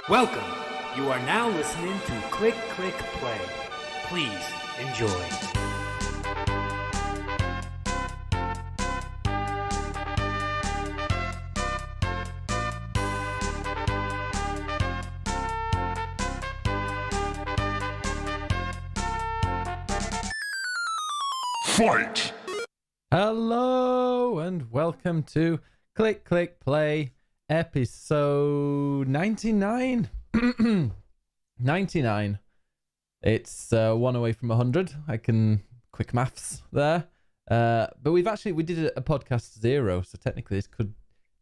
Welcome. You are now listening to Click Click Play. Please enjoy. Fight! Hello and welcome to Click Click Play episode 99. 99. It's one away from 100. I can quick maths there. But we did a podcast 0, so technically this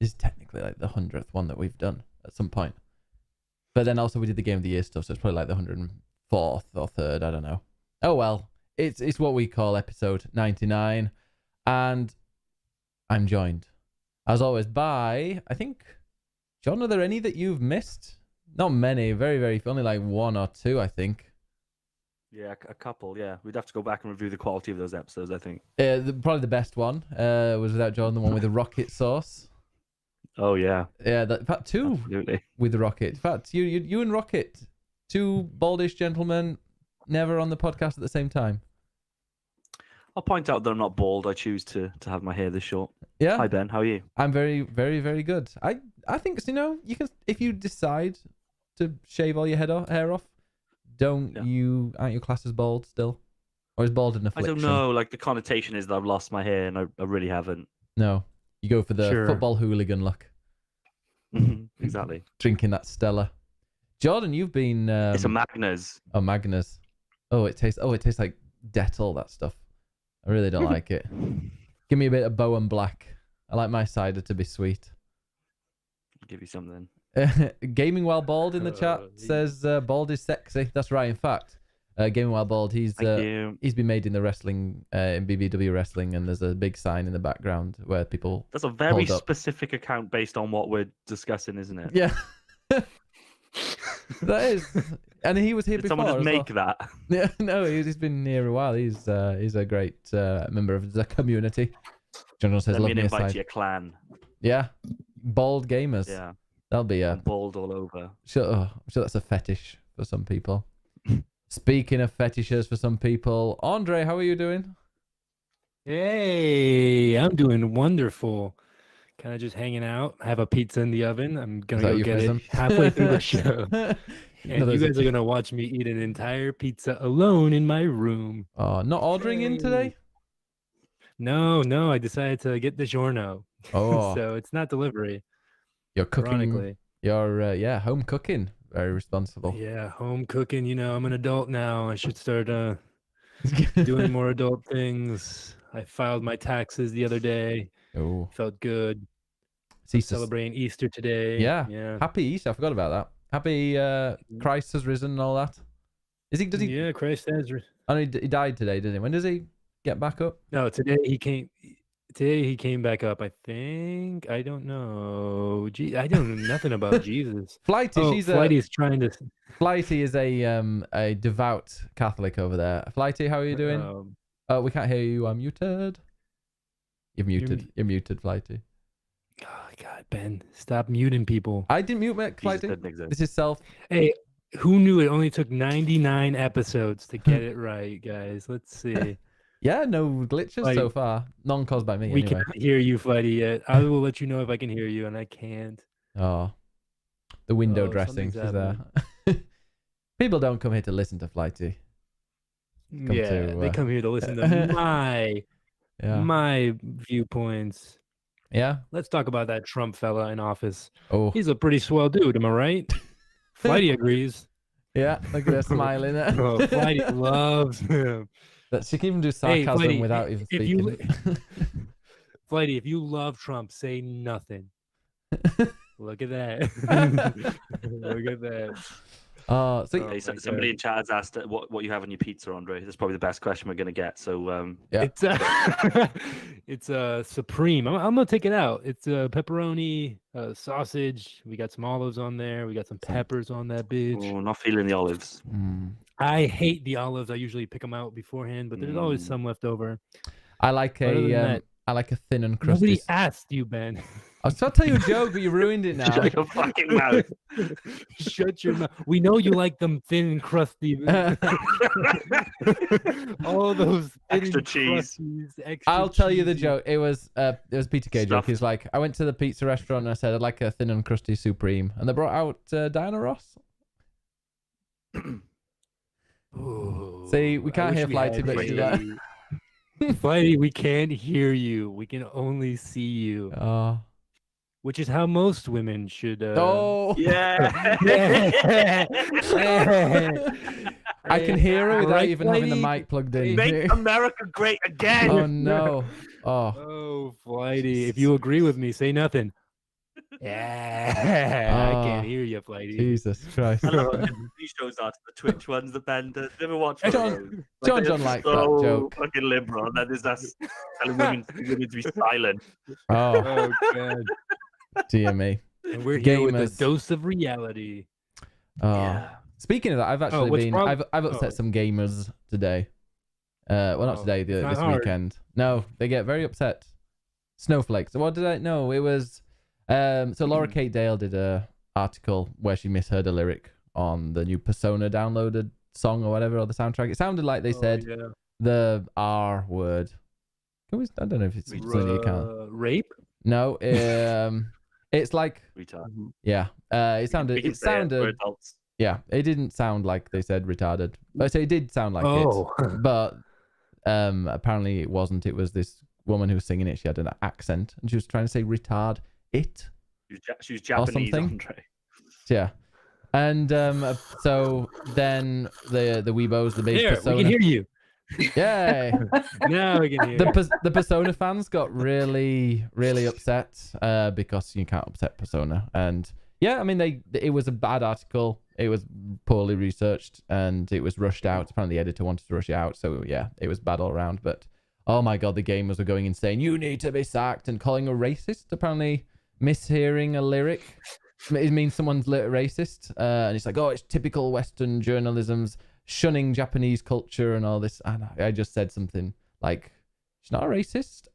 is technically like the 100th one that we've done at some point. But then also we did the Game of the Year stuff, so it's probably like the 104th or 3rd, I don't know. Oh well. It's what we call episode 99, and I'm joined, as always, by, I think, John, are there any that you've missed? Not many, very, very, only like 1 or 2, I think. Yeah, a couple, yeah. We'd have to go back and review the quality of those episodes, I think. Probably the best one was without John, the one with the rocket sauce. Oh, yeah. Yeah, in fact, 2 Absolutely. with the rocket. In fact, you and Rocket, 2 baldish gentlemen, never on the podcast at the same time. I'll point out that I'm not bald. I choose to have my hair this short. Yeah. Hi, Ben. How are you? I'm very, very, very good. I think, you can, if you decide to shave all your hair off, aren't you classed as bald still? Or is bald an affliction? I don't know. Like, the connotation is that I've lost my hair, and I really haven't. No. You go for the football hooligan look. Exactly. Drinking that Stella. Jordan, you've been... it's a Magners. Oh, Magners. It tastes like Dettol, that stuff. I really don't like it. Give me a bit of Bowen Black. I like my cider to be sweet. I'll give you something. Gaming While Bald in the chat says bald is sexy. That's right. In fact, Gaming While Bald, he's been made in the wrestling, in BBW wrestling, and there's a big sign in the background where people. That's a very specific account based on what we're discussing, isn't it? Yeah. That is, and he was here before. Someone just make that. Yeah, no, he's been here a while. He's a great member of the community. General says, Let me "Love me invite aside." your clan. Yeah, bald gamers. Yeah, that'll be I'm bald all over. I'm sure that's a fetish for some people. Speaking of fetishes for some people, Andre, how are you doing? Hey, I'm doing wonderful. Kind of just hanging out. I have a pizza in the oven. I'm gonna go get it halfway through the show. And you guys are gonna watch me eat an entire pizza alone in my room. Oh, not ordering in today? No. I decided to get DiGiorno. Oh, so it's not delivery. You're cooking. Ironically. You're home cooking. Very responsible. Yeah, home cooking. You know, I'm an adult now. I should start doing more adult things. I filed my taxes the other day. Oh, felt good. Celebrating Easter today. Yeah. Happy Easter. I forgot about that. Happy Christ has risen and all that. Does he? Yeah, Christ has risen. Oh, he died today, didn't he? When does he get back up? No, today he came. Today he came back up. I think. I don't know. I don't know nothing about Jesus. Flighty, Flighty's trying to. Flighty is a devout Catholic over there. Flighty, how are you doing? We can't hear you. I'm muted. You're muted, Flighty. Oh God, Ben, stop muting people. I didn't mute Flighty. This is self. Hey, who knew it only took 99 episodes to get it right, guys? Let's see. Yeah, no glitches Flighty. So far. None caused by me. We anyway. Can't hear you, Flighty, yet. I will let you know if I can hear you, and I can't. Oh, the window dressing is there. People don't come here to listen to Flighty. They come here to listen to my viewpoints. Yeah. Let's talk about that Trump fella in office. Oh, he's a pretty swell dude. Am I right? Flighty agrees. Yeah, look at her smiling. Flighty loves him. She can even do sarcasm Flighty, without even speaking. Flighty, if you love Trump, say nothing. Look at that. Look at that. Somebody in chat has asked what you have on your pizza, Andre. That's probably the best question we're gonna get. So yeah, it's a supreme. I'm gonna take it out. It's a pepperoni, sausage. We got some olives on there. We got some peppers on that bitch. Oh, not feeling the olives. I hate the olives. I usually pick them out beforehand, but there's always some left over. I like a thin and crusty. Nobody asked you, Ben. I was trying to tell you a joke, but you ruined it now. Shut your fucking mouth. Shut your mouth. We know you like them thin and crusty. All those thin Extra and cheese. I'll tell you the cheesy- joke. It was Peter K joke. Stuffed. He's like, I went to the pizza restaurant and I said I'd like a thin and crusty supreme, and they brought out Diana Ross. Ooh, See, we I can't wish hear we Flighty, had but she's Flighty. Flighty, we can't hear you. We can only see you, Oh, which is how most women should. oh. Yeah. I can hear her without Right, even having the Flighty? mic plugged in. Make America great again. Oh no. Oh, Oh, Flighty, if you agree with me, say nothing. Yeah, I can't hear you, Flighty. Jesus Christ. I love it. These shows are the Twitch ones, the Bender. Never watch one of those. John likes that so joke. fucking liberal. And then there's us telling women to be silent. Oh, Oh god. dear me. And we're here with a Gamers. dose of reality. Oh. Yeah. Speaking of that, I've actually what's been. wrong- I've upset oh. some gamers today. Well, not Oh, today. it's not This hard. weekend. No, they get very upset. Snowflakes. What did I know? It was. So Laura Kate Dale did a article where she misheard a lyric on the new Persona downloaded song or whatever, or the soundtrack. It sounded like they said yeah. the R word. I don't know if it's something you can't. Rape? No, it's like Retard. yeah. It sounded. We can It say it, we're sounded. adults. Yeah, it didn't sound like they said retarded. But it did sound like Oh. it. But apparently it wasn't. It was this woman who was singing it. She had an accent and she was trying to say retard it. She was Japanese, something. Andre. Yeah. And so then the Weebos, the big There, Persona. we can hear you. Yay. Now we can hear you. The Persona fans got really, really upset because you can't upset Persona. And yeah, I mean, it was a bad article. It was poorly researched and it was rushed out. Apparently, the editor wanted to rush it out. So yeah, it was bad all around. But oh my god, the gamers were going insane. You need to be sacked and calling a racist. Apparently, mishearing a lyric. It means someone's racist. And it's like, oh, it's typical Western journalism's shunning Japanese culture and all this. And I just said something like, she's not a racist.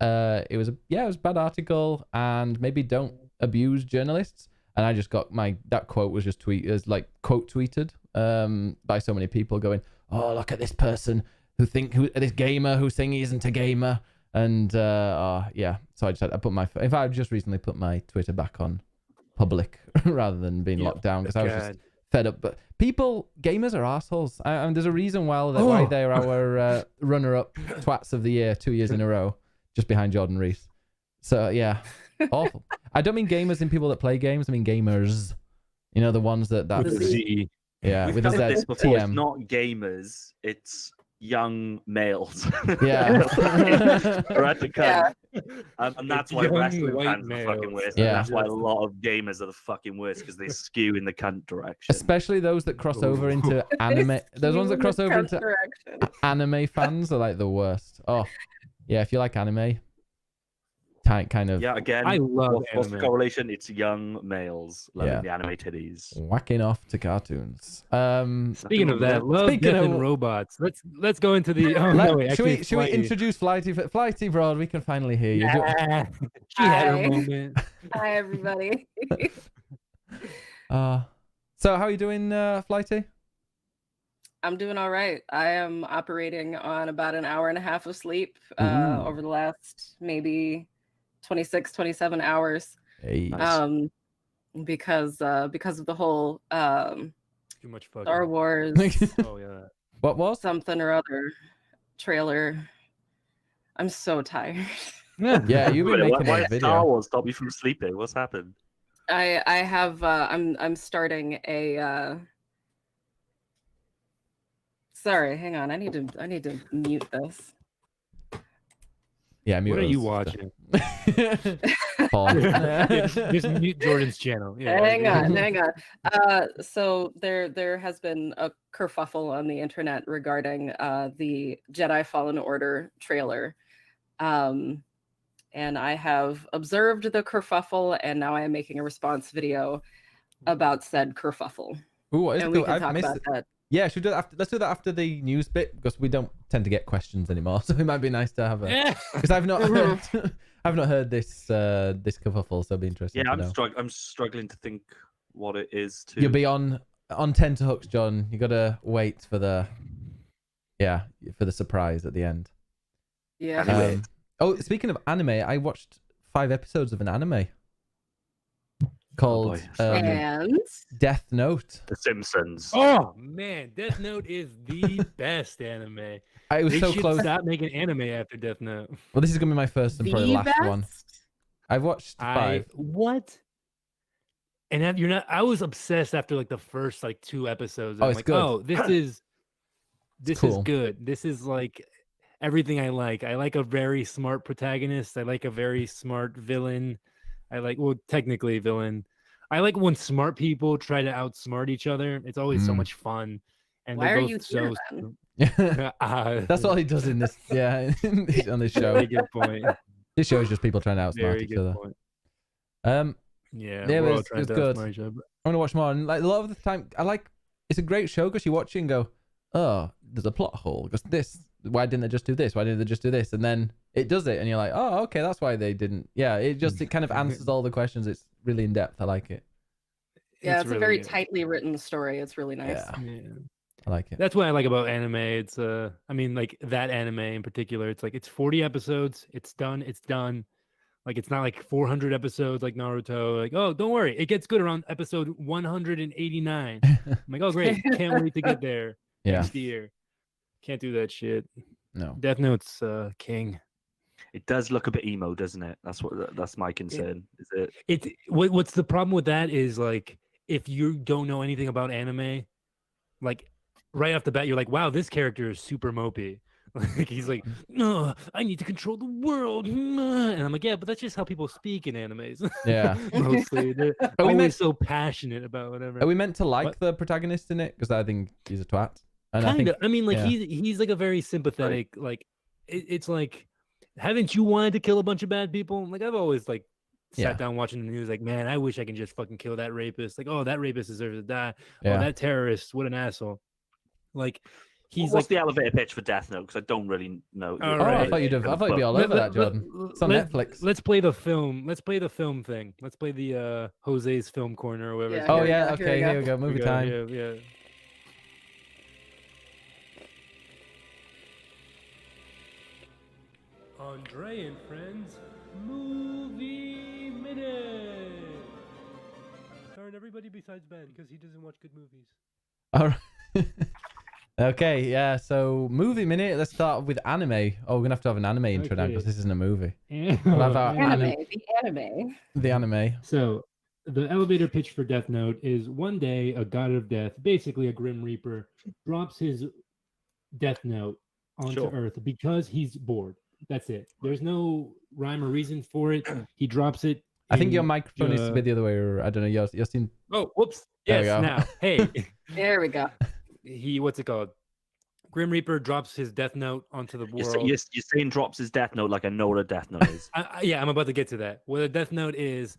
It was a bad article and maybe don't abuse journalists. And I just got that quote was just quote tweeted by so many people going, oh, look at this person this gamer who's saying he isn't a gamer. And yeah, so I just recently put my Twitter back on public rather than being locked down because I was just fed up. But gamers are assholes. And there's a reason why they're our runner-up twats of the year 2 years in a row, just behind Jordan Reese. So yeah, awful. I don't mean gamers in people that play games. I mean gamers. You know, the ones that With the Z. yeah, We've with a covered Z, this before. It's TM. not gamers. It's young males. Yeah. We're at the Yeah. and that's It's why young wrestling white fans are the fucking males. worst. Yeah. And that's why a lot of gamers are the fucking worst because they skew in the cunt direction. Especially those that cross over into anime. Those ones that cross over into direction. anime fans are like the worst. Oh, yeah. If you like anime, kind of Yeah, again, I love what's the anime. correlation? It's young males loving Yeah. the anime titties. whacking off to cartoons. Speaking of that, love, Speaking death, of- and robots. Let's go into the. Oh no, wait, should we actually, introduce Flighty Broad? We can finally hear you. Do- Ah, she had her Hi. moment. Hi, everybody. So how are you doing, Flighty? I'm doing all right. I am operating on about an hour and a half of sleep Ooh. over the last maybe 26, 27 hours. Hey. Because of the whole Too much fucking. Star Wars Oh yeah. What was? something or other trailer. I'm so tired. Yeah, you've been Wait, making why a did video. Star Wars stop you from sleeping? What's happened? I have I'm starting a sorry, hang on. I need to mute this. Yeah, What are you Mute watching? Porn. Just mute Jordan's channel. Yeah. Hang on. So there has been a kerfuffle on the internet regarding the Jedi Fallen Order trailer. And I have observed the kerfuffle, and now I am making a response video about said kerfuffle. Ooh, what is And it we called? can talk I've missed about it. that. Yeah, should we do that after? Let's do that after the news bit because we don't tend to get questions anymore. So it might be nice to have a because I've not heard I've not heard this this kerfuffle, so it'd be interesting. Yeah, to I'm struggling to think what it is. You'll be on tenterhooks, John. You gotta wait for the surprise at the end. Yeah. Oh, speaking of anime, I watched 5 episodes of an anime called Death Note. The Simpsons. Oh man, Death Note is the best anime. I was so close. Stop making anime after Death Note. Well, this is gonna be my first and probably last one. I've watched 5. What? And you're not. I was obsessed after like the first like 2 episodes. I'm like, good. Oh, this is cool. good. This is like everything I like. I like a very smart protagonist. I like a very smart villain. I like, well, technically villain. I like when smart people try to outsmart each other. It's always so much fun. And why they're are both you so. here, That's all he does in this. Yeah, on this show. Very good point. This show is just people trying to outsmart each other. Point. Yeah, it was good. I'm gonna watch more. And like a lot of the time, it's a great show because you watch it and go, oh, there's a plot hole. Because this, why didn't they just do this? Why didn't they just do this? And then it does it, and you're like, oh, okay, that's why they didn't. Yeah, it kind of answers all the questions. It's really in depth. I like it. Yeah, it's really a very tightly written story. It's really nice. Yeah. I like it. That's what I like about anime. It's I mean, like that anime in particular. It's like it's 40 episodes. It's done. Like it's not like 400 episodes like Naruto. Like, oh, don't worry, it gets good around episode 189. I'm like, oh great, can't wait to get there next year. Can't do that shit. No. Death Note's king. It does look a bit emo, doesn't it? That's my concern. Is it? What's the problem with that is like if you don't know anything about anime, like right off the bat, you're like, wow, this character is super mopey. Like he's like, no, I need to control the world, and I'm like, yeah, but that's just how people speak in animes. Yeah, mostly they're always so passionate about whatever. Are we meant to like the protagonist in it? Because I think he's a twat. And I mean, like he's like a very sympathetic. Right. Like it's like, haven't you wanted to kill a bunch of bad people? Like I've always like sat down watching the news, like, man, I wish I can just fucking kill that rapist. Like, oh, that rapist deserves to die. Yeah. Oh, that terrorist, what an asshole. Like. What's the elevator pitch for Death Note? Because I don't really know. All right. I thought you'd be all over that, Jordan. It's on Netflix. Let's play the film. Let's play the film thing. Let's play the Jose's film corner or whatever. Yeah, oh yeah. Okay. Here we go. Movie time. Yeah. Andre and Friends Movie Minute. Starring everybody besides Ben because he doesn't watch good movies. All right. Okay, yeah, so movie minute. Let's start with anime. Oh, we're going to have an anime intro now because this isn't a movie. We'll have our the anime. So, the elevator pitch for Death Note is one day a god of death, basically a Grim Reaper, drops his Death Note onto Earth because he's bored. That's it. There's no rhyme or reason for it. He drops it. I think your microphone needs to be the other way, or I don't know. You're seeing... Oh, whoops. Yes, now. Hey. There we go. What's it called? Grim Reaper drops his Death Note onto the world. You're saying drops his Death Note like I know what a Death Note is. Yeah, I'm about to get to that. What a Death Note is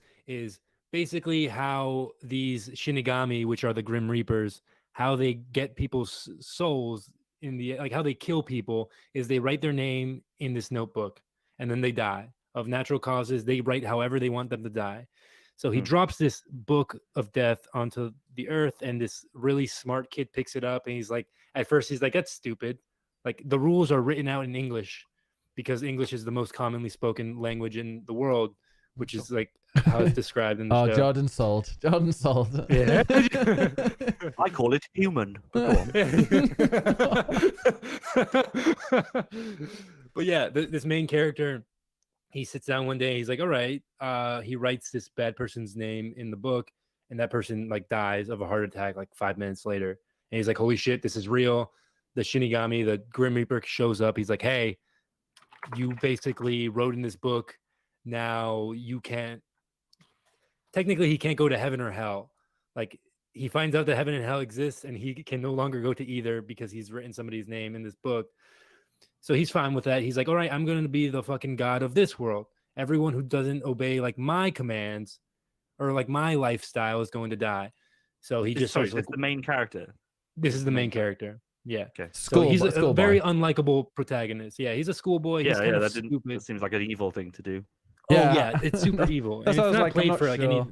basically how these Shinigami, which are the Grim Reapers, how they get people's souls how they kill people is they write their name in this notebook and then they die of natural causes. They write however they want them to die. So he drops this book of death onto the earth, and this really smart kid picks it up, and he's like, at first he's like, that's stupid. Like the rules are written out in English because English is the most commonly spoken language in the world, which is like how it's described in the show. Jordan sold. Yeah. I call it human. But yeah, this main character, he sits down one day, he's like, all right, he writes this bad person's name in the book, and that person like dies of a heart attack like 5 minutes later. And he's like, holy shit, this is real. The Shinigami, the Grim Reaper, shows up. He's like, hey, you basically wrote in this book. Now you can't, technically he can't go to heaven or hell. Like he finds out that heaven and hell exists, and he can no longer go to either because he's written somebody's name in this book. So he's fine with that. He's like, all right, I'm going to be the fucking god of this world. Everyone who doesn't obey like my commands or like my lifestyle is going to die. So he just starts like the main character. This is the main character. Yeah. Okay. So he's a very unlikable protagonist. Yeah, he's a schoolboy. He's kind of stupid. That seems like an evil thing to do. Yeah, it's super evil. That's and what it's I was not like, played I'm for like any.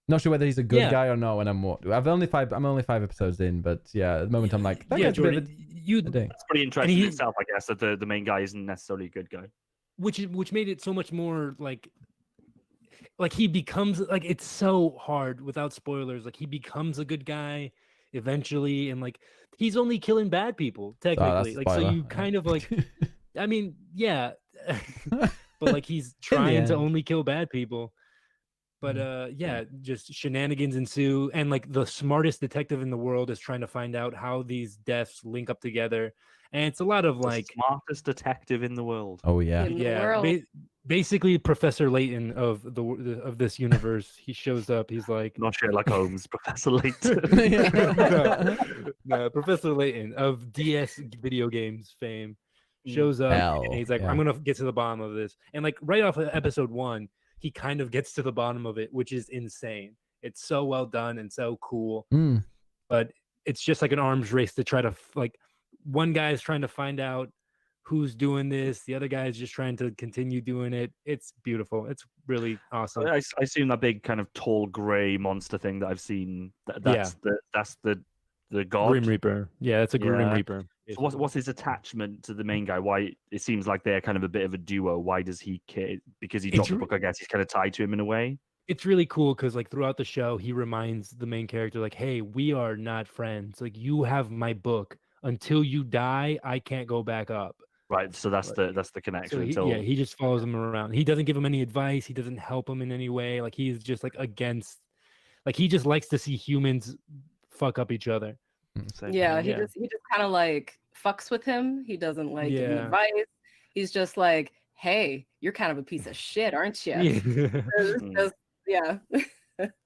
Not sure whether he's a good guy or not. When I'm only 5 episodes in, but yeah, at the moment I'm like, Jordan, that's pretty interesting in itself, I guess, that the main guy isn't necessarily a good guy. Which made it so much more like he becomes like, it's so hard without spoilers. Like he becomes a good guy eventually, and like he's only killing bad people technically. So you kind of like, I mean, yeah, but like he's trying to only kill bad people. But just shenanigans ensue, and like the smartest detective in the world is trying to find out how these deaths link up together, and it's a lot of like smartest detective in the world. Oh yeah, basically Professor Layton of this universe. He shows up. He's like not Sherlock Holmes, Professor Layton. no, Professor Layton of DS video games fame shows up, and he's like, I'm gonna get to the bottom of this, and like right off of episode 1. He kind of gets to the bottom of it, which is insane. It's so well done and so cool. But it's just like an arms race to try to like, one guy is trying to find out who's doing this. The other guy is just trying to continue doing it. It's beautiful. It's really awesome. I assume that big kind of tall gray monster thing that I've seen. That's the god. Grim Reaper. Yeah, that's a Grim Reaper. So what's his attachment to the main guy? Why it seems like they're kind of a bit of a duo. Why does he care? Because he dropped the book, I guess he's kind of tied to him in a way. It's really cool because like throughout the show, he reminds the main character like, "Hey, we are not friends. Like you have my book. Until you die, I can't go back up." Right. So that's the connection. So he just follows him around. He doesn't give him any advice. He doesn't help him in any way. Like he's just like against. Like he just likes to see humans fuck up each other. He just kind of like fucks with him. He doesn't like give him advice. He's just like, hey, you're kind of a piece of shit, aren't you?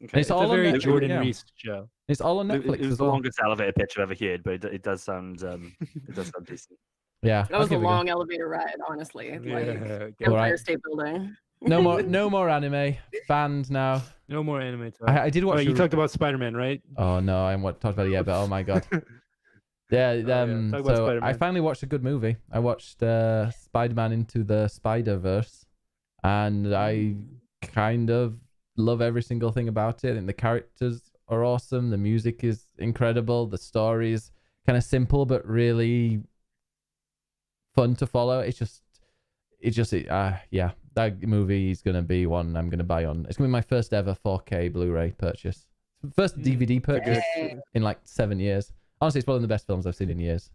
It's all a very Jordan Reese show. It's all on Netflix. It was the longest elevator pitch I've ever heard, but it does sound decent. Yeah, that was a long elevator ride, honestly. Like Empire State Building. No more anime. Banned now. No more anime. I did watch. You talked about Spider-Man, right? Oh no, I haven't talked about it yet. But oh my god. So I finally watched a good movie. I watched Spider-Man Into the Spider-Verse, and I kind of love every single thing about it. I think the characters are awesome. The music is incredible. The story is kind of simple but really fun to follow. That movie is gonna be one I'm gonna buy on. It's gonna be my first ever 4K Blu-ray purchase. First DVD purchase in like 7 years. Honestly, it's probably the best films I've seen in years.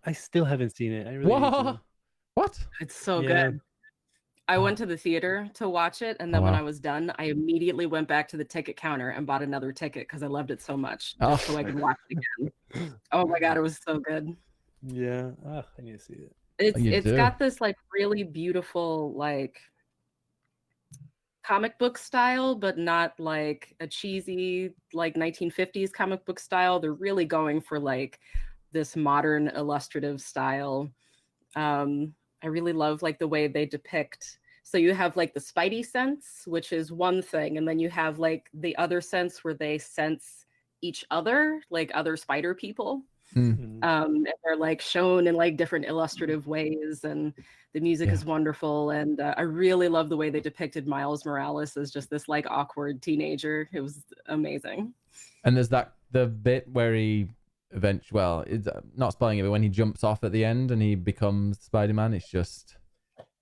I still haven't seen it. I really What? It's so good. I went to the theater to watch it, and then when I was done, I immediately went back to the ticket counter and bought another ticket because I loved it so much, so I could watch it again. Oh my god, it was so good. Yeah, I need to see it. It's got this like really beautiful like comic book style, but not like a cheesy like 1950s comic book style. They're really going for like this modern illustrative style. I really love like the way they depict. So you have like the Spidey sense, which is one thing, and then you have like the other sense where they sense each other, like other spider people. And they're like shown in like different illustrative ways, and the music is wonderful. And I really love the way they depicted Miles Morales as just this like awkward teenager. It was amazing. And there's the bit where he it's not spoiling it, but when he jumps off at the end and he becomes Spider-Man, it's just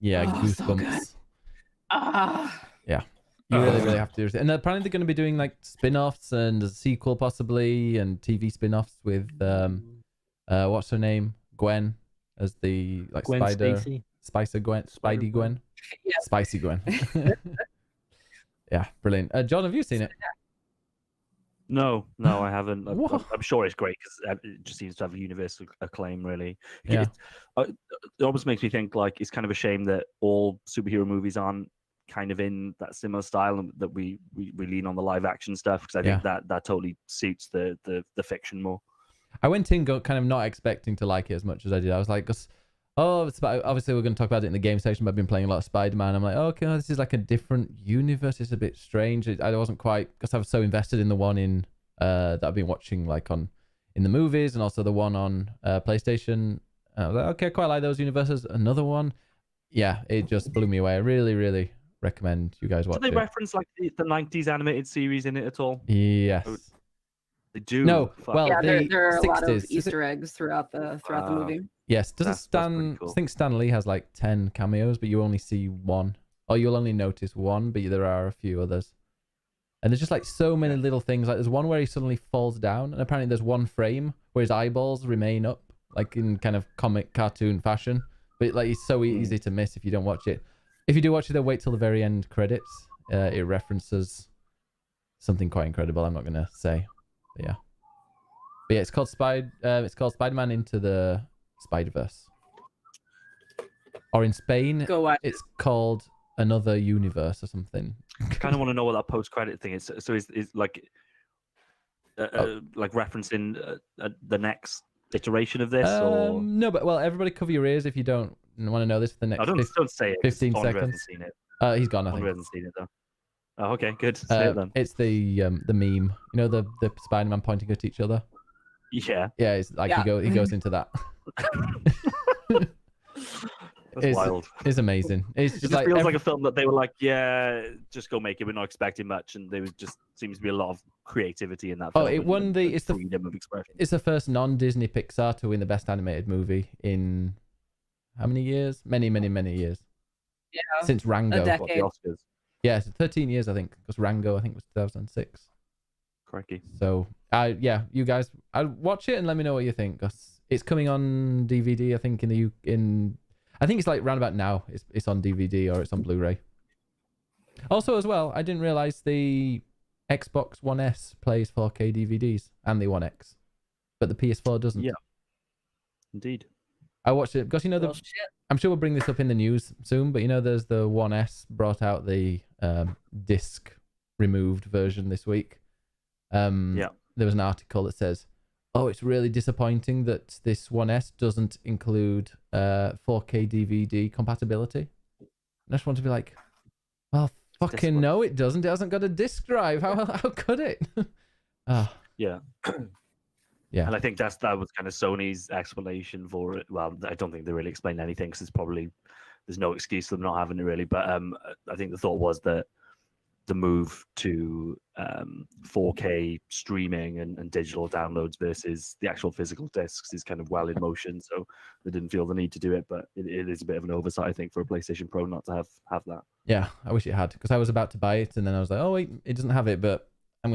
goosebumps. So You really have to do it. And apparently they're going to be doing like spin-offs and a sequel possibly, and TV spin-offs with what's her name? Gwen as the like Gwen spider. Stacy? Spicer Gwen. Spidey Gwen. Yeah. Spicy Gwen. Yeah, brilliant. John, have you seen it? No, I haven't. I'm sure it's great because it just seems to have universal acclaim, really. Yeah. It almost makes me think like it's kind of a shame that all superhero movies aren't kind of in that similar style, and that we lean on the live action stuff, because I think that totally suits the fiction more. I went in kind of not expecting to like it as much as I did. I was like, obviously we're going to talk about it in the game section, but I've been playing a lot of Spider-Man. I'm like, okay, this is like a different universe. It's a bit strange. I wasn't quite, because I was so invested in the one in that I've been watching like on in the movies, and also the one on PlayStation. And I was like, okay, I quite like those universes. Another one, yeah, it just blew me away. I really, really recommend you guys watch it. Do they reference like the 90s animated series in it at all? Yes. They do. No, well, Yeah, the there are a lot of 60s. Easter eggs throughout the movie. Yes, That's pretty cool. I think Stan Lee has like 10 cameos, but you only see one, or you'll only notice one, but there are a few others. And there's just like so many little things. Like there's one where he suddenly falls down, and apparently there's one frame where his eyeballs remain up, like in kind of comic cartoon fashion. But like it's so easy to miss if you don't watch it. If you do watch it, though, wait till the very end credits. It references something quite incredible. I'm not gonna say, but yeah. But yeah, it's called Spider-Man Into the Spider-Verse. Or in Spain, Go watch it's called Another Universe or something. I kind of want to know what that post-credit thing is. So is like referencing the next iteration of this, or no? But well, everybody cover your ears if you don't want to know this for the next. Don't say it. 15 Andre seconds. hasn't seen it. He's gone. I think. Andre hasn't seen it though. Oh, okay, good. Say it then. It's the meme. You know the Spider-Man pointing at each other. Yeah. Yeah, it's like he goes into that. That's wild. It's amazing. It just feels like a film that they were like, yeah, just go make it. We're not expecting much, and there was just seems to be a lot of creativity in that film. Oh, it won it's the freedom of expression. It's the first non-Disney Pixar to win the best animated movie in how many years? Many years. Yeah. Since Rango. A decade. What, the Oscars? Yeah, it's 13 years I think, because Rango I think was 2006. Crikey. So, yeah, you guys, I'll watch it and let me know what you think. 'Cause it's coming on DVD, I think I think it's like round about now. It's on DVD or it's on Blu-ray. Also, as well, I didn't realize the Xbox One S plays 4K DVDs and the One X, but the PS4 doesn't. Yeah, indeed. I watched it because I'm sure we'll bring this up in the news soon, but there's the One S brought out the disc removed version this week. There was an article that says, oh, it's really disappointing that this One S doesn't include 4K DVD compatibility. And I just want to be like, well, fucking no, it doesn't. It hasn't got a disc drive. How could it? Yeah. Yeah. And I think that was kind of Sony's explanation for it. Well, I don't think they really explained anything because there's no excuse for them not having it really. But I think the thought was that the move to 4K streaming and digital downloads versus the actual physical discs is kind of well in motion. So they didn't feel the need to do it, but it is a bit of an oversight, I think, for a PlayStation Pro not to have that. Yeah, I wish it had, because I was about to buy it and then I was like, oh wait, it doesn't have it, but I'm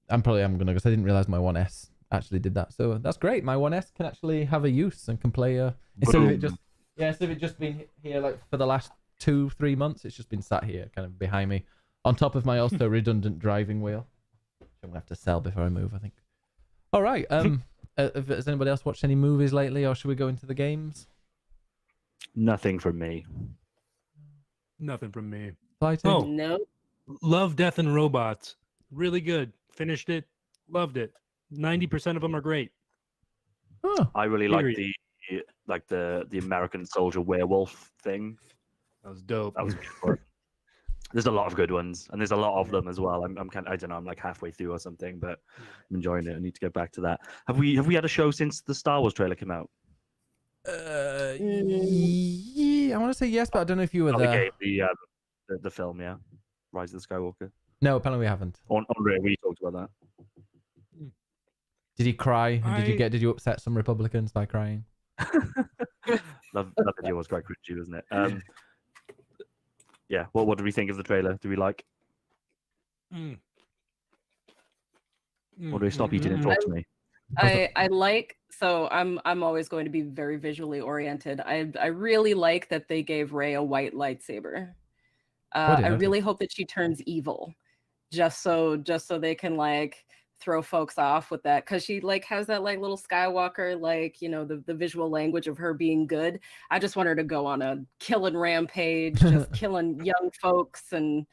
probably gonna because I didn't realize my One S actually did that. So that's great. My One S can actually have a use and can play instead of it just being here like for the last 2-3 months, it's just been sat here kind of behind me. On top of my also redundant driving wheel, which I'm gonna have to sell before I move, I think. All right. Has anybody else watched any movies lately, or should we go into the games? Nothing from me. Nothing from me. Flighty? Oh, No. Love, Death, and Robots. Really good. Finished it. Loved it. 90% of them are great. Oh, I really like the American Soldier Werewolf thing. That was dope. That was good. There's a lot of good ones, and there's a lot of them as well. I'm kind of, I don't know, I'm like halfway through or something, but I'm enjoying it. I need to get back to that. Have we had a show since the Star Wars trailer came out? yeah, I want to say yes, but I don't know if you were there. The film, yeah, Rise of the Skywalker. No, apparently we haven't. Andre, we talked about that. Did he cry? Did you upset some Republicans by crying? That video was quite cringy, wasn't it? Yeah. What did we think of the trailer? Do we like? Or do we stop eating and talk to me? I like, so I'm always going to be very visually oriented. I really like that they gave Rey a white lightsaber. I really hope that she turns evil, just so they can like throw folks off with that, because she like has that like little Skywalker, like, the visual language of her being good. I just want her to go on a killing rampage, just killing young folks, and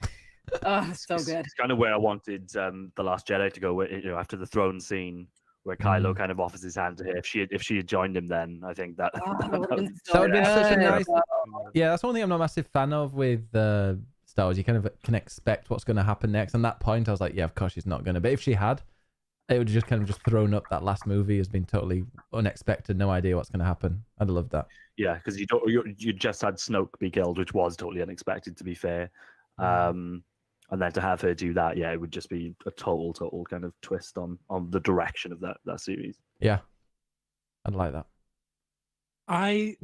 so good. It's kind of where I wanted The Last Jedi to go, after the throne scene where Kylo kind of offers his hand to her. If she had joined him, then I think that would have been such a nice. Yeah, that's one thing I'm not a massive fan of with Star Wars. You kind of can expect what's going to happen next. And that point, I was like, yeah, of course she's not going to. But if she had, it would just kind of just thrown up that last movie as being totally unexpected, no idea what's going to happen. I'd have loved that. Yeah, because you just had Snoke be killed, which was totally unexpected, to be fair. And then to have her do that, yeah, it would just be a total kind of twist on the direction of that series. Yeah, I'd like that. I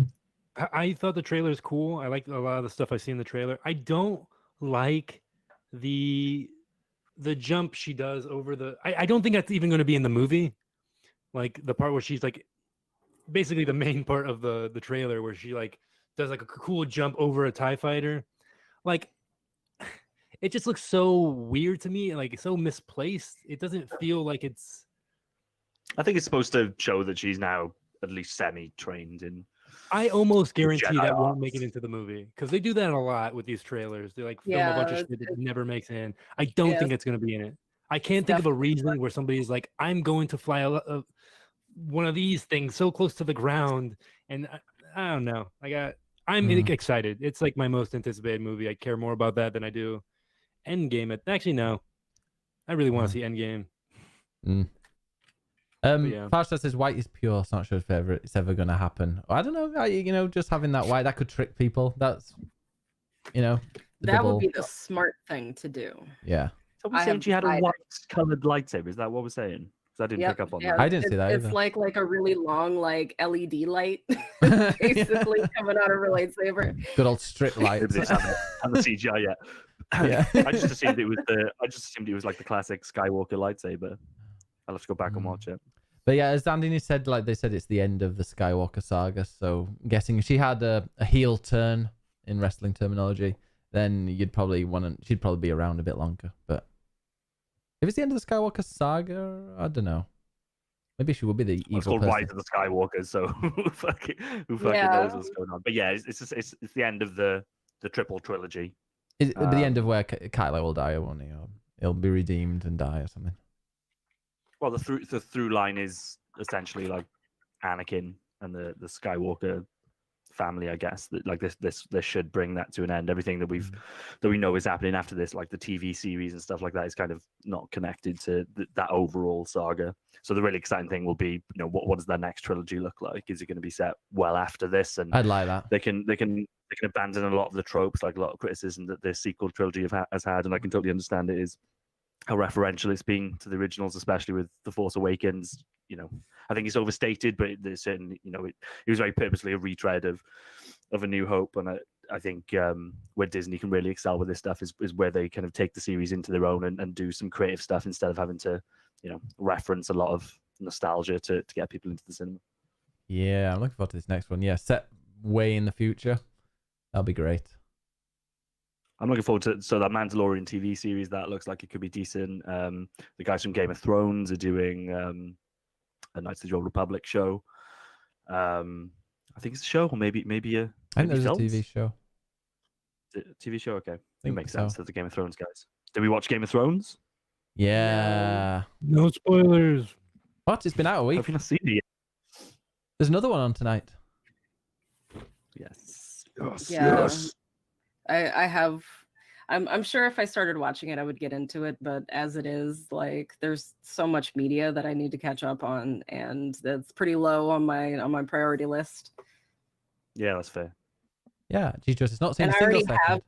thought the trailer is cool. I like a lot of the stuff I see in the trailer. I don't like the jump she does over the. I don't think that's even going to be in the movie. Like the part where she's like, basically the main part of the trailer where she like does like a cool jump over a TIE fighter. Like, it just looks so weird to me, like so misplaced. It doesn't feel like it's. I think it's supposed to show that she's now at least semi-trained in. I almost guarantee Jedi that won't arts. make it into the movie because they do that a lot with these trailers. They like film a bunch of Yeah, shit that never makes it in. I don't think it's going to be in it. I can't think of a reason where somebody's like, I'm going to fly one of these things so close to the ground, and I don't know. I'm excited. It's like my most anticipated movie. I care more about that than I do Endgame. Actually, no. I really want to see Endgame. Farsha says white is pure. It's not sure if it's ever going to happen. I don't know. Just having that white, that could trick people. That's, that would be the smart thing to do. Yeah. So we're saying she had a white-colored lightsaber. Is that what we're saying? Because I didn't pick up on that. I didn't see that either. It's like a really long LED light, basically coming out of her lightsaber. Good old strip light. Maybe they haven't the CGI yet. Yeah. I just assumed it was like the classic Skywalker lightsaber. I'll have to go back and watch it. But yeah, as Anthony said, like they said, it's the end of the Skywalker saga. So I'm guessing if she had a heel turn in wrestling terminology, then she'd probably be around a bit longer. But if it's the end of the Skywalker saga, I don't know. Maybe she will be the evil it's called person. Rise of the Skywalkers, so who fucking knows what's going on? But yeah, it's the end of the triple trilogy. It'll be the end of where Kylo will die, won't he? Or he'll be redeemed and die or something. Well, the through line is essentially like Anakin and the Skywalker family, I guess. That like this should bring that to an end. Everything that we know is happening after this, like the TV series and stuff like that, is kind of not connected to that overall saga. So the really exciting thing will be, what does that next trilogy look like? Is it going to be set well after this? And I'd like that. They can abandon a lot of the tropes, like a lot of criticism that the sequel trilogy has had, and I can totally understand it is how referential it's been to the originals, especially with The Force Awakens. I think it's overstated, but there's certainly, it was very purposely a retread of A New Hope, and I think where Disney can really excel with this stuff is where they kind of take the series into their own and do some creative stuff instead of having to, reference a lot of nostalgia to get people into the cinema. Yeah, I'm looking forward to this next one. Yeah, set way in the future. That'll be great. I'm looking forward to that Mandalorian TV series. That looks like it could be decent. The guys from Game of Thrones are doing a Knights of the Old Republic show. I think it's a show, or maybe a. I think there's a TV show. TV show, okay. It makes so. sense to the Game of Thrones guys. Did we watch Game of Thrones? Yeah. No spoilers. What? It's been out a week. Have you not seen it yet? There's another one on tonight. Yes. Yes. I have. I'm sure if I started watching it, I would get into it. But as it is, like, there's so much media that I need to catch up on, and that's pretty low on my priority list. Yeah, that's fair. Yeah, Jesus, it's not seen a single second.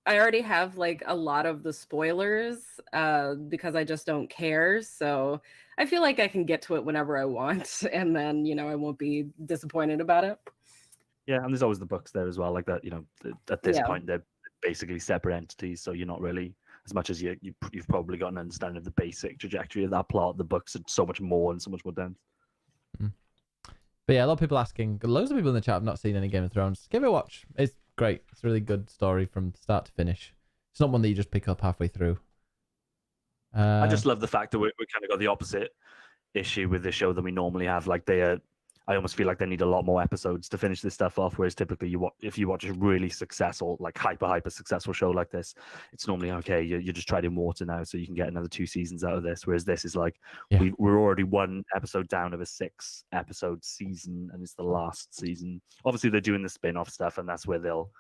I already have like a lot of the spoilers because I just don't care. So I feel like I can get to it whenever I want, and then I won't be disappointed about it. Yeah, and there's always the books there as well. Like that, at this point they're basically separate entities, so you're not really, as much as you've probably got an understanding of the basic trajectory of that plot. The books are so much more and so much more dense. But yeah, a lot of people asking. Loads of people in the chat have not seen any Game of Thrones. Give it a watch. It's great. It's a really good story from start to finish. It's not one that you just pick up halfway through. I just love the fact that we kind of got the opposite issue with this show than we normally have. Like I almost feel like they need a lot more episodes to finish this stuff off. Whereas typically, if you watch a really successful, like hyper successful show like this, it's normally okay. You're just treading water now, so you can get another 2 seasons out of this. Whereas this is like we're already 1 episode down of a 6-episode season, and it's the last season. Obviously, they're doing the spin-off stuff, and that's where they'll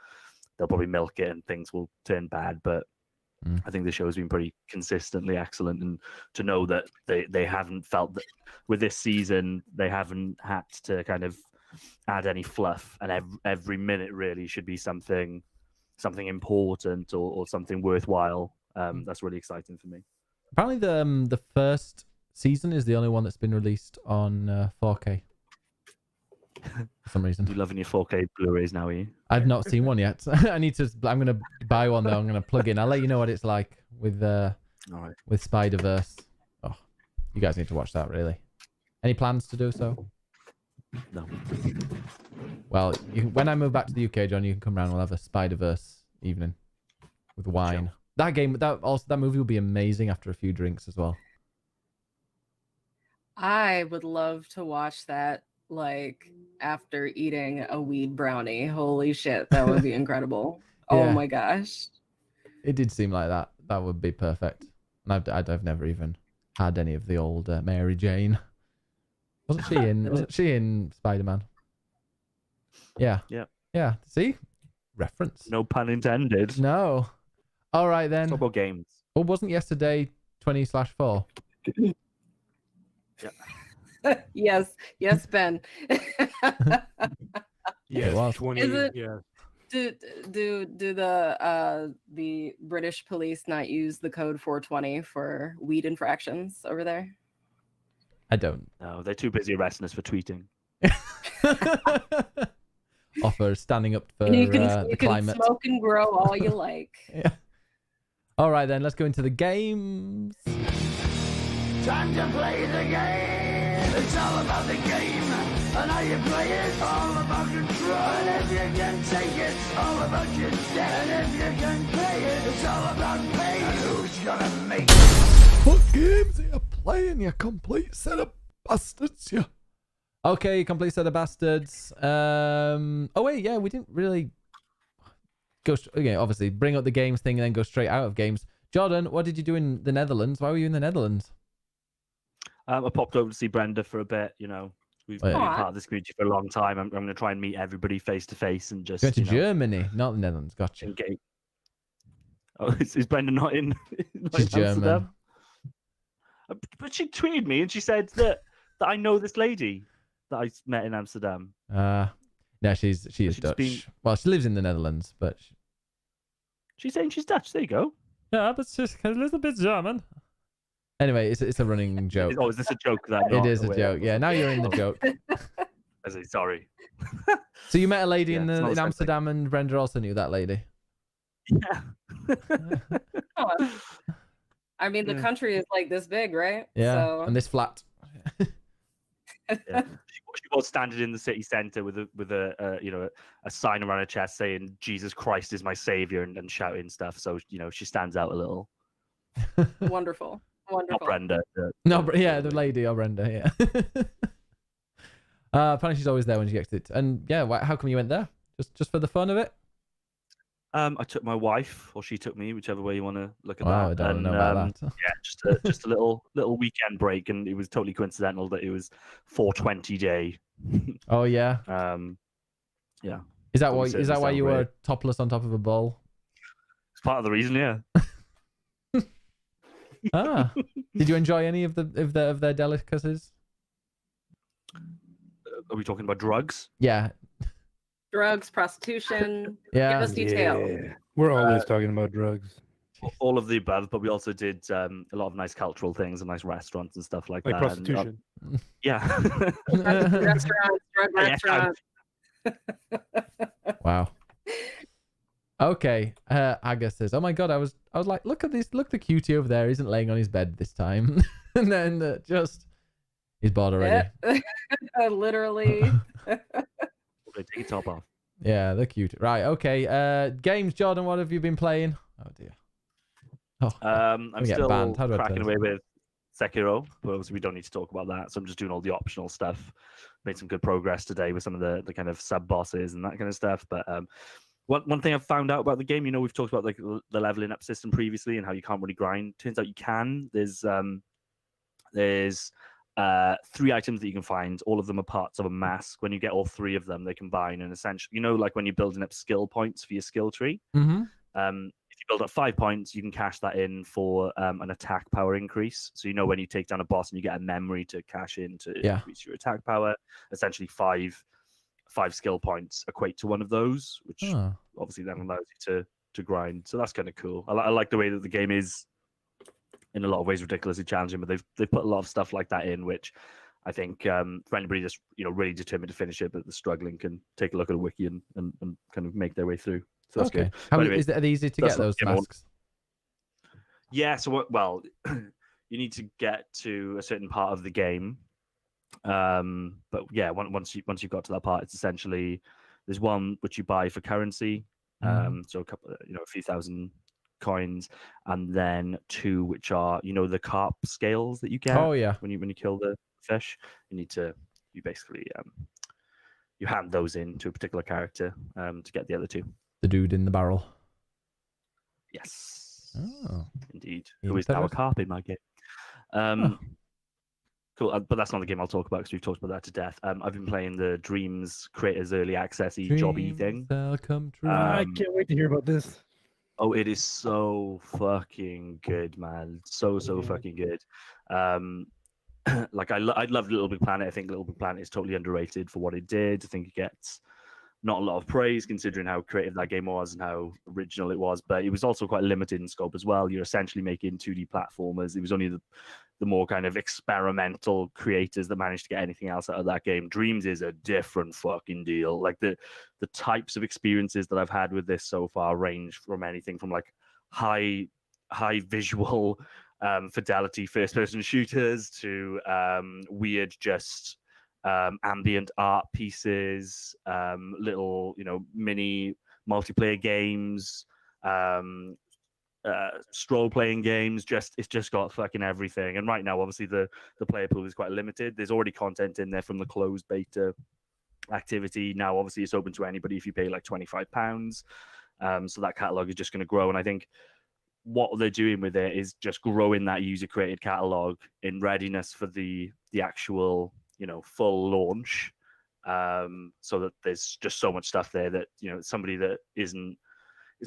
probably milk it, and things will turn bad. But I think the show has been pretty consistently excellent, and to know that they haven't felt that with this season they haven't had to kind of add any fluff, and every minute really should be something important or something worthwhile. That's really exciting for me. Apparently, the first season is the only one that's been released on 4K. For some reason. You're loving your 4K Blu-rays now, are you? I've not seen one yet. I'm gonna buy one though. I'm gonna plug in. I'll let you know what it's like with All right. with Spider-Verse. Oh, you guys need to watch that. Really. Any plans to do so? No. Well, when I move back to the UK, John, you can come round. We'll have a Spider-Verse evening with wine. Sure. That movie will be amazing after a few drinks as well. I would love to watch that like after eating a weed brownie. Holy shit, that would be incredible. Yeah. Oh my gosh. It did seem like that. That would be perfect. And I've never even had any of the old Mary Jane. Wasn't she in Spider-Man? Yeah. Yeah. Yeah. See? Reference. No pun intended. No. All right then. Talk about games. Well, wasn't yesterday 20/4? Yes, Ben. Yes, was. 20. Is it- Yeah. Do the British police not use the code 420 for weed infractions over there? I don't. No, they're too busy arresting us for tweeting. Offer standing up for You the can climate. smoke and grow all you like. Yeah. All right then. Let's go into the games. Time to play the game. It's all about the game and how you play it. All about control. And if you can take it, it's all about your debt. And if you can play it, it's all about pain. And who's gonna make it? What games are you playing, you complete set of bastards, you? Okay, complete set of bastards. Oh wait, yeah, we didn't really go. Okay, obviously bring up the games thing and then go straight out of games. Jordan, what did you do in the Netherlands? Why were you in the Netherlands? I popped over to see Brenda for a bit. You know, we've been part of this community for a long time. I'm going to try and meet everybody face to face and just Going to Germany, not the Netherlands. Gotcha. engage. Oh, is Brenda not in? She's German. Amsterdam? But she tweeted me and she said that I know this lady that I met in Amsterdam. No, she is Dutch. Well, she lives in the Netherlands, but She's saying she's Dutch. There you go. yeah, but she's a little bit German. Anyway, it's a running joke. Oh, is this a joke? That It is a joke. Yeah, now you're in the joke. I say sorry. So you met a lady Yeah, it's not in the same Amsterdam, and Brenda also knew that lady. Yeah. Oh, I mean, the Yeah. country is like this big, right? Yeah, So and this flat. Yeah. She was standing in the city centre with a sign around her chest saying "Jesus Christ is my savior" and shouting stuff. So she stands out a little. wonderful. Not Brenda. No, yeah, the lady or Brenda. Yeah. Apparently she's always there when she gets it. And yeah, how come you went there? Just for the fun of it? I took my wife, or she took me, whichever way you want to look at Wow, that. I don't know about that. Yeah, just a little weekend break, and it was totally coincidental that it was 420 day. Oh yeah. Yeah. Is that Totally why? set Is that this why down you great. were topless on top of a bowl? It's part of the reason, yeah. Ah. Did you enjoy any of their delicacies? Are we talking about drugs? Yeah. drugs, prostitution. Yeah. Give us details. Yeah. We're always talking about drugs. All of the above, but we also did a lot of nice cultural things and nice restaurants and stuff like Like that. prostitution. Yeah. Restaurants, drug Yeah. restaurants. Wow. Okay. Aga says, "Oh my god, I was like, look at this, look the cutie over there isn't laying on his bed this time," and then just he's bored already. Literally. Okay, take your top off. Yeah, the cute. Right. Okay. Games, Jordan. What have you been playing? Oh dear. Oh. I'm get still banned. How do I cracking turn away with Sekiro, but obviously we don't need to talk about that. So I'm just doing all the optional stuff. Made some good progress today with some of the kind of sub bosses and that kind of stuff. But one thing I've found out about the game, we've talked about like the leveling up system previously and how you can't really grind. Turns out you can. There's 3 items that you can find. All of them are parts of a mask. When you get all 3 of them, they combine and essentially, like when you're building up skill points for your skill tree. Mm-hmm. If you build up 5 points, you can cash that in for an attack power increase. So when you take down a boss and you get a memory to cash in to increase your attack power. Essentially, five skill points equate to one of those, which obviously then allows you to grind. So that's kind of cool. I like the way that the game is in a lot of ways ridiculously challenging, but they've put a lot of stuff like that in, which I think for anybody that's really determined to finish it but they're struggling can take a look at a wiki and kind of make their way through. So that's good. Anyway, is it easy to get those masks? Yeah. So you need to get to a certain part of the game. But yeah, once you've got to that part, it's essentially there's one which you buy for currency. So a couple, a few thousand coins, and then 2 which are the carp scales that you get. Oh yeah. When you kill the fish, you basically you hand those in to a particular character to get the other 2. The dude in the barrel. Yes. Oh, indeed. Who is now a carp in my game. Cool, but that's not the game I'll talk about because we've talked about that to death. I've been playing the Dreams Creators Early Access-y jobby thing. Come true. I can't wait to hear about this. Oh, it is so fucking good, man. So fucking good. Like I love Little Big Planet. I think Little Big Planet is totally underrated for what it did. I think it gets not a lot of praise considering how creative that game was and how original it was, but it was also quite limited in scope as well. You're essentially making 2D platformers. It was only the more kind of experimental creators that managed to get anything else out of that game. Dreams is a different fucking deal. Like the types of experiences that I've had with this so far range from anything from like high visual fidelity first person shooters to weird just ambient art pieces, little mini multiplayer games, stroll playing games. It's just got fucking everything. And right now obviously the player pool is quite limited. There's already content in there from the closed beta activity. Now obviously it's open to anybody if you pay like £25. So that catalog is just going to grow, and I think what they're doing with it is just growing that user created catalog in readiness for the actual full launch, so that there's just so much stuff there that somebody that is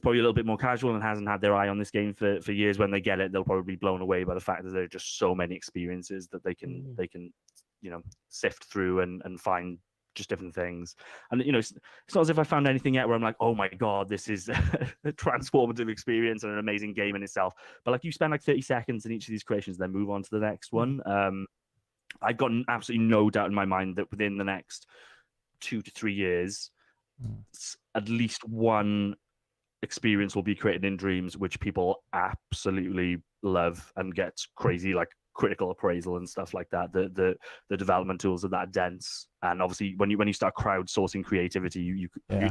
probably a little bit more casual and hasn't had their eye on this game for years, when they get it, they'll probably be blown away by the fact that there are just so many experiences that they can sift through and find just different things. And it's not as if I found anything yet where I'm like, oh my god, this is a transformative experience and an amazing game in itself, but like you spend like 30 seconds in each of these creations, then move on to the next one. I've got absolutely no doubt in my mind that within the next 2 to 3 years, at least one experience will be created in Dreams which people absolutely love and gets crazy like critical appraisal and stuff like that. The development tools are that dense, and obviously when you start crowdsourcing creativity,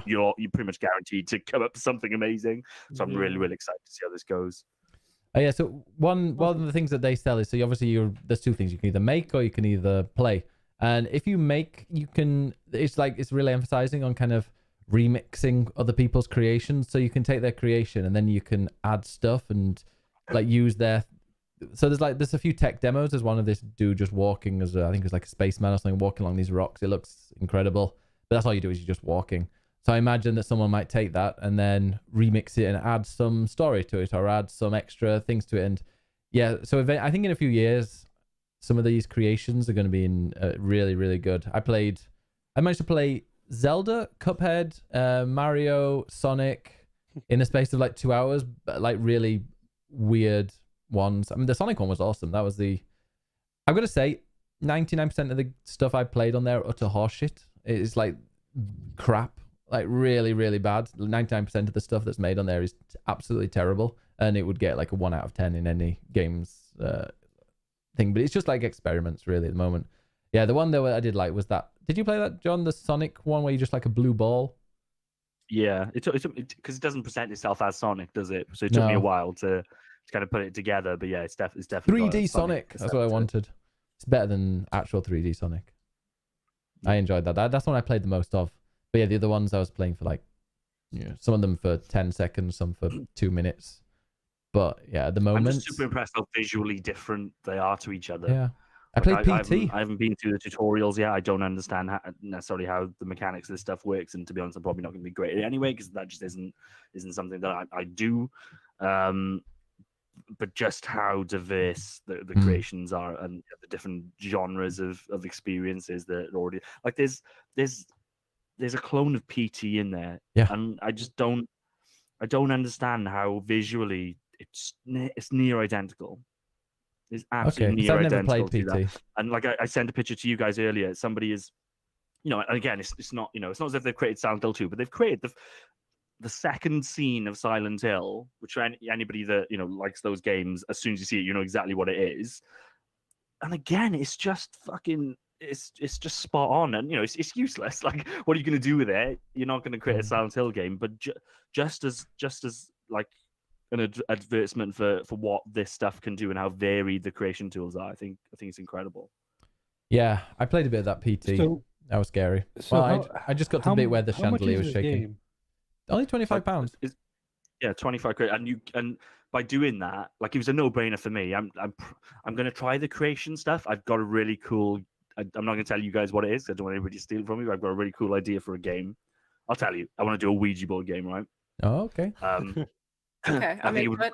you're pretty much guaranteed to come up with something amazing. So I'm really excited to see how this goes. Oh yeah, so one of the things that they sell is, so there's 2 things. You can either make or you can either play. And if you make, it's really emphasizing on kind of remixing other people's creations. So you can take their creation and then you can add stuff and like use their. So there's a few tech demos. There's one of this dude just walking as I think it's like a spaceman or something, walking along these rocks. It looks incredible, but that's all you do is you're just walking. So I imagine that someone might take that and then remix it and add some story to it or add some extra things to it. And yeah, so I think in a few years, some of these creations are going to be really, really good. I managed to play Zelda, Cuphead, Mario, Sonic in a space of like 2 hours, but like really weird ones. I mean, the Sonic one was awesome. I've got to say, 99% of the stuff I played on there are utter horseshit. It's like crap. Like really, really bad. 99% of the stuff that's made on there is absolutely terrible, and it would get like a 1 out of 10 in any games thing. But it's just like experiments really at the moment. Yeah, the one that I did like was that. Did you play that, John? The Sonic one where you just like a blue ball? Yeah, it because it doesn't present itself as Sonic, does it? So it took me a while to kind of put it together. But yeah, it's definitely 3D Sonic. That's what I wanted. It's better than actual 3D Sonic. I enjoyed that. That's the one I played the most of. But yeah, the other ones I was playing for like, some of them for 10 seconds, some for 2 minutes. But yeah, at the moment, I'm just super impressed how visually different they are to each other. Yeah, I played PT. I haven't been through the tutorials yet. I don't understand necessarily how the mechanics of this stuff works, and to be honest, I'm probably not going to be great at it anyway because that just isn't something that I do. But just how diverse the creations are, and the different genres of experiences that are already like there's a clone of PT in there, and I don't understand how visually it's near identical. It's absolutely near I've never identical played to PT. that. And like I sent a picture to you guys earlier. Somebody is, and again, it's not it's not as if they've created Silent Hill 2, but they've created the second scene of Silent Hill, which anybody that likes those games, as soon as you see it, you know exactly what it is. And again, it's just fucking. It's just spot on, and it's useless. Like, what are you going to do with it? You're not going to create a Silent Hill game, but just as like an advertisement for what this stuff can do and how varied the creation tools are. I think it's incredible. Yeah, I played a bit of that PT. So, that was scary. So well, I just got to the bit where the chandelier was shaking. Game? Only £25. Yeah, 25 quid, and by doing that, like, it was a no-brainer for me. I'm going to try the creation stuff. I've got a really cool. I'm not going to tell you guys what it is. I don't want anybody to steal it from me. But I've got a really cool idea for a game. I'll tell you. I want to do a Ouija board game, right? Oh, okay. Okay, I'm into it.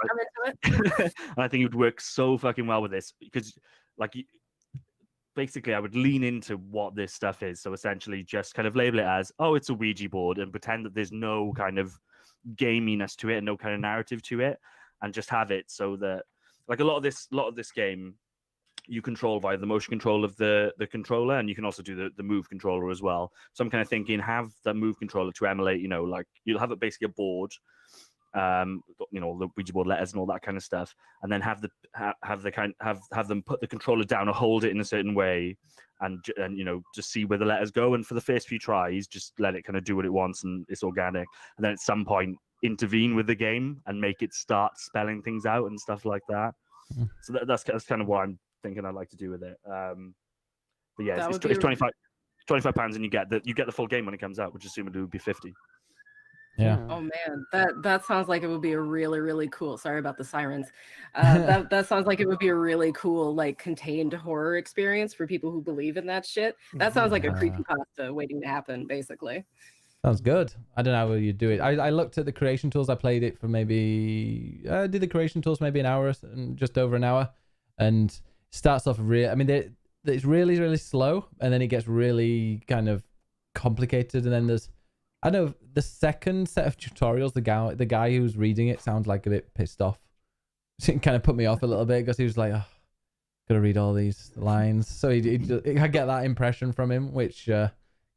And I think it would work so fucking well with this because, like, basically, I would lean into what this stuff is. So essentially, just kind of label it as, oh, it's a Ouija board, and pretend that there's no kind of gaminess to it and no kind of narrative to it, and just have it so that, like, a lot of this game, you control via the motion control of the controller, and you can also do the move controller as well. So I'm kind of thinking, have the move controller to emulate, like, you'll have it basically a board. The Ouija board letters and all that kind of stuff, and then have them put the controller down or hold it in a certain way, and just see where the letters go. And for the first few tries, just let it kind of do what it wants, and it's organic. And then at some point, intervene with the game and make it start spelling things out and stuff like that. So that's kind of what I'm thinking I'd like to do with it. But yeah, it's £25, and you get the full game when it comes out, which assuming it would be 50. Yeah. Oh man, that sounds like it would be a really, really cool. Sorry about the sirens. That sounds like it would be a really cool, like, contained horror experience for people who believe in that shit. That sounds like a creepypasta waiting to happen, basically. Sounds good. I don't know how you do it. I looked at the creation tools. I played it for maybe did the creation tools maybe an hour, just over an hour, and starts off real. I mean, it's really, really slow, and then it gets really kind of complicated, and then there's. I know the second set of tutorials, the guy who's reading it sounds like a bit pissed off. It kind of put me off a little bit because he was like, oh, gotta read all these lines. So I get that impression from him, which kind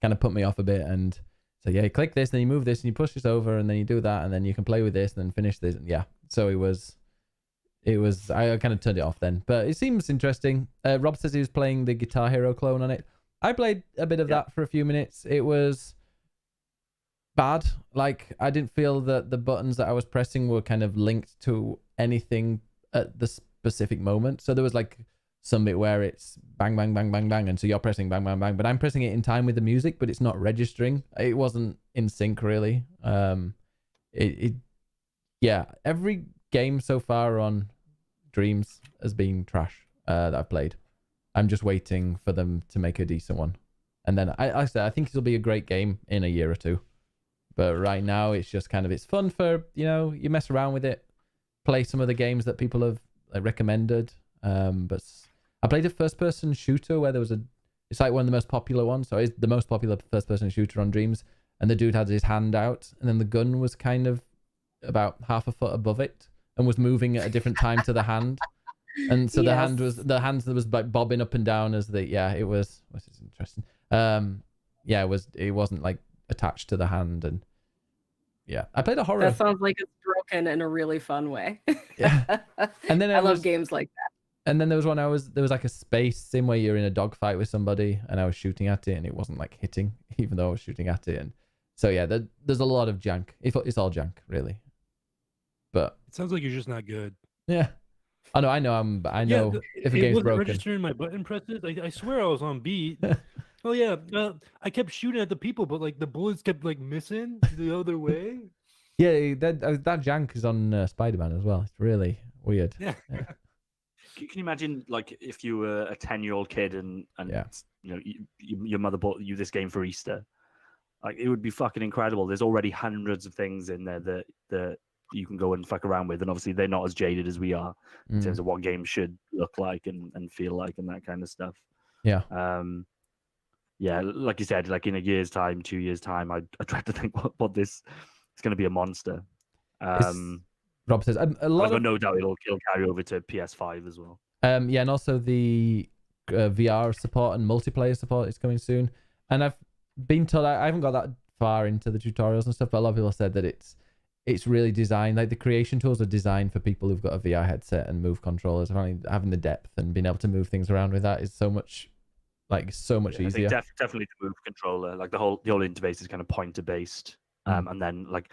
of put me off a bit. And so yeah, you click this, then you move this, and you push this over, and then you do that, and then you can play with this, and then finish this. And yeah, so it was. I kind of turned it off then, but it seems interesting. Rob says he was playing the Guitar Hero clone on it. I played a bit of that for a few minutes. It was bad. Like, I didn't feel that the buttons that I was pressing were kind of linked to anything at the specific moment. So there was like some bit where it's bang, bang, bang, bang, bang, and so you're pressing bang, bang, bang, but I'm pressing it in time with the music, but it's not registering. It wasn't in sync really. Yeah, every game so far on Dreams has been trash that I've played. I'm just waiting for them to make a decent one, and then I think it'll be a great game in a year or two. But right now, it's just kind of, it's fun for, you mess around with it, play some of the games that people have recommended. But I played a first-person shooter where it's like one of the most popular ones. So it's the most popular first-person shooter on Dreams. And the dude had his hand out, and then the gun was kind of about half a foot above it and was moving at a different time to the hand. And so the hand was like bobbing up and down as it was interesting. It wasn't like attached to the hand, and I played a horror. That sounds like it's broken in a really fun way. Yeah. And then I love games like that. And then there was there was like a space sim where you're in a dogfight with somebody, and I was shooting at it, and it wasn't like hitting, even though I was shooting at it. And so yeah, there's a lot of junk. It's all junk, really. But it sounds like you're just not good. Yeah. I know. I know if a game's broken. Registering my button presses. I swear I was on beat. Oh yeah, I kept shooting at the people, but like the bullets kept like missing the other way. Yeah, that jank is on Spider-Man as well. It's really weird. Yeah. Can you imagine, like, if you were a 10-year-old kid and your mother bought you this game for Easter? Like, it would be fucking incredible. There's already hundreds of things in there that you can go and fuck around with, and obviously they're not as jaded as we are in terms Mm. of what games should look like and feel like and that kind of stuff. Yeah. Yeah, like you said, like in a year's time, 2 years time, I dread to think what this is going to be a monster. Rob says a I've lot got of no doubt it'll carry over to PS5 as well. yeah, and also the VR support and multiplayer support is coming soon. And I've been told, I haven't got that far into the tutorials and stuff, but a lot of people said that it's really designed, like the creation tools are designed for people who've got a VR headset and move controllers. Apparently having the depth and being able to move things around with that is so much easier. I think definitely the move controller, like the whole interface is kind of pointer based, and then like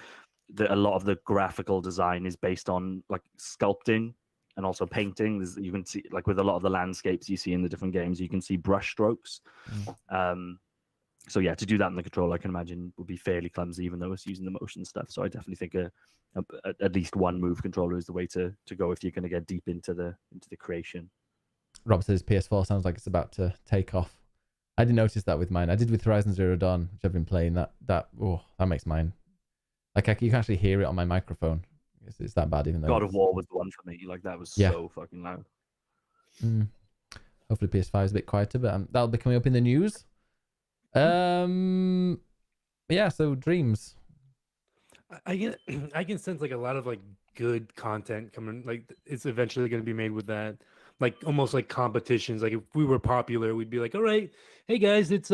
a lot of the graphical design is based on like sculpting and also painting. You can see, like with a lot of the landscapes you see in the different games, you can see brush strokes. So yeah, to do that in the controller, I can imagine would be fairly clumsy, even though it's using the motion stuff. So I definitely think at least one move controller is the way to go if you're going to get deep into the creation. Rob says PS4 sounds like it's about to take off. I didn't notice that with mine. I did with Horizon Zero Dawn, which I've been playing. That makes mine, like you can actually hear it on my microphone. It's that bad, even though God of War was the one for me. Like that was so fucking loud. Hopefully PS5 is a bit quieter, but that'll be coming up in the news. Yeah, so Dreams. I can sense like a lot of like good content coming. Like it's eventually going to be made with that. Like almost like competitions. Like if we were popular, we'd be like, all right, hey guys, it's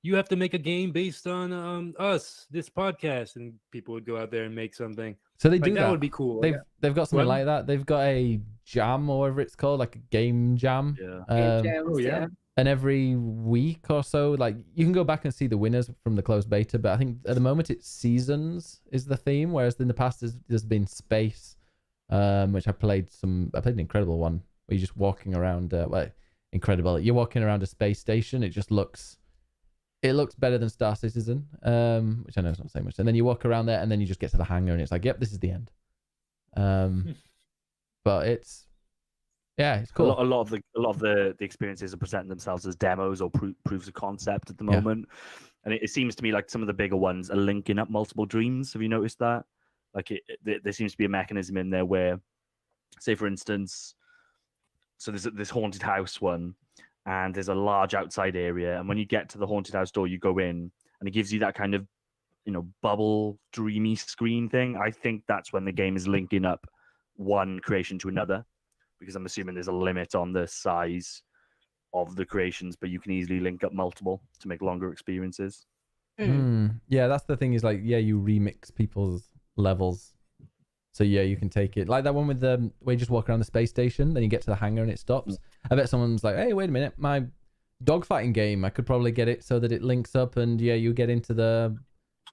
you have to make a game based on us, this podcast, and people would go out there and make something. So they like, do that. Would be cool. They've got something like that. They've got a jam or whatever it's called, like a game jam. Yeah. And every week or so, like you can go back and see the winners from the closed beta. But I think at the moment it's seasons is the theme, whereas in the past there's been space, which I played an incredible one where you're just walking around. Incredible! You're walking around a space station. It looks better than Star Citizen, which I know is not saying much. And then you walk around there, and then you just get to the hangar, and it's like, yep, this is the end. But it's cool. A lot of the experiences are presenting themselves as demos or proofs of concept at the moment, and it seems to me like some of the bigger ones are linking up multiple dreams. Have you noticed that? Like there seems to be a mechanism in there where, say for instance, so there's this haunted house one, and there's a large outside area, and when you get to the haunted house door, you go in, and it gives you that kind of bubble dreamy screen thing. I think that's when the game is linking up one creation to another, because I'm assuming there's a limit on the size of the creations, but you can easily link up multiple to make longer experiences. Yeah, that's the thing is like, you remix people's levels. So you can take it like that one with the where you just walk around the space station, then you get to the hangar and it stops. I bet someone's like, hey, wait a minute, my dogfighting game, I could probably get it so that it links up and you get into the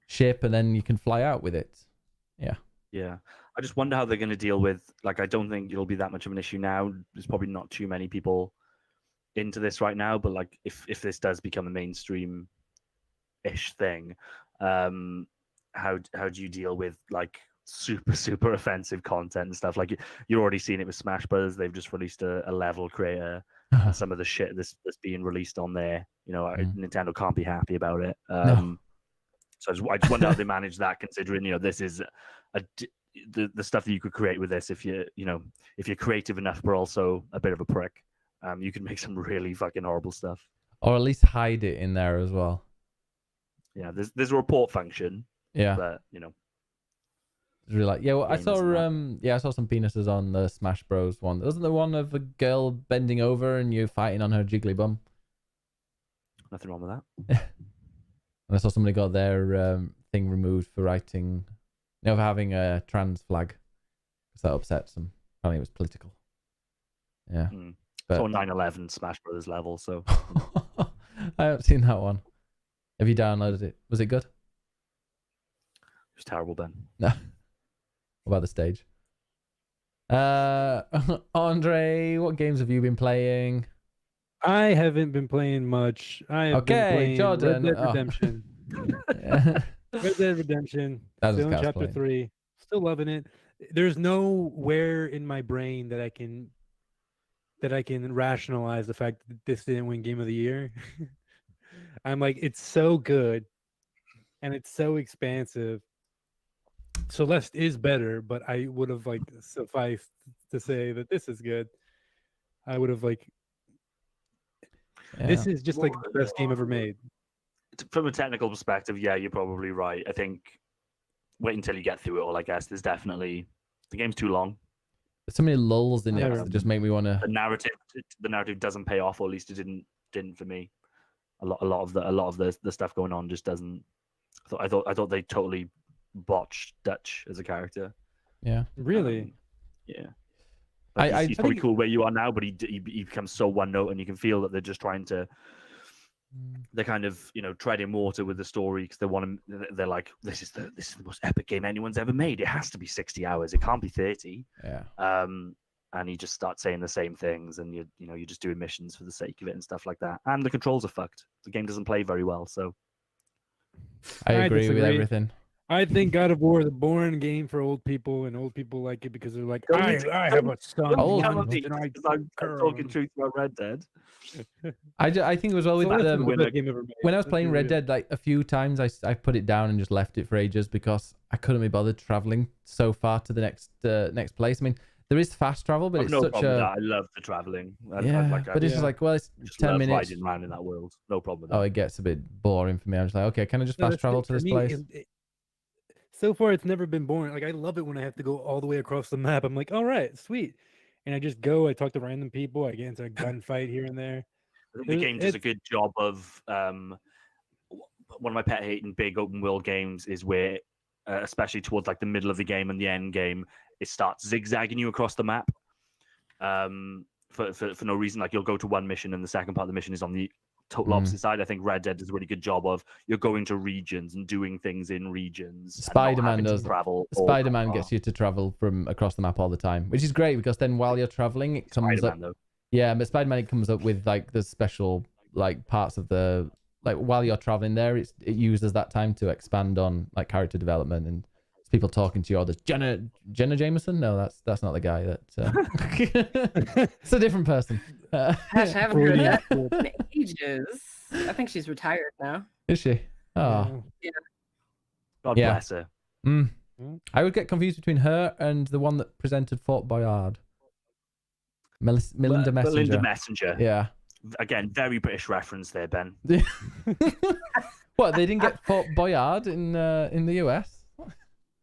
ship and then you can fly out with it. Yeah. I just wonder how they're going to deal with, like, I don't think it'll be that much of an issue now. There's probably not too many people into this right now, but like if this does become a mainstream ish thing, how do you deal with like super offensive content and stuff? Like you're already seeing it with Smash Brothers. They've just released a level creator. Some of the shit that's being released on there, Nintendo can't be happy about it. No. So I just wonder how they manage that, considering this is the stuff that you could create with this. If you're creative enough, but also a bit of a prick, you can make some really fucking horrible stuff. Or at least hide it in there as well. Yeah, there's a report function. Yeah, but it's really like I saw some penises on the Smash Bros one. Wasn't there one of a girl bending over and you fighting on her jiggly bum? Nothing wrong with that. And I saw somebody got their thing removed for writing, for having a trans flag, because that upsets them. Apparently it was political. Yeah. But... It's 9/11 Smash Brothers level, so. I haven't seen that one. Have you downloaded it? Was it good? It was terrible, Ben. No. What about the stage? Andre, what games have you been playing? I haven't been playing much. I have been playing Jordan. Red Dead Redemption. Red Dead Redemption. Still in Chapter 3. Still loving it. There's nowhere in my brain that I can rationalize the fact that this didn't win Game of the Year. I'm like, it's so good and it's so expansive Celeste is better, but I would have like sufficed to say that this is good. I would have like this is just like the best game ever made. From a technical perspective, yeah, you're probably right. I think wait until you get through it all. I guess there's definitely the game's too long. There's so many lulls in it that just make me want to. The narrative doesn't pay off, or at least it didn't for me. A lot of the stuff going on just doesn't. I thought they totally botched Dutch as a character. Yeah, really. Yeah, he's probably cool where you are now, but he becomes so one note, and you can feel that they're just trying to. They're kind of treading water with the story because they want to. They're like, this is the most epic game anyone's ever made. It has to be 60 hours. It can't be 30. Yeah. And you just start saying the same things, and you're just doing missions for the sake of it and stuff like that. And the controls are fucked. The game doesn't play very well. So I agree with everything. I think God of War is a boring game for old people, and old people like it because they're like, I have a son. I'm talking truth about Red Dead. I think it was well with when I was playing Red Dead, like a few times I put it down and just left it for ages because I couldn't be bothered traveling so far to the next place. I mean, there is fast travel, but it's such a. I love the traveling. But it's just like, well, it's 10 minutes. Riding around in that world, no problem with that. Oh, it gets a bit boring for me. I'm just like, okay, can I just fast travel to this place? So far, it's never been boring. Like I love it when I have to go all the way across the map. I'm like, all right, sweet, and I just go. I talk to random people. I get into a gunfight here and there. I think the game does a good job of. One of my pet hating big open world games is where, especially towards like the middle of the game and the end game, it starts zigzagging you across the map. For no reason. Like you'll go to one mission and the second part of the mission is on the total opposite side. I think Red Dead does a really good job of you're going to regions and doing things in regions. Spider-Man does. Spider-Man gets you. you to travel from across the map all the time, which is great because then while you're traveling, it comes up. Though. Yeah, but Spider-Man it comes up with like the special like parts of the like while you're traveling there, it uses that time to expand on like character development and people talking to you. Or there's Jenna Jameson. No, that's not the guy. That it's a different person. Gosh, I haven't heard that in ages. I think she's retired now. Is she? Oh, yeah. God bless her. I would get confused between her and the one that presented Fort Boyard. Melinda Messenger. Melinda Messenger. Yeah. Again, very British reference there, Ben. What? They didn't get Fort Boyard in the US?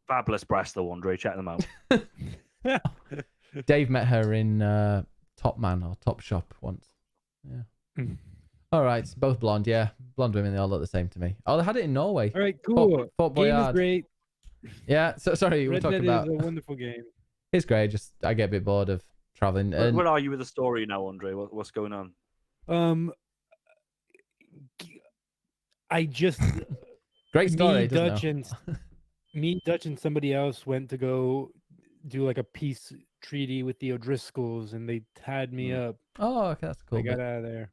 Fabulous breasts, though, Andre. Check them out. Dave met her in Top Man or Top Shop once. Yeah. All right, both blonde. Yeah, blonde women. They all look the same to me. Oh, they had it in Norway. All right, cool. Fort Boyard. Game is great. Yeah. So sorry, we're talking about. Red Dead is a wonderful game. It's great. Just I get a bit bored of traveling. Where are you with the story now, Andre? What's going on? I just great story. Me, Dutch, and somebody else went to go do like a peace treaty with the O'Driscolls, and they tied me up. Oh, okay, that's cool. I got out of there.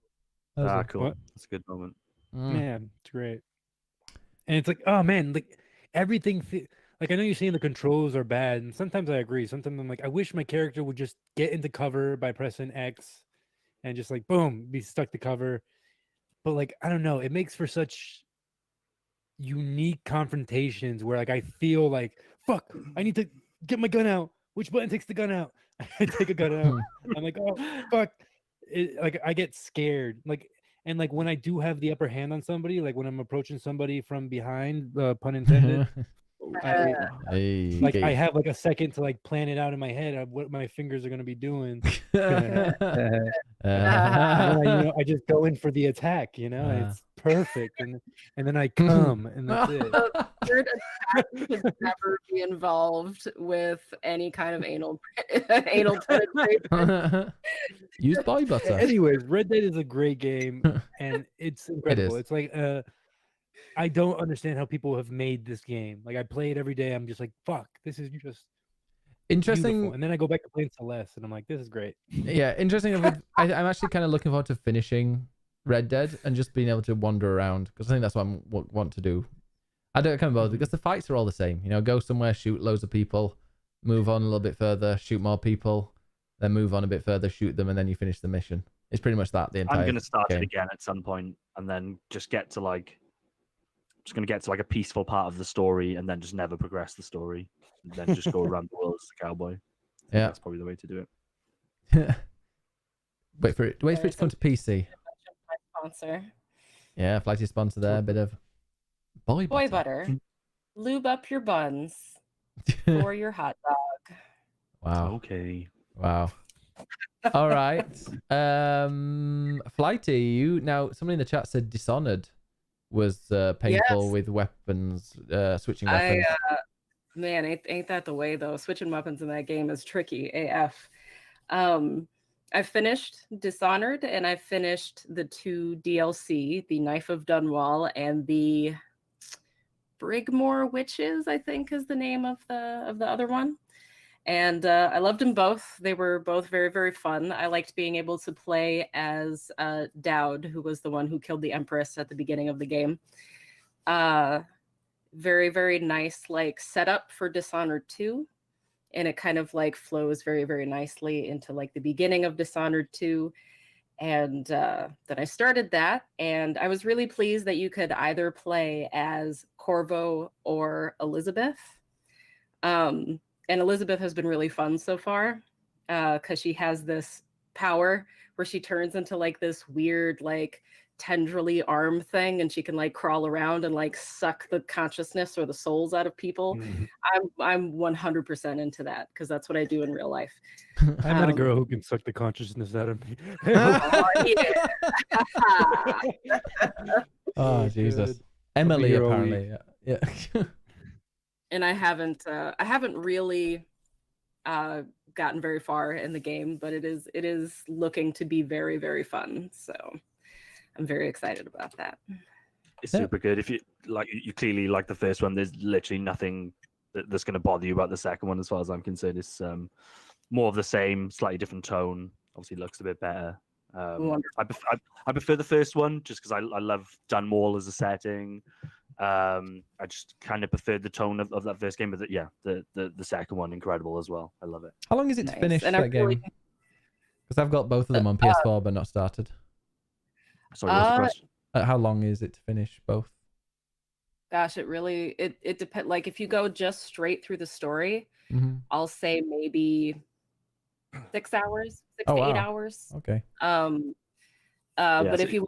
Cool. What? That's a good moment. Man, it's great. And it's like, oh man, like everything. Like I know you're saying the controls are bad, and sometimes I agree. Sometimes I'm like, I wish my character would just get into cover by pressing X, and just like boom, be stuck to cover. But like I don't know, it makes for such unique confrontations where like I feel like fuck, I need to get my gun out. Which button takes the gun out? I take a gun out. I'm like, oh fuck. Like I get scared. Like and like when I do have the upper hand on somebody, like when I'm approaching somebody from behind, pun intended. I have like a second to like plan it out in my head of what my fingers are gonna be doing. I just go in for the attack, it's perfect, and then I come, and that's it. Third attack should never be involved with any kind of anal penetration. Use body butter. Anyways, Red Dead is a great game, and it's incredible. It's like I don't understand how people have made this game. Like I play it every day. I'm just like, fuck, this is just interesting. Beautiful. And then I go back to playing Celeste, and I'm like, this is great. Yeah, interesting. I'm actually kind of looking forward to finishing Red Dead and just being able to wander around because I think that's what I want to do. I don't come bothered because the fights are all the same. Go somewhere, shoot loads of people, move on a little bit further, shoot more people, then move on a bit further, shoot them, and then you finish the mission. It's pretty much that the entire. I'm going to start game. It again at some point, and then just get to like just going to get to like a peaceful part of the story and then just never progress the story, and then just go around the world as a cowboy. Yeah, that's probably the way to do it. Wait for it to come to PC. My sponsor. Yeah, Flighty sponsor there. A bit of boy butter. Lube up your buns for your hot dog. Wow. Okay. Wow. All right. Flighty, you now. Somebody in the chat said Dishonored was painful with weapons, switching weapons. Man, ain't that the way though? Switching weapons in that game is tricky AF. I finished Dishonored and I finished the 2 DLC, the Knife of Dunwall and the Brigmore Witches, I think is the name of the other one. And I loved them both. They were both very, very fun. I liked being able to play as Dowd, who was the one who killed the Empress at the beginning of the game. Very, very nice like setup for Dishonored 2. And it kind of like flows very, very nicely into like the beginning of Dishonored 2. And then I started that, and I was really pleased that you could either play as Corvo or Elizabeth. And Elizabeth has been really fun so far because she has this power where she turns into like this weird like tendrily arm thing, and she can like crawl around and like suck the consciousness or the souls out of people. I'm 100% into that because that's what I do in real life. I met a girl who can suck the consciousness out of me. Oh, yeah. Oh Jesus, Emily apparently. Yeah. And I haven't really gotten very far in the game, but it is looking to be very, very fun. So I'm very excited about that. It's super good. If you like, you clearly like the first one. There's literally nothing that's going to bother you about the second one, as far as I'm concerned. It's more of the same, slightly different tone. Obviously, looks a bit better. I prefer the first one just because I love Dunwall as a setting. I just kind of preferred the tone of that first game, but the second one incredible as well. I love it. How long is it to finish that game? Because I've got both of them on PS4 but not started. Sorry, what's the question? How long is it to finish both? Gosh, it depends. Like if you go just straight through the story, I'll say maybe 6 hours, 6 to 8 hours. Okay. But if you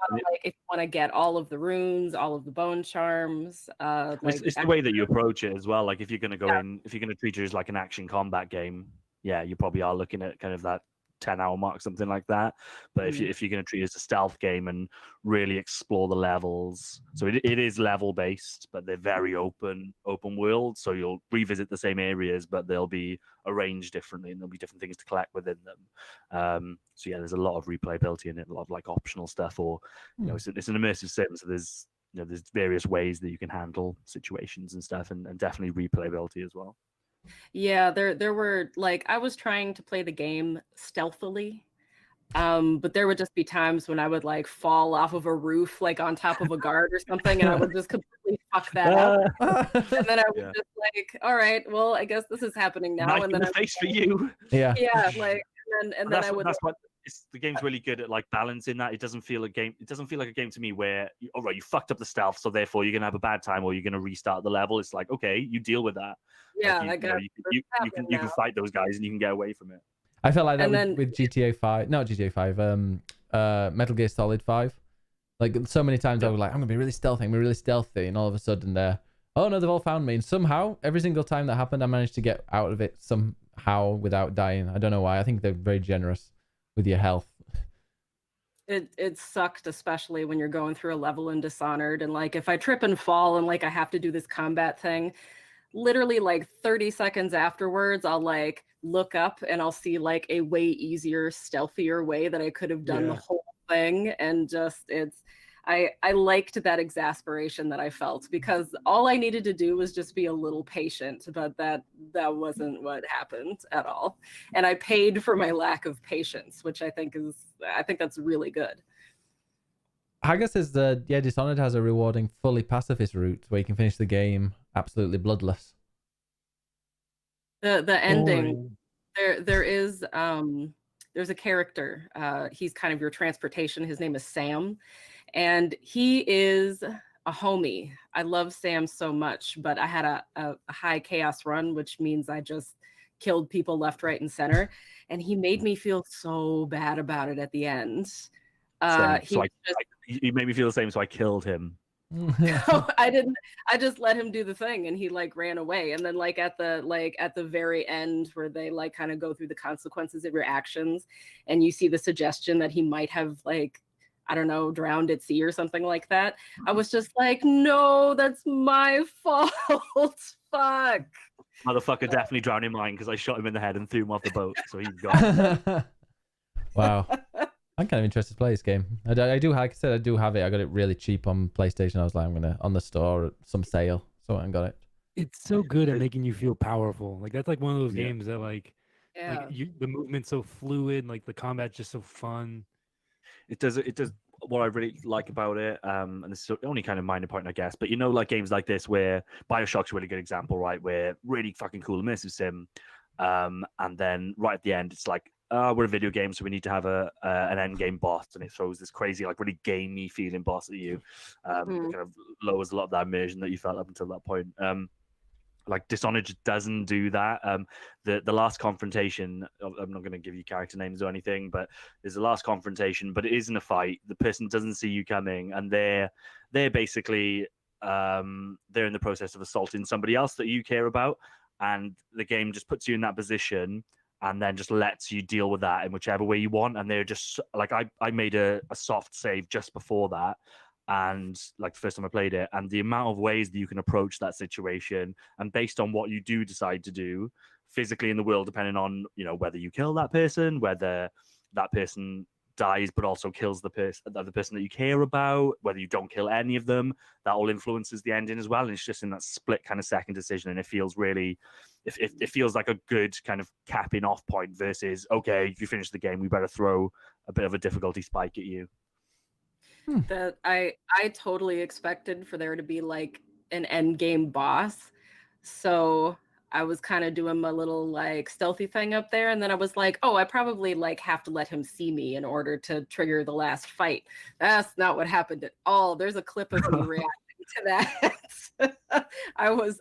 want to get all of the runes, all of the bone charms, it's the way that you approach it as well. Like if you're going to go in, if you're going to treat it as like an action combat game, you probably are looking at kind of that 10-hour mark, something like that. But if you're going to treat it as a stealth game and really explore the levels, so it is level based, but they're very open world. So you'll revisit the same areas, but they'll be arranged differently, and there'll be different things to collect within them. So there's a lot of replayability in it, a lot of like optional stuff, or it's an immersive sim. So there's various ways that you can handle situations and stuff, and definitely replayability as well. Yeah, there were like I was trying to play the game stealthily, but there would just be times when I would like fall off of a roof like on top of a guard or something, and I would just completely fuck that up. And then I was just like, all right, well, I guess this is happening now. Knife and then in the face for you. Yeah, like and then I would. That's what the game's really good at, like balancing that. It doesn't feel like a game to me where you fucked up the stealth, so therefore you're gonna have a bad time or you're gonna restart the level. It's like, okay, you deal with that. Yeah, like you can fight those guys and you can get away from it. I felt like that with GTA 5, not GTA 5, Metal Gear Solid 5. Like so many times I was like, I'm gonna be really stealthy, and all of a sudden they've all found me, and somehow every single time that happened, I managed to get out of it somehow without dying. I don't know why. I think they're very generous with your health. It sucked, especially when you're going through a level in Dishonored, and like if I trip and fall and like I have to do this combat thing, literally like 30 seconds afterwards I'll like look up and I'll see like a way easier, stealthier way that I could have done the whole thing. And just I liked that exasperation that I felt, because all I needed to do was just be a little patient, but that wasn't what happened at all. And I paid for my lack of patience, which I think that's really good. I guess Dishonored has a rewarding fully pacifist route where you can finish the game absolutely bloodless. The ending, there is there's a character, he's kind of your transportation. His name is Sam, and he is a homie. I love Sam so much, but I had a high chaos run, which means I just killed people left, right, and center. And he made me feel so bad about it at the end. You made me feel the same, so I killed him. No, I didn't. I just let him do the thing, and he like ran away. And then like at the very end, where they like kind of go through the consequences of your actions, and you see the suggestion that he might have like, I don't know, drowned at sea or something like that. I was just like, no, that's my fault. Fuck. Motherfucker definitely drowned in mine because I shot him in the head and threw him off the boat, so he's gone. Wow. I'm kind of interested to play this game. I do, like I said, I do have it. I got it really cheap on PlayStation. I was like, I'm gonna on the store at some sale, so I got it. It's so good at making you feel powerful. Like that's like one of those games that like the movement's so fluid, like the combat's just so fun. It does. What I really like about it, and this is only kind of minor point, I guess, but like games like this where BioShock's a really good example, right? Where really fucking cool immersive sim, and then right at the end, it's like, we're a video game, so we need to have an end game boss, and it throws this crazy, like really gamey feeling boss at you. Kind of lowers a lot of that immersion that you felt up until that point. Like Dishonored just doesn't do that. The last confrontation, I'm not going to give you character names or anything, but there's the last confrontation, but it isn't a fight. The person doesn't see you coming, and they're basically they're in the process of assaulting somebody else that you care about, and the game just puts you in that position and then just lets you deal with that in whichever way you want. And they're just like, I made a soft save just before that, and like the first time I played it, and the amount of ways that you can approach that situation, and based on what you do decide to do physically in the world, depending on whether you kill that person, whether that person dies but also kills the other person that you care about, whether you don't kill any of them, that all influences the ending as well. And it's just in that split kind of second decision, and it feels really it feels like a good kind of capping off point versus, okay, if you finish the game, we better throw a bit of a difficulty spike at you. That I totally expected for there to be like an end game boss. So I was kind of doing my little like stealthy thing up there, and then I was like, oh, I probably like have to let him see me in order to trigger the last fight. That's not what happened at all. There's a clip of me reacting to that. I was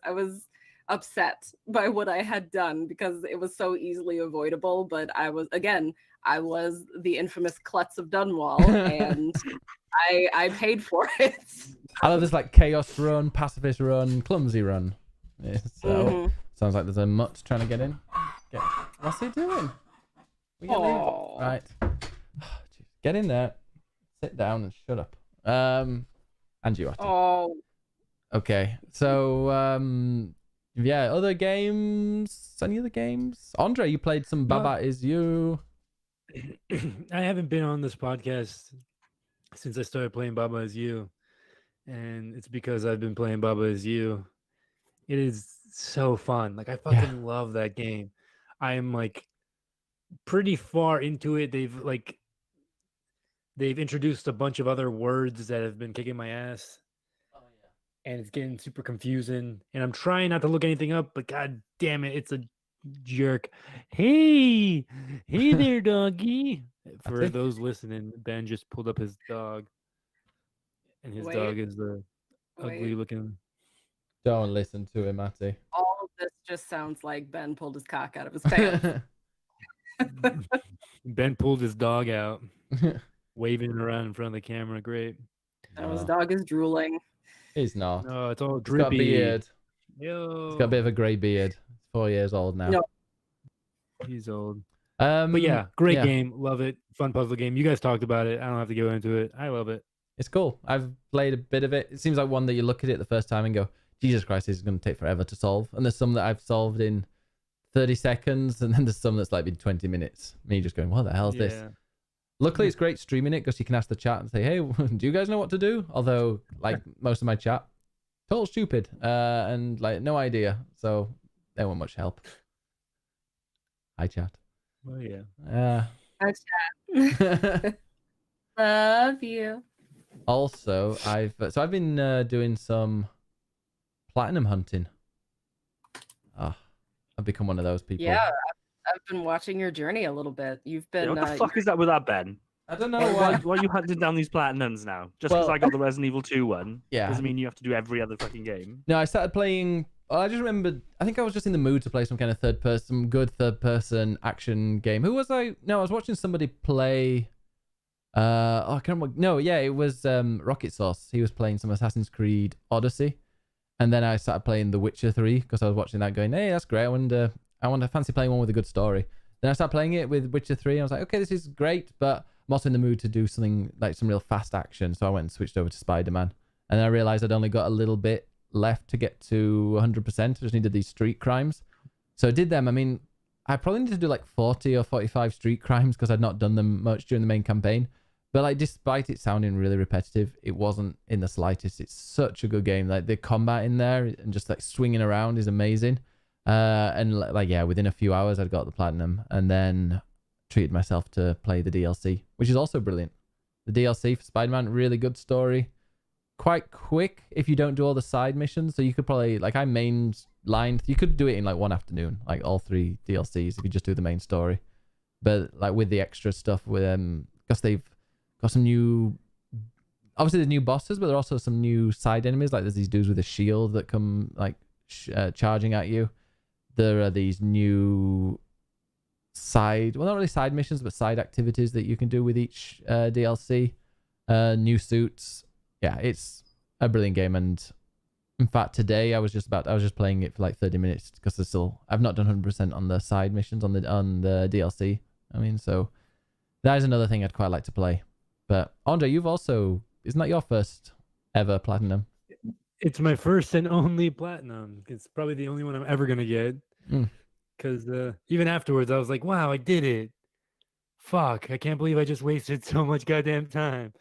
upset by what I had done because it was so easily avoidable, but I was the infamous klutz of Dunwall, and I paid for it. I love this like chaos run, pacifist run, clumsy run. So sounds like there's a mutt trying to get in. What's he doing? Right. Get in there. Sit down and shut up. And you. Oh. Okay. So other games. Any other games? Andre, you played some Baba Is You. I haven't been on this podcast since I started playing Baba Is You, and it's because I've been playing Baba Is You. It is so fun. Like I fucking love that game. I am like pretty far into it. They've introduced a bunch of other words that have been kicking my ass. And it's getting super confusing. And I'm trying not to look anything up, but god damn it, it's a jerk. Hey there, doggy. For those listening, Ben just pulled up his dog, and his dog is the ugly looking. Don't listen to him, Matty. All of this just sounds like Ben pulled his cock out of his pants. Ben pulled his dog out, waving it around in front of the camera. Great. And his dog is drooling. He's not. No, it's all drippy. He's got a beard. Yo. He's got a bit of a grey beard. 4 years old now. No. He's old. But yeah, great game. Love it. Fun puzzle game. You guys talked about it. I don't have to go into it. I love it. It's cool. I've played a bit of it. It seems like one that you look at it the first time and go, Jesus Christ, this is going to take forever to solve. And there's some that I've solved in 30 seconds, and then there's some that's like been 20 minutes. Me just going, what the hell is this? Luckily, it's great streaming it because you can ask the chat and say, hey, do you guys know what to do? Although, like, most of my chat, total stupid and, like, no idea. So, they weren't much help. Hi, chat. Oh, yeah. Hi, chat. Love you. Also, I've been doing some platinum hunting. I've become one of those people. Yeah, I've been watching your journey a little bit. You've been. What the fuck is that with that, Ben? I don't know why are you hunting down these platinums now? Just because I got the Resident Evil 2 one, doesn't mean you have to do every other fucking game. No, I started playing. I just remembered. I think I was just in the mood to play some kind of good third-person action game. Who was I? No, I was watching somebody play. I can't remember. No, yeah, it was Rocket Sauce. He was playing some Assassin's Creed Odyssey, and then I started playing The Witcher 3 because I was watching that, going, "Hey, that's great. I want to fancy playing one with a good story." Then I started playing it with Witcher 3, and I was like, "Okay, this is great," but I'm also in the mood to do something like some real fast action, so I went and switched over to Spider-Man, and then I realized I'd only got a little bit left to get to 100%. I just needed these street crimes, so I did them. I mean, I probably need to do like 40 or 45 street crimes because I'd not done them much during the main campaign. But like, despite it sounding really repetitive, it wasn't in the slightest. It's such a good game. Like the combat in there and just like swinging around is amazing. And like, yeah, within a few hours I'd got the platinum, and then treated myself to play the DLC, which is also brilliant. The DLC for Spider-Man, really good story. Quite quick if you don't do all the side missions. So you could probably, like, I mainlined, you could do it in like one afternoon, like all 3 DLCs if you just do the main story. But like with the extra stuff with because they've got some new, obviously there's new bosses, but there are also some new side enemies. Like there's these dudes with a shield that come like charging at you. There are these new side, well, not really side missions, but side activities that you can do with each DLC. New suits. Yeah, it's a brilliant game. And in fact, today I was just playing it for like 30 minutes because I've not done 100% on the side missions on the DLC. I mean, so that is another thing I'd quite like to play. But Andre, isn't that your first ever platinum? It's my first and only platinum. It's probably the only one I'm ever gonna get. Because even afterwards, I was like, "Wow, I did it! Fuck, I can't believe I just wasted so much goddamn time."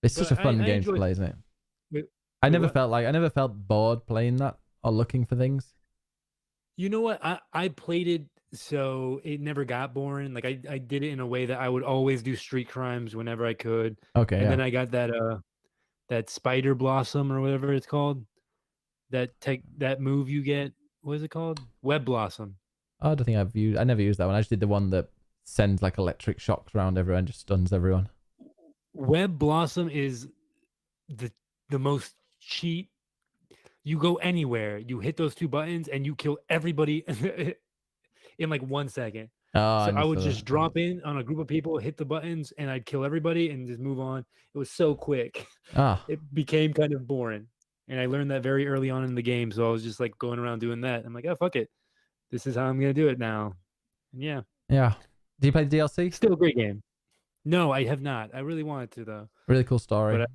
It's such a fun game to play, isn't it? I never felt bored playing that or looking for things. You know what? I played it so it never got boring. Like I did it in a way that I would always do street crimes whenever I could. Okay. And then I got that spider blossom or whatever it's called. That move you get. What is it called? Web blossom. Oh, I don't think I never used that one. I just did the one that sends like electric shocks around everyone and just stuns everyone. Web blossom is the most cheat. You go anywhere, you hit those 2 buttons, and you kill everybody in like 1 second. Oh, so I would just drop in on a group of people, hit the buttons, and I'd kill everybody and just move on. It was so quick. It became kind of boring. And I learned that very early on in the game. So I was just like going around doing that. I'm like, oh, fuck it. This is how I'm going to do it now. And yeah. Yeah. Did you play the DLC? Still a great game. No, I have not. I really wanted to, though. Really cool story. But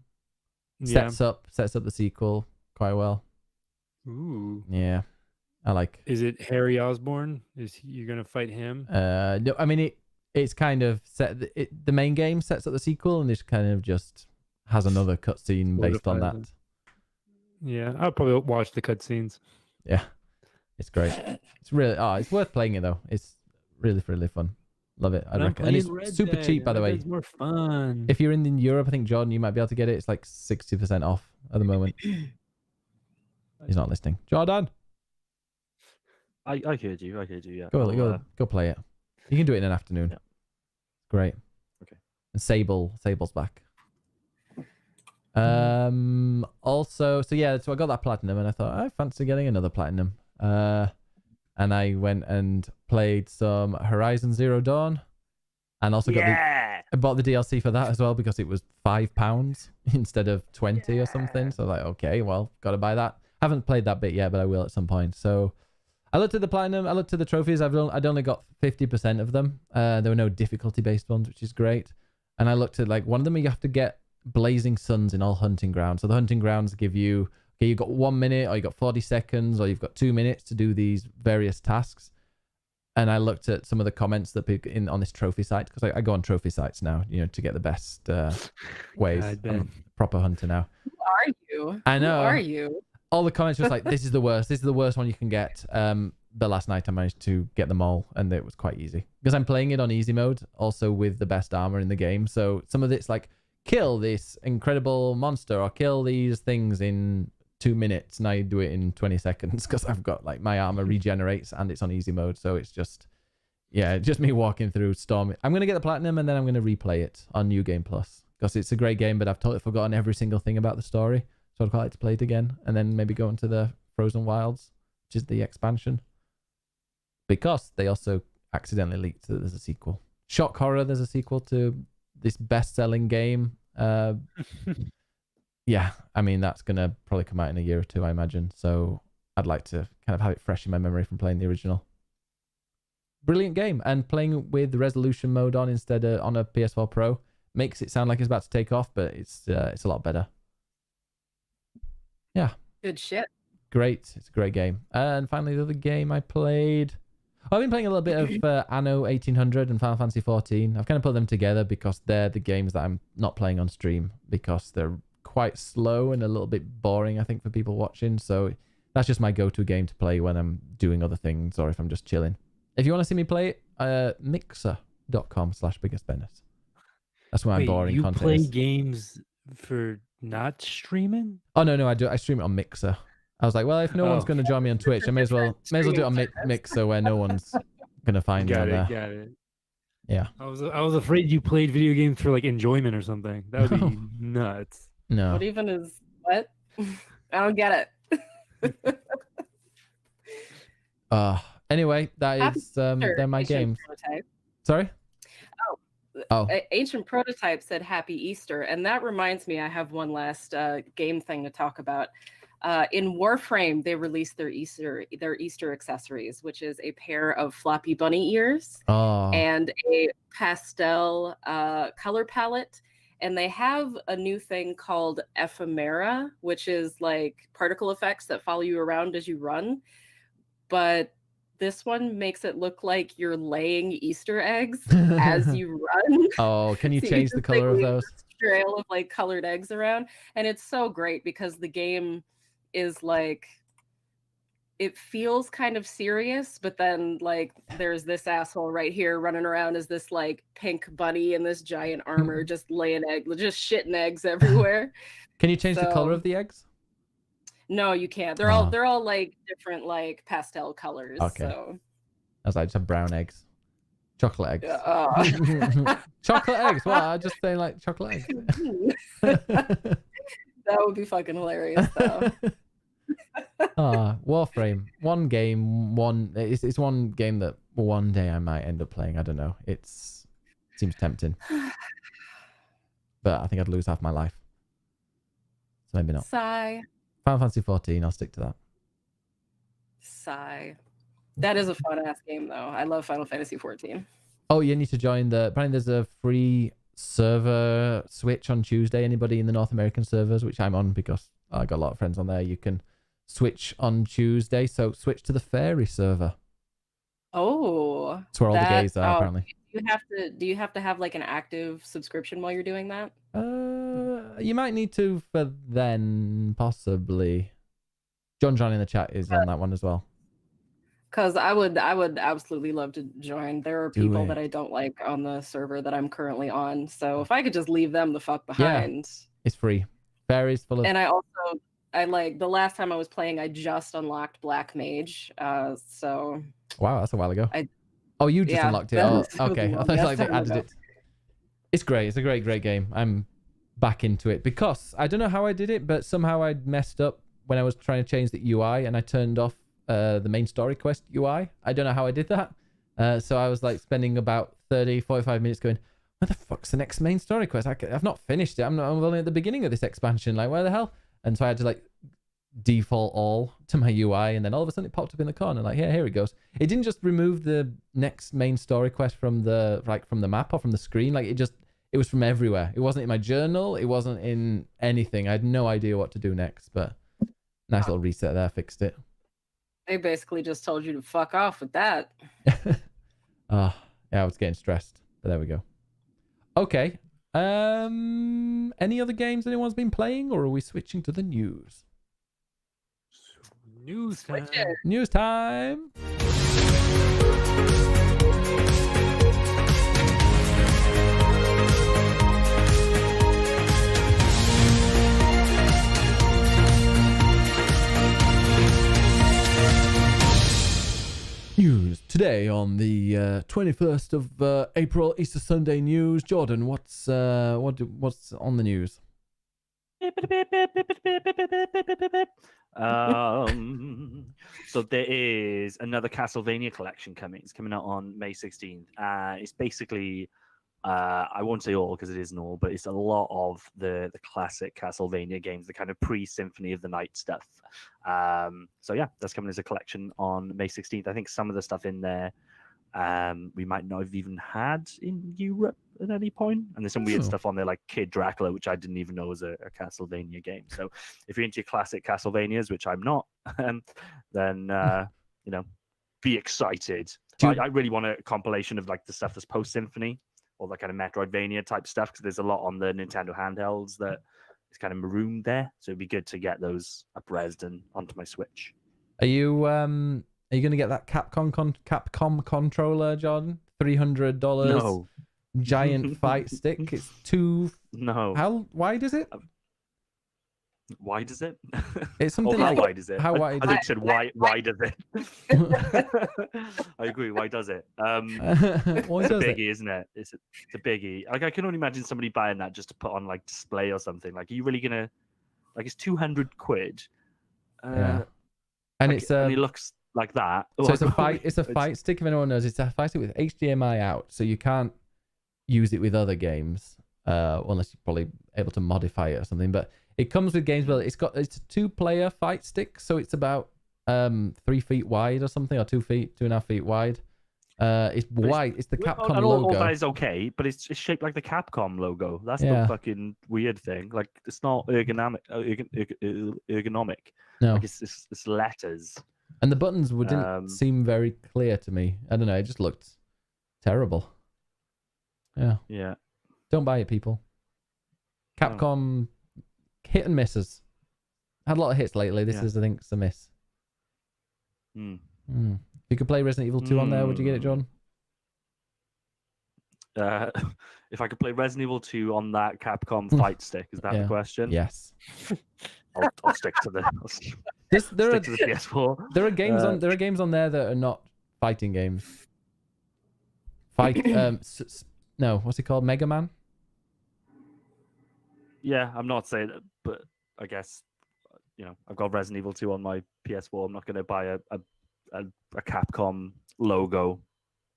sets up the sequel quite well. Ooh. Yeah. I like. Is it Harry Osborn? You're going to fight him? No, I mean, it's kind of set. The main game sets up the sequel, and it kind of just has another cutscene based on that. Yeah, I'll probably watch the cutscenes. Yeah, it's great. It's really it's worth playing it though. It's really, really fun. Love it. I reckon. And it's super cheap, by the way. It's more fun. If you're in Europe, I think Jordan, you might be able to get it. It's like 60% off at the moment. He's not listening. Jordan, I heard you. Yeah. Go play it. You can do it in an afternoon. Yeah. Great. Okay. And Sable's back. Also, so I got that platinum, and I thought I fancy getting another platinum. And I went and played some Horizon Zero Dawn, and also I bought the DLC for that as well because it was £5 instead of 20 or something. So like, okay, well, got to buy that. Haven't played that bit yet, but I will at some point. So I looked at the platinum. I looked at the trophies. I'd only got 50% of them. There were no difficulty based ones, which is great. And I looked at like one of them. You have to get Blazing Suns in all hunting grounds. So the hunting grounds give you, okay, you've got 1 minute, or you've got 40 seconds, or you've got 2 minutes to do these various tasks. And I looked at some of the comments that people on this trophy site, because I go on trophy sites now, to get the best ways. I'm a proper hunter now. Who are you? I know. Who are you? All the comments was like, this is the worst. This is the worst one you can get. But last night I managed to get them all, and it was quite easy. Because I'm playing it on easy mode, also with the best armor in the game. So some of it's like, kill this incredible monster, or kill these things in 2 minutes, and I do it in 20 seconds because I've got like my armor regenerates and it's on easy mode, so it's just Yeah, just me walking through Storm. I'm going to get the platinum and then I'm going to replay it on New Game Plus because it's a great game, but I've totally forgotten every single thing about the story. So I'd quite like to play it again and then maybe go into the Frozen Wilds, which is the expansion. Because they also accidentally leaked that there's a sequel. Shock Horror, there's a sequel to this best-selling game. Yeah, I mean, that's going to probably come out in a year or two, I imagine. So I'd like to kind of have it fresh in my memory from playing the original. Brilliant game, and playing with the resolution mode on instead of on a PS4 Pro makes it sound like it's about to take off, but it's a lot better. Yeah. Good shit. Great. It's a great game. And finally, the other game I played... I've been playing a little bit of Anno 1800 and Final Fantasy 14. I've kind of put them together because they're the games that I'm not playing on stream because they're quite slow and a little bit boring, I think, for people watching. So that's just my go-to game to play when I'm doing other things or if I'm just chilling. If you want to see me play it, mixer.com/biggestbennett. That's where my boring content You is. play games for not streaming? Oh, no, I stream it on Mixer. I was like, well, if no one's going to join me on Twitch, I may as well do it on Mixer where no one's going to find me on there. Got it. Yeah. I was afraid you played video games for like enjoyment or something. That would be nuts. No. What even is what? I don't get it. Anyway, that is they're my games. Prototype. Sorry? Ancient Prototype said Happy Easter, and that reminds me, I have one last game thing to talk about. In Warframe, they released their Easter accessories, which is a pair of floppy bunny ears and a pastel color palette. And they have a new thing called ephemera, which is like particle effects that follow you around as you run. But this one makes it look like you're laying Easter eggs as you run. Oh, can you change the color of those? Trail of like colored eggs around, and it's so great because the game is like, it feels kind of serious, but then like there's this asshole right here running around as this like pink bunny in this giant armor, just laying just shitting eggs everywhere. Can you change the color of the eggs? No, you can't. They're all like different like pastel colors. Okay. So I was like, just brown eggs. Chocolate eggs. Chocolate eggs. Well, I just say like chocolate eggs. That would be fucking hilarious though. Warframe. One game, it's one game that one day I might end up playing. I don't know. Seems tempting. But I think I'd lose half my life. So maybe not. Sigh. Final Fantasy 14, I'll stick to that. Sigh. That is a fun ass game though. I love Final Fantasy 14. Oh, you need to join apparently there's a free server switch on Tuesday. Anybody in the North American servers, which I'm on because I got a lot of friends on there, you can switch on Tuesday. So switch to the fairy server. Oh. That's where all the gays are, apparently. Do you have to have like an active subscription while you're doing that? You might need to for then, possibly. John in the chat is on that one as well. Because I would absolutely love to join. There are people that I don't like on the server that I'm currently on. So if I could just leave them the fuck behind. Yeah, it's free. Fairies full of... And I like, the last time I was playing, I just unlocked Black Mage. So... Wow, that's a while ago. You just unlocked it. Oh, okay. I thought like they added it. It's great. It's a great game. I'm back into it because I don't know how I did it, but somehow I messed up when I was trying to change the UI and I turned off the main story quest UI. I don't know how I did that. So I was like spending about 30-45 minutes going, where the fuck's the next main story quest? I've not finished it. I'm only at the beginning of this expansion. Like, where the hell? And so I had to like default all to my UI, and then all of a sudden it popped up in the corner. Like, yeah, here it goes. It didn't just remove the next main story quest from the map or from the screen. Like, it was from everywhere. It wasn't in my journal. It wasn't in anything. I had no idea what to do next, but nice little reset there, fixed it. They basically just told you to fuck off with that. Yeah, I was getting stressed, but there we go. Okay. Any other games anyone's been playing, or are we switching to the news? News time. News time. News Today on the 21st of April, Easter Sunday news. Jordan, what's on the news? So there is another Castlevania collection coming. It's coming out on May 16th. It's basically, I won't say all because it isn't all, but it's a lot of the classic Castlevania games, the kind of pre-Symphony of the Night stuff. So yeah, that's coming as a collection on May 16th. I think some of the stuff in there we might not have even had in Europe at any point. And there's some weird stuff on there like Kid Dracula, which I didn't even know was a Castlevania game. So if you're into your classic Castlevanias, which I'm not, then be excited. I really want a compilation of like the stuff that's post-Symphony, or that kind of Metroidvania type stuff, because there's a lot on the Nintendo handhelds that is kind of marooned there. So it'd be good to get those up-resed and onto my Switch. Are you going to get that Capcom controller, John? $300 No. giant fight stick. It's too. No. How wide is it? Why does it? It's something how like wide is it? how wide? I think you said why does it? I agree. Why does it? Why It's a does biggie, it? isn't it? It's a biggie. Like I can only imagine somebody buying that just to put on like display or something. Like, are you really gonna? Like, it's 200 quid. Yeah. And like, it's and it looks like that. So it's a fight. It's a fight stick. If anyone knows, it's a fight stick with HDMI out, so you can't use it with other games, unless you're probably able to modify it or something. But it comes with games where it's a 2-player fight stick, so it's about 3 feet wide or something, or 2.5 feet wide. It's wide. It's the Capcom logo. All that is okay, but it's shaped like the Capcom logo. That's the fucking weird thing. Like, it's not ergonomic. No, like it's letters. And the buttons didn't seem very clear to me. I don't know. It just looked terrible. Yeah. Yeah. Don't buy it, people. Capcom hit and misses. Had a lot of hits lately. This is, I think, a miss. If you could play Resident Evil 2 on there, would you get it, John? If I could play Resident Evil 2 on that Capcom fight stick, is that the question? Yes. I'll stick to the. There are to the PS4. There are games on. There are games on there that are not fighting games. No, what's it called? Mega Man. Yeah, I'm not saying that, but I guess I've got Resident Evil 2 on my PS4. I'm not going to buy a Capcom logo.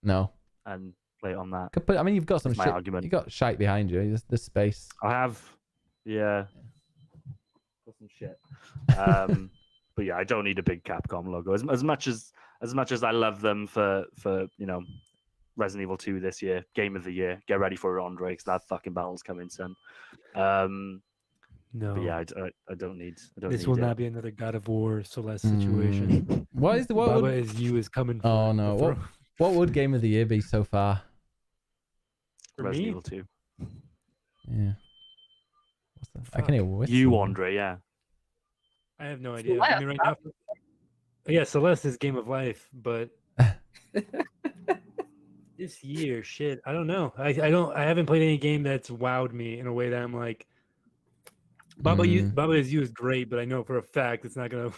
No. And play it on that. I mean, you've got some shit. Argument. You've got shite behind you. There's space. I have. Yeah. Got some shit. But yeah, I don't need a big Capcom logo. As much as I love them for Resident Evil 2 this year, Game of the Year. Get ready for it, Andre, because that fucking battle's coming soon. No. But yeah, I don't need. This will not be another God of War Celeste situation. What Baba is you is coming. Oh no! What would Game of the Year be so far? Resident Evil 2. Yeah. What's that? I can hear whistle. You, Andre, yeah. I have no idea. I mean, right now, yeah, Celeste is Game of Life, but this year, shit, I don't know. I haven't played any game that's wowed me in a way that I'm like, Baba is You is great, but I know for a fact it's not gonna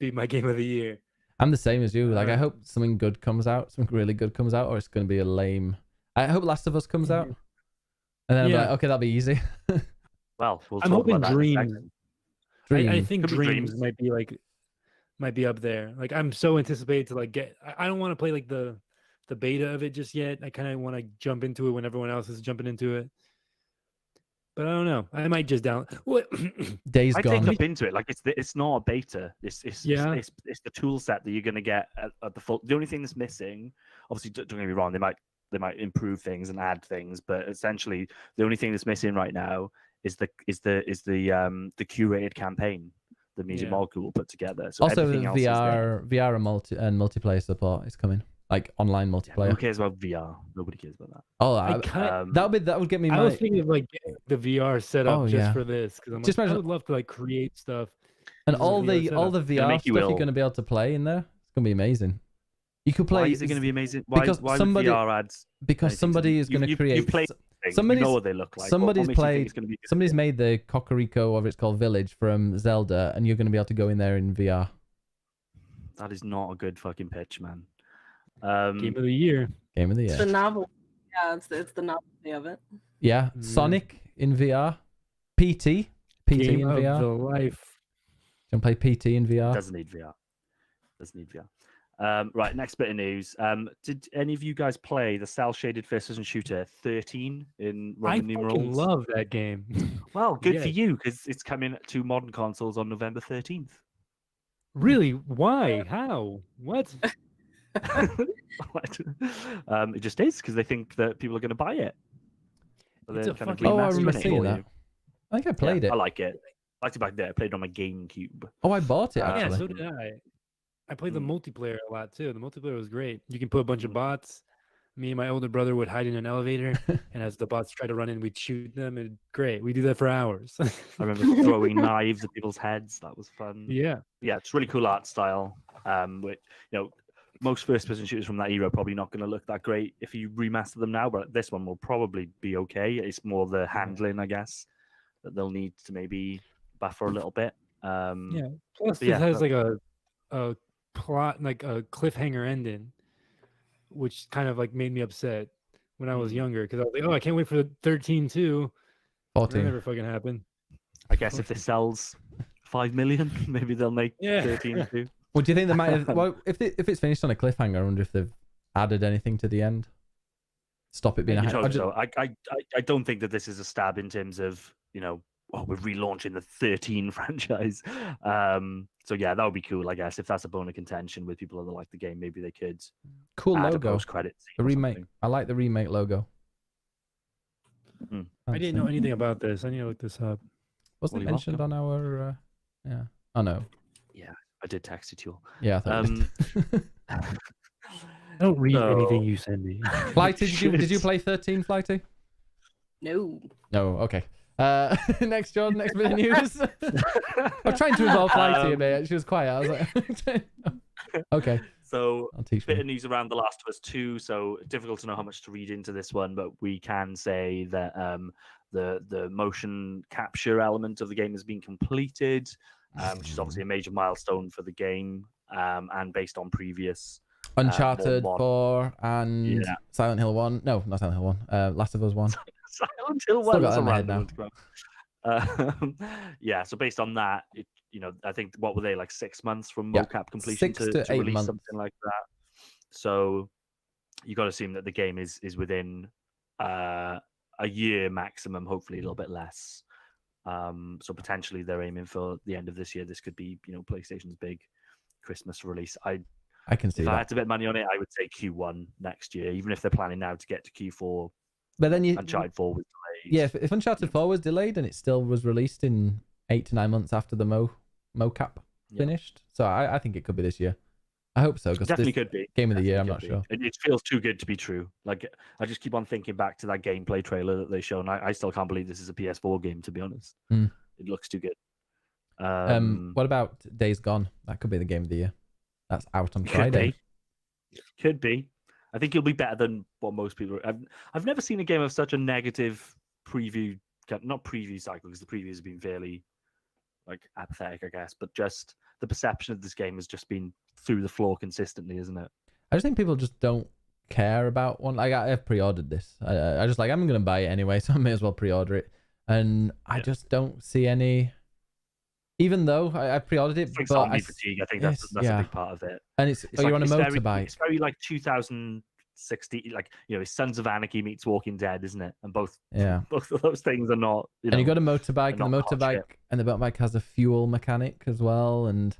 be my Game of the Year. I'm the same as you. Like, I hope something good comes out, something really good comes out, or it's gonna be a lame. I hope Last of Us comes out, and then I'm like, okay, that'll be easy. Well, I'm hoping Dreams. I think Dreams might be up there. Like, I'm so anticipated to like get. I don't want to play like the beta of it just yet. I kind of want to jump into it when everyone else is jumping into it. But I don't know. I might just Days Gone. I take up into it. Like, it's not a beta. It's the tool set that you're gonna get at the full. The only thing that's missing, obviously, don't get me wrong. They might improve things and add things, but essentially the only thing that's missing right now is the curated campaign the Music Molecule will put together. So also, everything else is there. VR and multiplayer support is coming, like online multiplayer. Who cares about VR? Nobody cares about that. Oh, that would get me. I was thinking of like getting the VR set up just for this, because I'm I would love to like create stuff. And all the VR stuff you're going to be able to play in there. It's going to be amazing. You could play. Why is it going to be amazing? Why would VR ads? Because somebody is going to create. You play somebody. You know what they look like. Somebody's made the Cocorico, whatever it's called, village from Zelda, and you're going to be able to go in there in VR. That is not a good fucking pitch, man. Game of the year. Game of the It's year. the novel. Yeah, it's the novelty of it. Yeah, Sonic in VR. PT Game in of VR. the life. Do you want to play PT in VR? Doesn't need VR. Right, next bit of news. Did any of you guys play the cel-shaded first-person shooter 13 in Roman numerals? I fucking love that game. Well, good for Yes. you, because it's coming to modern consoles on November 13th. Really? Why? How? What? It just is, because they think that people are going to buy it. So It's they're a kind of fucking- Oh, I remastering remember it seeing for that. you. I think I played it. I like it. I liked it back there. I played it on my GameCube. Oh, I bought it Yeah, actually. Yeah, so did I. I played the Mm. multiplayer a lot too. The multiplayer was great. You can put a bunch of Mm. bots. Me and my older brother would hide in an elevator, and as the bots try to run in, we'd shoot them. And great, we do that for hours. I remember throwing knives at people's heads. That was fun. Yeah, Yeah, it's really cool art style. Which, most first-person shooters from that era are probably not going to look that great if you remaster them now. But this one will probably be okay. It's more the handling, I guess, that they'll need to maybe buffer a little bit. yeah. Plus, But yeah, it has that- like a plot, like a cliffhanger ending, which kind of like made me upset when I was Mm. younger because I was like, oh, I can't wait for 13 too. That 14. never fucking happened. I guess if this sells 5 million, maybe they'll make Yeah. 13 too. Well, do you think they might have? Well, if it's finished on a cliffhanger, I wonder if they've added anything to the end. Stop it being a. You'd I hope just- so. I don't think that this is a stab in terms of, we're relaunching the 13 franchise. So yeah, that would be cool, I guess. If that's a bone of contention with people that like the game, maybe they could Cool add a logo. post-credit scene The or remake. something. I like the remake logo. I didn't know anything about this. I need to look this up. Wasn't it Willy mentioned Wonka. on our? Yeah. Oh no. I did text it to you all. Yeah. I thought you did. I don't read So- anything you send me. Flighty, did you play 13, Flighty? No. No. Okay. Next, John. Next bit of news. I'm trying to involve Flighty a bit. She was quiet. I was like, okay. So I'll teach bit me. of news around The Last of Us 2, so difficult to know how much to read into this one, but we can say that the motion capture element of the game has been completed, which is obviously a major milestone for the game, and based on previous Uncharted more 4 and Yeah. Silent Hill 1. No, not Silent Hill 1. Last of Us 1. Silent Hill Still 1. got That's that a in my head random one to grab. Yeah, so based on that, I think what were they, like 6 months from Yeah, mocap completion 6 to to 8 release months. something like that? So you got to assume that the game is within a year maximum, hopefully a little bit less. So potentially they're aiming for the end of this year. This could be, PlayStation's big Christmas release. I can see If I that. had to bet money on it, I would say Q1 next year, even if they're planning now to get to Q4. But then Uncharted 4 was delayed. yeah, if Uncharted 4 was delayed and it still was released in 8 to 9 months after the mocap Yeah. finished, so I think it could be this year. I hope so, because Definitely could be. game of the year, I'm Definitely not could sure. be. It feels too good to be true. Like, I just keep on thinking back to that gameplay trailer that they showed, and I still can't believe this is a PS4 game, to be honest. Mm. It looks too good. What about Days Gone? That could be the game of the year. That's out on Could Friday. be. Could be. I think it'll be better than what most people. I've never seen a game of such a negative preview, not preview cycle, because the previews have been fairly apathetic, I guess. But just the perception of this game has just been through the floor consistently, isn't it? I just think people just don't care about one. Like I've pre-ordered this. I just I'm gonna buy it anyway, so I may as well pre-order it. And I just don't see any. Even though I pre-ordered it, It's like but zombie fatigue. I think that's yeah. a big part of it. and it's you're on a motorbike. It's very like 2060, it's Sons of Anarchy meets Walking Dead, isn't it? And both of those things are not. And you got a motorbike, they're and the not hot motorbike shit. and the motorbike has a fuel mechanic as well. And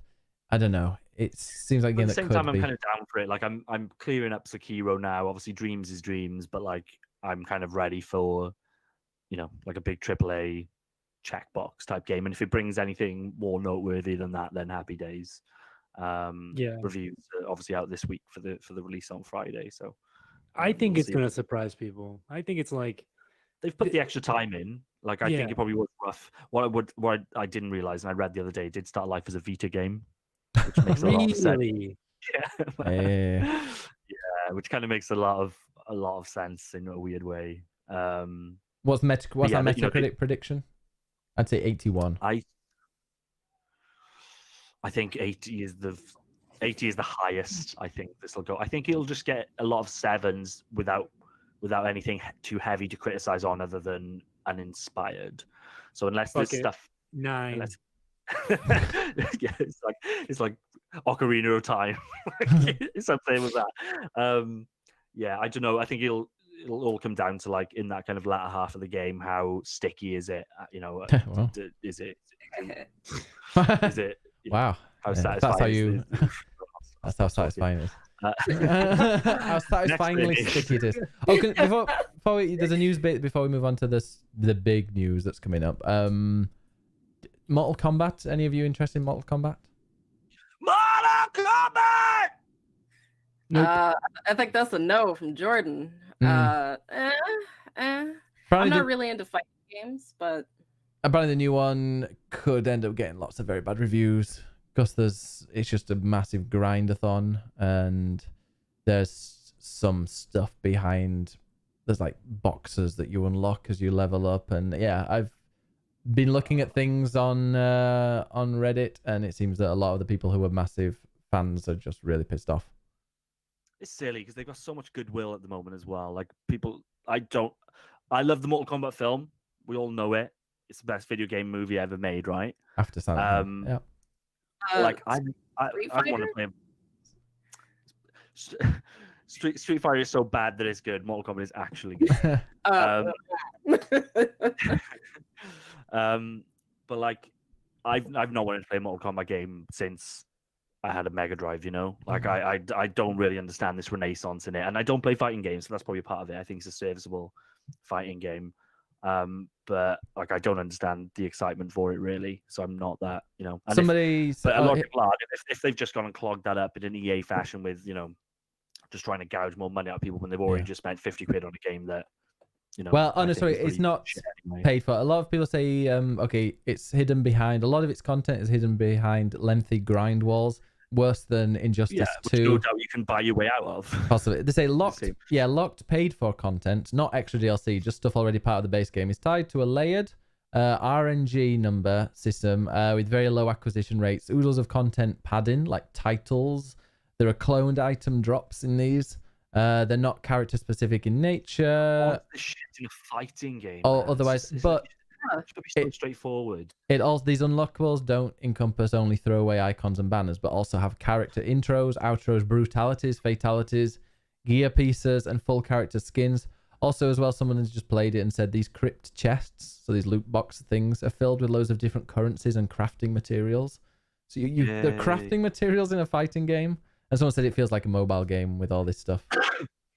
I don't know. It seems like a But game at the that same could time, I'm be. kind of down for it. Like I'm clearing up Sekiro now. Obviously, Dreams is Dreams, but I'm kind of ready for, like a big AAA checkbox type game. And if it brings anything more noteworthy than that, then happy days. Reviews are obviously out this week for the release on Friday. So I think we'll it's see. gonna surprise people. I think it's like They've put the extra time in. I Yeah. think it probably was rough. What I didn't realize, and I read the other day, it did start life as a Vita game, which makes a lot of sense. really. Yeah, which kind of makes a lot of sense in a weird way. What's yeah, our but, Metacritic prediction? I'd say 81. I think 80 is the 80 is the highest I think this will go. I think it'll just get a lot of 7s without anything too heavy to criticize on other than uninspired. So unless there's stuff 9. unless... yeah, it's like Ocarina of Time. Something with that. Yeah, I don't know. I think it'll all come down to like in that kind of latter half of the game, how sticky is it? Well. Is it? Wow. How Yeah, satisfying? that's how you. Is That's how satisfying it is. How satisfyingly sticky it is. Oh, there's a news bit before we move on to the big news that's coming up. Mortal Kombat. Any of you interested in Mortal Kombat? Mortal Kombat! Nope. I think that's a no from Jordan. I'm Apparently not really into fighting games, but apparently the new one could end up getting lots of very bad reviews because it's just a massive grind-a-thon, and there's some stuff behind. There's like boxes that you unlock as you level up, and yeah, I've been looking at things on Reddit, and it seems that a lot of the people who are massive fans are just really pissed off. It's silly because they've got so much goodwill at the moment as well. Like people, I love the Mortal Kombat film. We all know it. It's the best video game movie ever made, right? After Silent Hill. Yeah. Like I want to play. Street Fighter is so bad that it's good. Mortal Kombat is actually good. But like, I've not wanted to play a Mortal Kombat game since I had a Mega Drive. You know, like I don't really understand this renaissance in it, and I don't play fighting games, so that's probably part of it. I think it's a serviceable fighting game, but like I don't understand the excitement for it really. So I'm not that, you know. And but a lot of people are. If they've just gone and clogged that up in an EA fashion with, you know, just trying to gouge more money out of people when they've already just spent 50 quid on a game that, you know. Well, honestly, it's not paid for. A lot of people say, okay, it's hidden behind. A lot of its content is hidden behind lengthy grind walls, worse than Injustice 2. No doubt you can buy your way out of. Possibly. They say locked paid for content, not extra DLC, just stuff already part of the base game, is tied to a layered RNG number system with very low acquisition rates, oodles of content padding like titles. There are cloned item drops in these. They're not character specific in nature. This shit in a fighting game. Or otherwise, but it should be so straightforward. These unlockables don't encompass only throwaway icons and banners, but also have character intros, outros, brutalities, fatalities, gear pieces, and full character skins. Also, as well, someone has just played it and said these crypt chests, so these loot box things, are filled with loads of different currencies and crafting materials. So the crafting materials in a fighting game. And someone said it feels like a mobile game with all this stuff.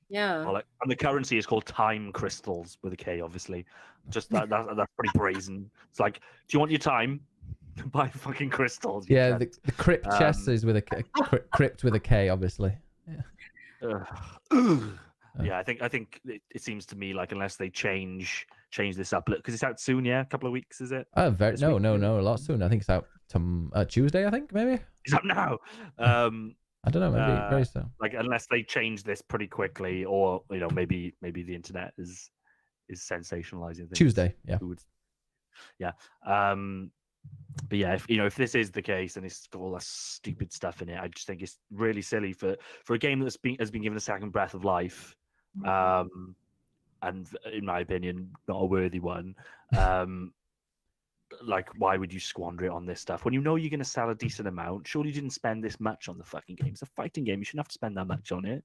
Yeah. Well, and the currency is called time crystals with a K, obviously. Just that's pretty brazen. It's like, do you want your time? Buy fucking crystals. Yeah, the crypt chest is with a K, crypt with a K, obviously. Yeah. Yeah, I think it seems to me like unless they change this up, because it's out soon, yeah, a couple of weeks, is it? No, a lot soon. I think it's out Tuesday. I think maybe. It's out now. I don't know, maybe very soon. Like unless they change this pretty quickly, or you know, maybe the internet is sensationalizing things. Tuesday, yeah. Yeah. But yeah, if this is the case and it's got all that stupid stuff in it, I just think it's really silly for a game has been given a second breath of life, and in my opinion, not a worthy one. Like, why would you squander it on this stuff when you know you're going to sell a decent amount? Surely you didn't spend this much on the fucking game. It's a fighting game. You shouldn't have to spend that much on it.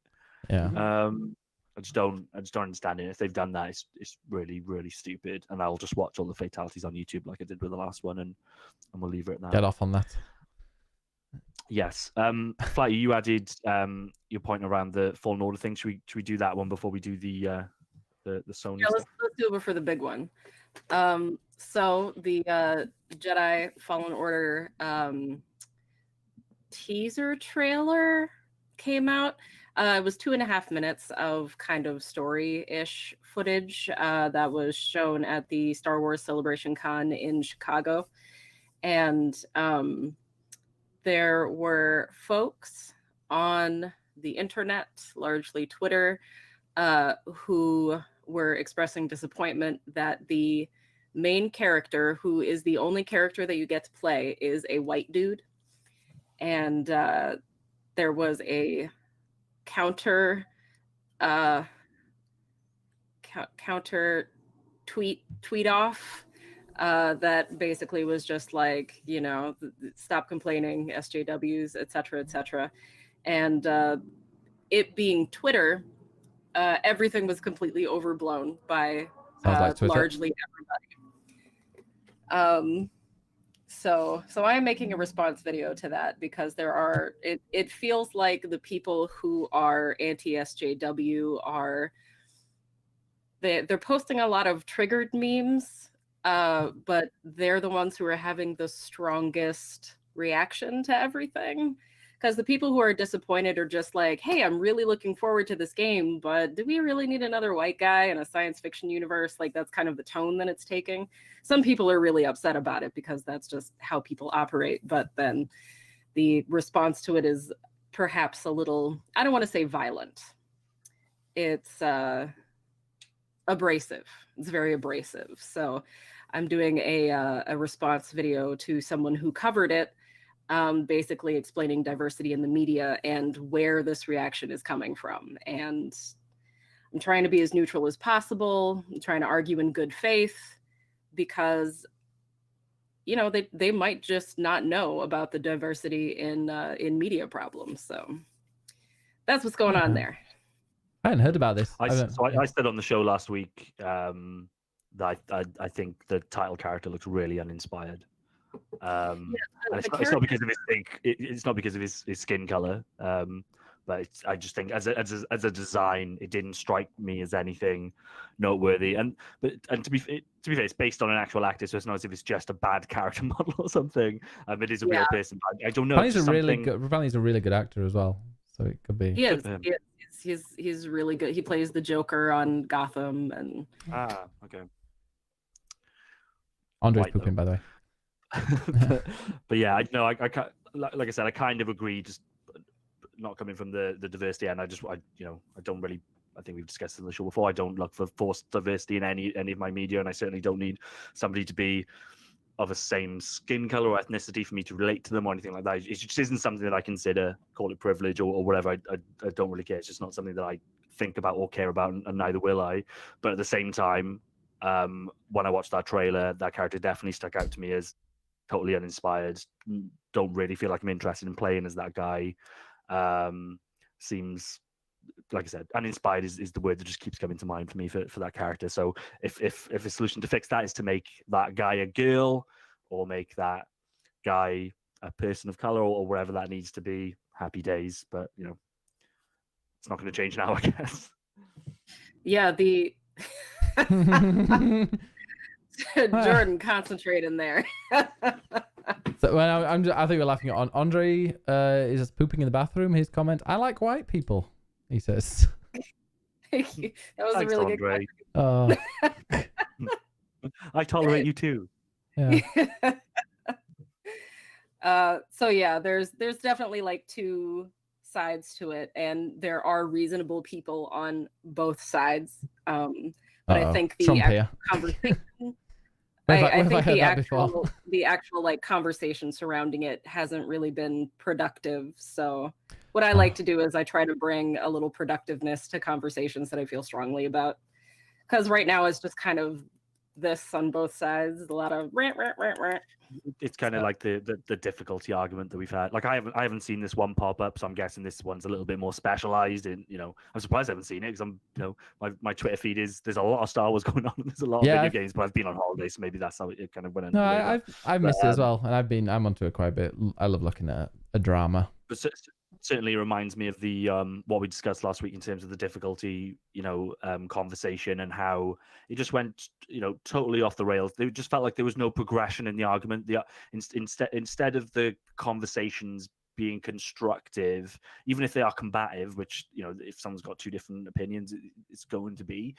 Yeah. I just don't understand it. If they've done that, it's really, really stupid. And I'll just watch all the fatalities on YouTube like I did with the last one, and we'll leave it at that. Get off on that. Yes. Flighty, you added your point around the Fallen Order thing. Should we do that one before we do the Sony? Yeah, let's do it before the big one. So the Jedi Fallen Order teaser trailer came out. It was 2.5 minutes of kind of story-ish footage that was shown at the Star Wars Celebration Con in Chicago. And there were folks on the internet, largely Twitter, who were expressing disappointment that the main character, who is the only character that you get to play, is a white dude. And there was a counter counter tweet off that basically was just like, you know, stop complaining, SJWs, etc., etc. And it being Twitter, everything was completely overblown by largely everybody. So I'm making a response video to that because there are, it feels like the people who are anti-SJW are, they're posting a lot of triggered memes, but they're the ones who are having the strongest reaction to everything. Because the people who are disappointed are just like, hey, I'm really looking forward to this game, but do we really need another white guy in a science fiction universe? Like, that's kind of the tone that it's taking. Some people are really upset about it because that's just how people operate. But then the response to it is perhaps a little, I don't want to say violent. It's abrasive. It's very abrasive. So I'm doing a response video to someone who covered it, basically explaining diversity in the media and where this reaction is coming from. And I'm trying to be as neutral as possible. I'm trying to argue in good faith because, you know, they might just not know about the diversity in media problems. So that's what's going on there. I hadn't heard about this. I said on the show last week that I think the title character looks really uninspired. And it's not because of it's not because of his skin color, but I just think as a design, it didn't strike me as anything noteworthy. And to be fair, it's based on an actual actor, so it's not as if it's just a bad character model or something. It is a real person. I don't know. He's a really good actor as well, so it could be. He is. He's really good. He plays the Joker on Gotham, and okay. Andre's pooping, by the way. but yeah, I like I said, I kind of agree. Just not coming from the diversity end. I don't really. I think we've discussed it in the show before. I don't look for forced diversity in any of my media, and I certainly don't need somebody to be of a same skin color or ethnicity for me to relate to them or anything like that. It just isn't something that I consider, call it privilege or whatever. I don't really care. It's just not something that I think about or care about, and neither will I. But at the same time, when I watched that trailer, that character definitely stuck out to me as totally uninspired. Don't really feel like I'm interested in playing as that guy. Seems, like I said, uninspired is the word that just keeps coming to mind for me for that character. So if a solution to fix that is to make that guy a girl or make that guy a person of color or wherever that needs to be, happy days. But you know, it's not going to change now, I guess. Yeah, Jordan, concentrate in there. So I think we're laughing at Andre is just pooping in the bathroom. His comment: "I like white people," he says. Thank you. That was a really good comment. I tolerate you too. Yeah. So yeah, there's definitely like two sides to it, and there are reasonable people on both sides. But I think the conversation. I think the actual like conversation surrounding it hasn't really been productive. So what I like to do is I try to bring a little productiveness to conversations that I feel strongly about. Because right now it's just kind of this on both sides, a lot of rant. It's kind of like the difficulty argument that we've had. Like I haven't seen this one pop up, so I'm guessing this one's a little bit more specialized. And I'm surprised I haven't seen it because my Twitter feed there's a lot of Star Wars going on. And there's a lot of video games, but I've been on holiday, so maybe that's how it kind of went. No, I've missed it as well, and I'm onto it quite a bit. I love looking at a drama. But certainly reminds me of the what we discussed last week in terms of the difficulty, conversation and how it just went, totally off the rails. They just felt like there was no progression in the argument. Instead of the conversations being constructive, even if they are combative, which if someone's got two different opinions, it's going to be.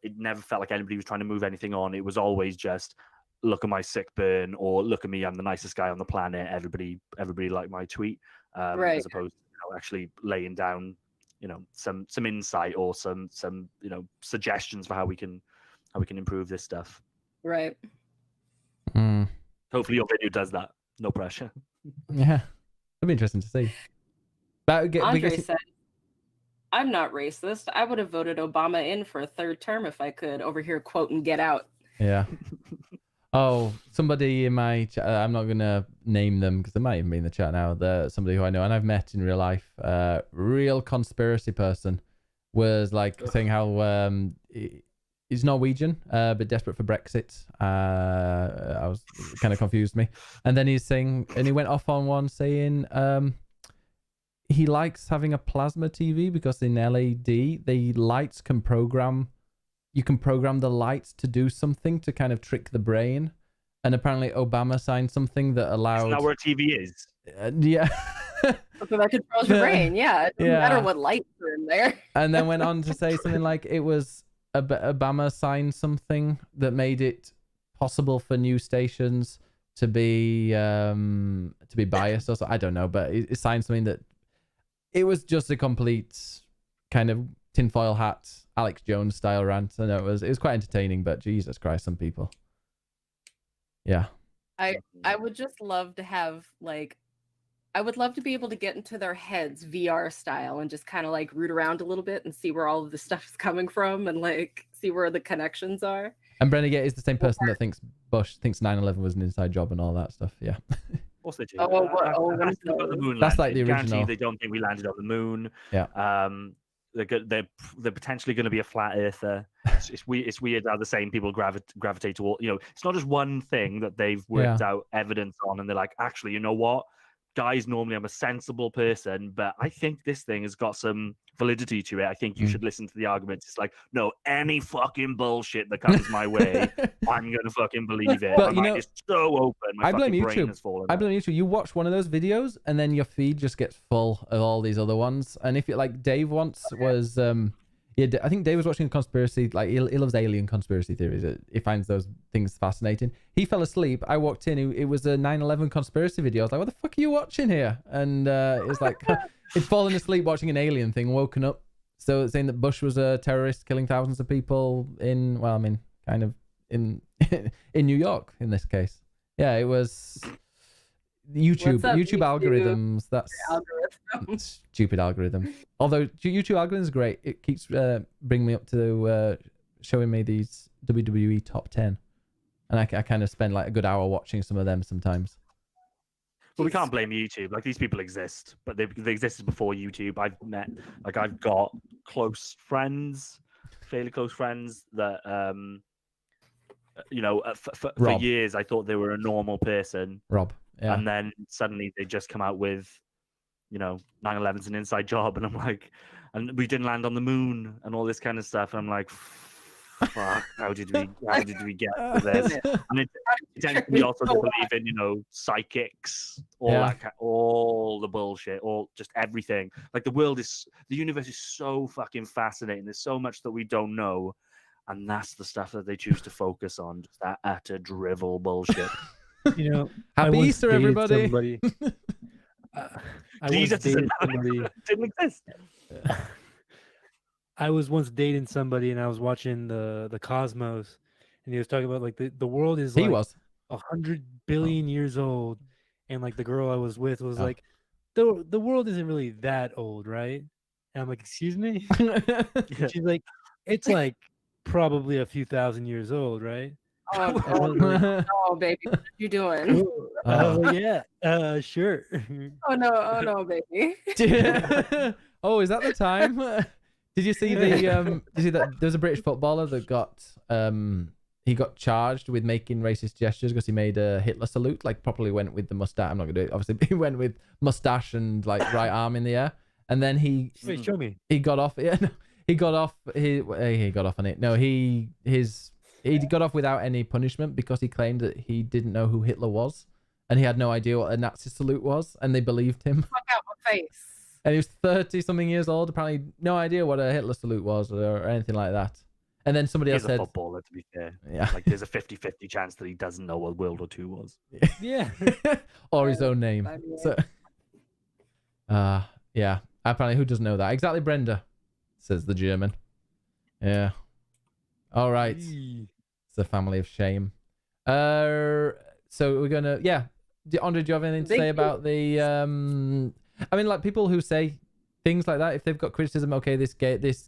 It never felt like anybody was trying to move anything on. It was always just, look at my sick burn, or look at me, I'm the nicest guy on the planet. Everybody like my tweet. Right. As opposed to actually laying down, some insight or some suggestions for how we can improve this stuff. Right. Hopefully your video does that. No pressure. Yeah, it'll be interesting to see. Andre said, I'm not racist. I would have voted Obama in for a third term if I could. Over here quoting Get Out. Yeah. Oh, somebody in my chat, I'm not going to name them because they might even be in the chat now. Somebody who I know and I've met in real life, real conspiracy person, was like saying how he's Norwegian, but desperate for Brexit. I was kind of confused me. And then he's saying, and he went off on one saying he likes having a plasma TV because in LED, the lights can program. You can program the lights to do something to kind of trick the brain. And apparently Obama signed something that allowed... Isn't that where a TV is? Yeah. So that controls your brain, yeah. It doesn't matter what lights are in there. And then went on to say something like it was Obama signed something that made it possible for news stations to be biased or so. I don't know, but it signed something that... It was just a complete kind of tinfoil hat, Alex Jones style rant. I know it was quite entertaining, but Jesus Christ, some people. Yeah. I would just love to have I would love to be able to get into their heads VR style and just kind of like root around a little bit and see where all of the stuff is coming from and like see where the connections are. And Brennigan is the same person that thinks Bush thinks 9/11 was an inside job and all that stuff. Yeah. Also, that's like the original. They don't think we landed on the moon. Yeah. They're potentially going to be a flat earther. It's weird how the same people gravitate toward. It's not just one thing that they've worked out evidence on, and they're like, actually, you know what? Guys, normally I'm a sensible person, but I think this thing has got some validity to it. I think you should listen to the arguments. It's like, no, any fucking bullshit that comes my way, I'm going to fucking believe it. But, my mind is so open. My blame brain YouTube. has fallen I blame YouTube. You watch one of those videos and then your feed just gets full of all these other ones. And if it like Dave once was... I think Dave was watching a conspiracy, like he loves alien conspiracy theories. He finds those things fascinating. He fell asleep. I walked in. It was a 9/11 conspiracy video. I was like, what the fuck are you watching here? And it was like, he'd fallen asleep watching an alien thing, woken up. So it's saying that Bush was a terrorist killing thousands of people in in New York in this case. Yeah, it was YouTube algorithms. That's stupid algorithm. Although YouTube algorithm is great, it keeps bringing me up to showing me these WWE top 10, and I kind of spend like a good hour watching some of them sometimes. But we can't blame YouTube. Like, these people exist, but they existed before YouTube. I've got fairly close friends that for years I thought they were a normal person. Rob. Yeah. And then suddenly they just come out with, 9/11's an inside job, and I'm like, and we didn't land on the moon and all this kind of stuff. And I'm like, fuck, how did we get to this? And it tends to be also to believe in, psychics, all the bullshit, all just everything. Like the universe is so fucking fascinating. There's so much that we don't know, and that's the stuff that they choose to focus on. Just that utter drivel bullshit. Happy Easter, everybody. Jesus didn't exist. I was once dating somebody, and I was watching the Cosmos, and he was talking about like the world is like 100 billion years old, and like the girl I was with was like, the world isn't really that old, right? And I'm like, excuse me? She's like, it's like probably a few thousand years old, right? Oh, baby, what are you doing? Sure. Oh no, baby. Oh, is that the time? Did you see did you see that there's a British footballer that got he got charged with making racist gestures because he made a Hitler salute, like properly went with the mustache. I'm not gonna do it, obviously, but he went with mustache and like right arm in the air, and then Wait, show me. He got off. Yeah, no, he got off on it. No, he got off without any punishment because he claimed that he didn't know who Hitler was, and he had no idea what a Nazi salute was, and they believed him. Fuck out my face. And he was 30-something years old, apparently no idea what a Hitler salute was or anything like that. And then somebody else said... He's a footballer, to be fair. Yeah. Like, there's a 50-50 chance that he doesn't know what World War II was. Yeah. Or his own name. So, yeah. Apparently, who doesn't know that? Exactly, Brenda, says the German. Yeah. All right. It's a family of shame. So we're going to... Yeah. Andre, do you have anything to say about the... I mean, like people who say things like that, if they've got criticism, okay, this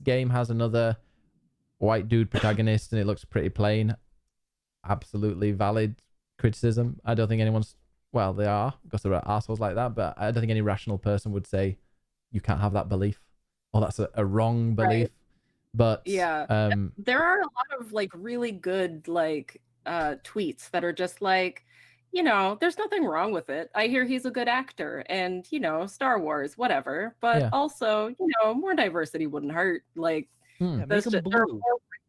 game has another white dude protagonist and it looks pretty plain. Absolutely valid criticism. I don't think anyone's, well, they are because there are assholes like that, but I don't think any rational person would say you can't have that belief or that's a wrong belief. Right. But yeah, there are a lot of like really good like tweets that are just like, you know, there's nothing wrong with it. I hear he's a good actor and, you know, Star Wars, whatever. But also, you know, more diversity wouldn't hurt. Like, there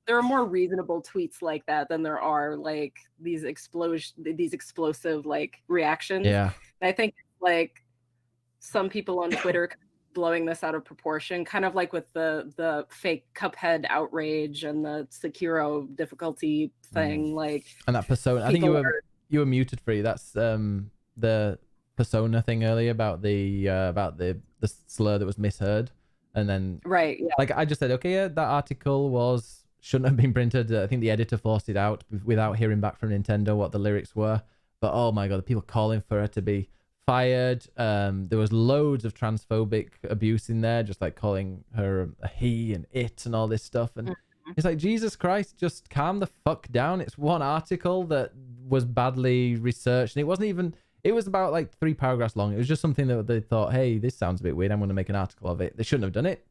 are more reasonable tweets like that than there are like these explosive like reactions. Yeah. And I think like some people on Twitter blowing this out of proportion, kind of like with the fake Cuphead outrage and the Sekiro difficulty thing. Like, and that Persona, I think you were muted for you. That's the Persona thing earlier about the slur that was misheard, and then right, yeah. Like I just said, okay, yeah, that article shouldn't have been printed. I think the editor forced it out without hearing back from Nintendo what the lyrics were. But oh my god, the people calling for her to be fired. There was loads of transphobic abuse in there, just like calling her a he and it and all this stuff. And it's like, Jesus Christ, just calm the fuck down. It's one article that was badly researched, and it was about like 3 paragraphs long. It was just something that they thought, hey, this sounds a bit weird, I'm going to make an article of it. They shouldn't have done it.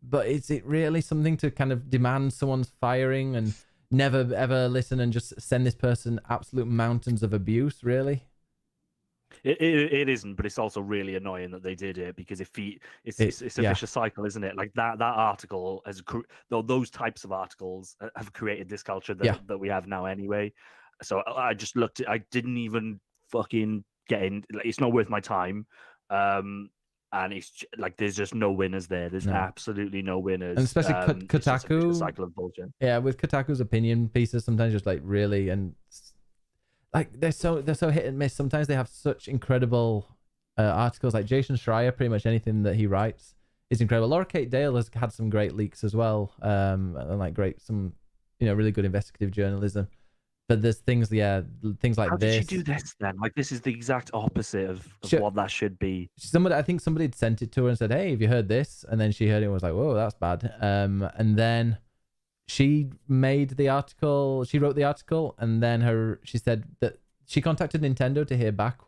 But is it really something to kind of demand someone's firing and never ever listen and just send this person absolute mountains of abuse, really? It isn't, but it's also really annoying that they did it, because it's a vicious cycle, isn't it? Like that article those types of articles have created this culture that we have now anyway. So I just I didn't even fucking get in. Like, it's not worth my time. And it's like there's just no winners there. There's absolutely no winners. And especially Kotaku. It's a cycle of bullshit. Yeah, with Kotaku's opinion pieces, sometimes just like really, and like they're so hit and miss. Sometimes they have such incredible articles. Like Jason Schreier, pretty much anything that he writes is incredible. Laura Kate Dale has had some great leaks as well, and like some really good investigative journalism. But there's things like How this. How did she do this then? Like, this is the exact opposite of what that should be. I think somebody had sent it to her and said, "Hey, have you heard this?" And then she heard it and was like, "Whoa, that's bad." And then she made the article. She wrote the article, and then she said that she contacted Nintendo to hear back,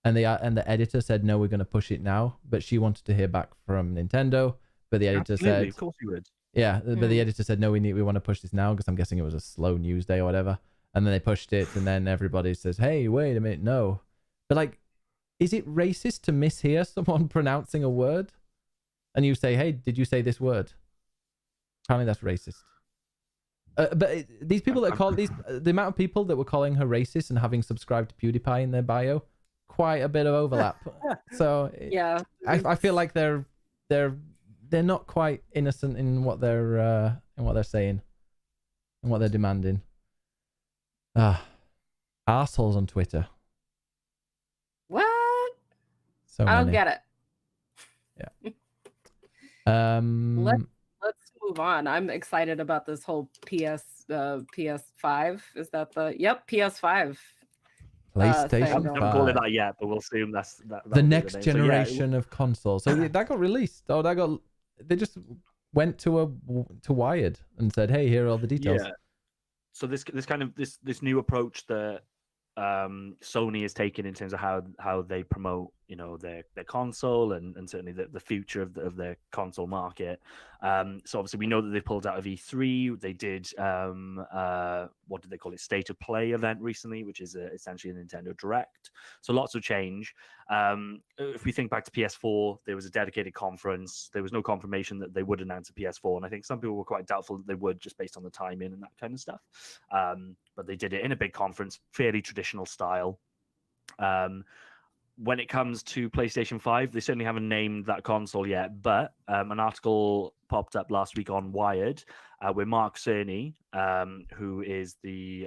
and the editor said, "No, we're going to push it now." But she wanted to hear back from Nintendo, but the editor said, "Of course you would." Yeah, but the editor said, "No, we want to push this now," because I'm guessing it was a slow news day or whatever. And then they pushed it, and then everybody says, "Hey, wait a minute, no." But like, is it racist to mishear someone pronouncing a word? And you say, "Hey, did you say this word?" Apparently that's racist. But these people that call the amount of people that were calling her racist and having subscribed to PewDiePie in their bio, quite a bit of overlap. So yeah, I feel like they're not quite innocent in what they're saying and what they're demanding. Arseholes on Twitter. What? So I don't get it. Yeah. Let's move on. I'm excited about this whole PS5. Is that PS5? PlayStation 5. I haven't called it that yet, but we'll assume that's the next generation of consoles. So that got released. They just went to Wired and said, "Hey, here are all the details." Yeah. So this new approach that Sony is taking in terms of how they promote their console and certainly the future of their console market. So obviously we know that they pulled out of E3. They did what did they call it, State of Play event recently, which is essentially a Nintendo Direct. So lots of change. If we think back to PS4, there was a dedicated conference. There was no confirmation that they would announce a PS4, and I think some people were quite doubtful that they would, just based on the timing and that kind of stuff. But they did it in a big conference, fairly traditional style. When it comes to PlayStation 5, they certainly haven't named that console yet, but an article popped up last week on Wired where Mark Cerny, who is the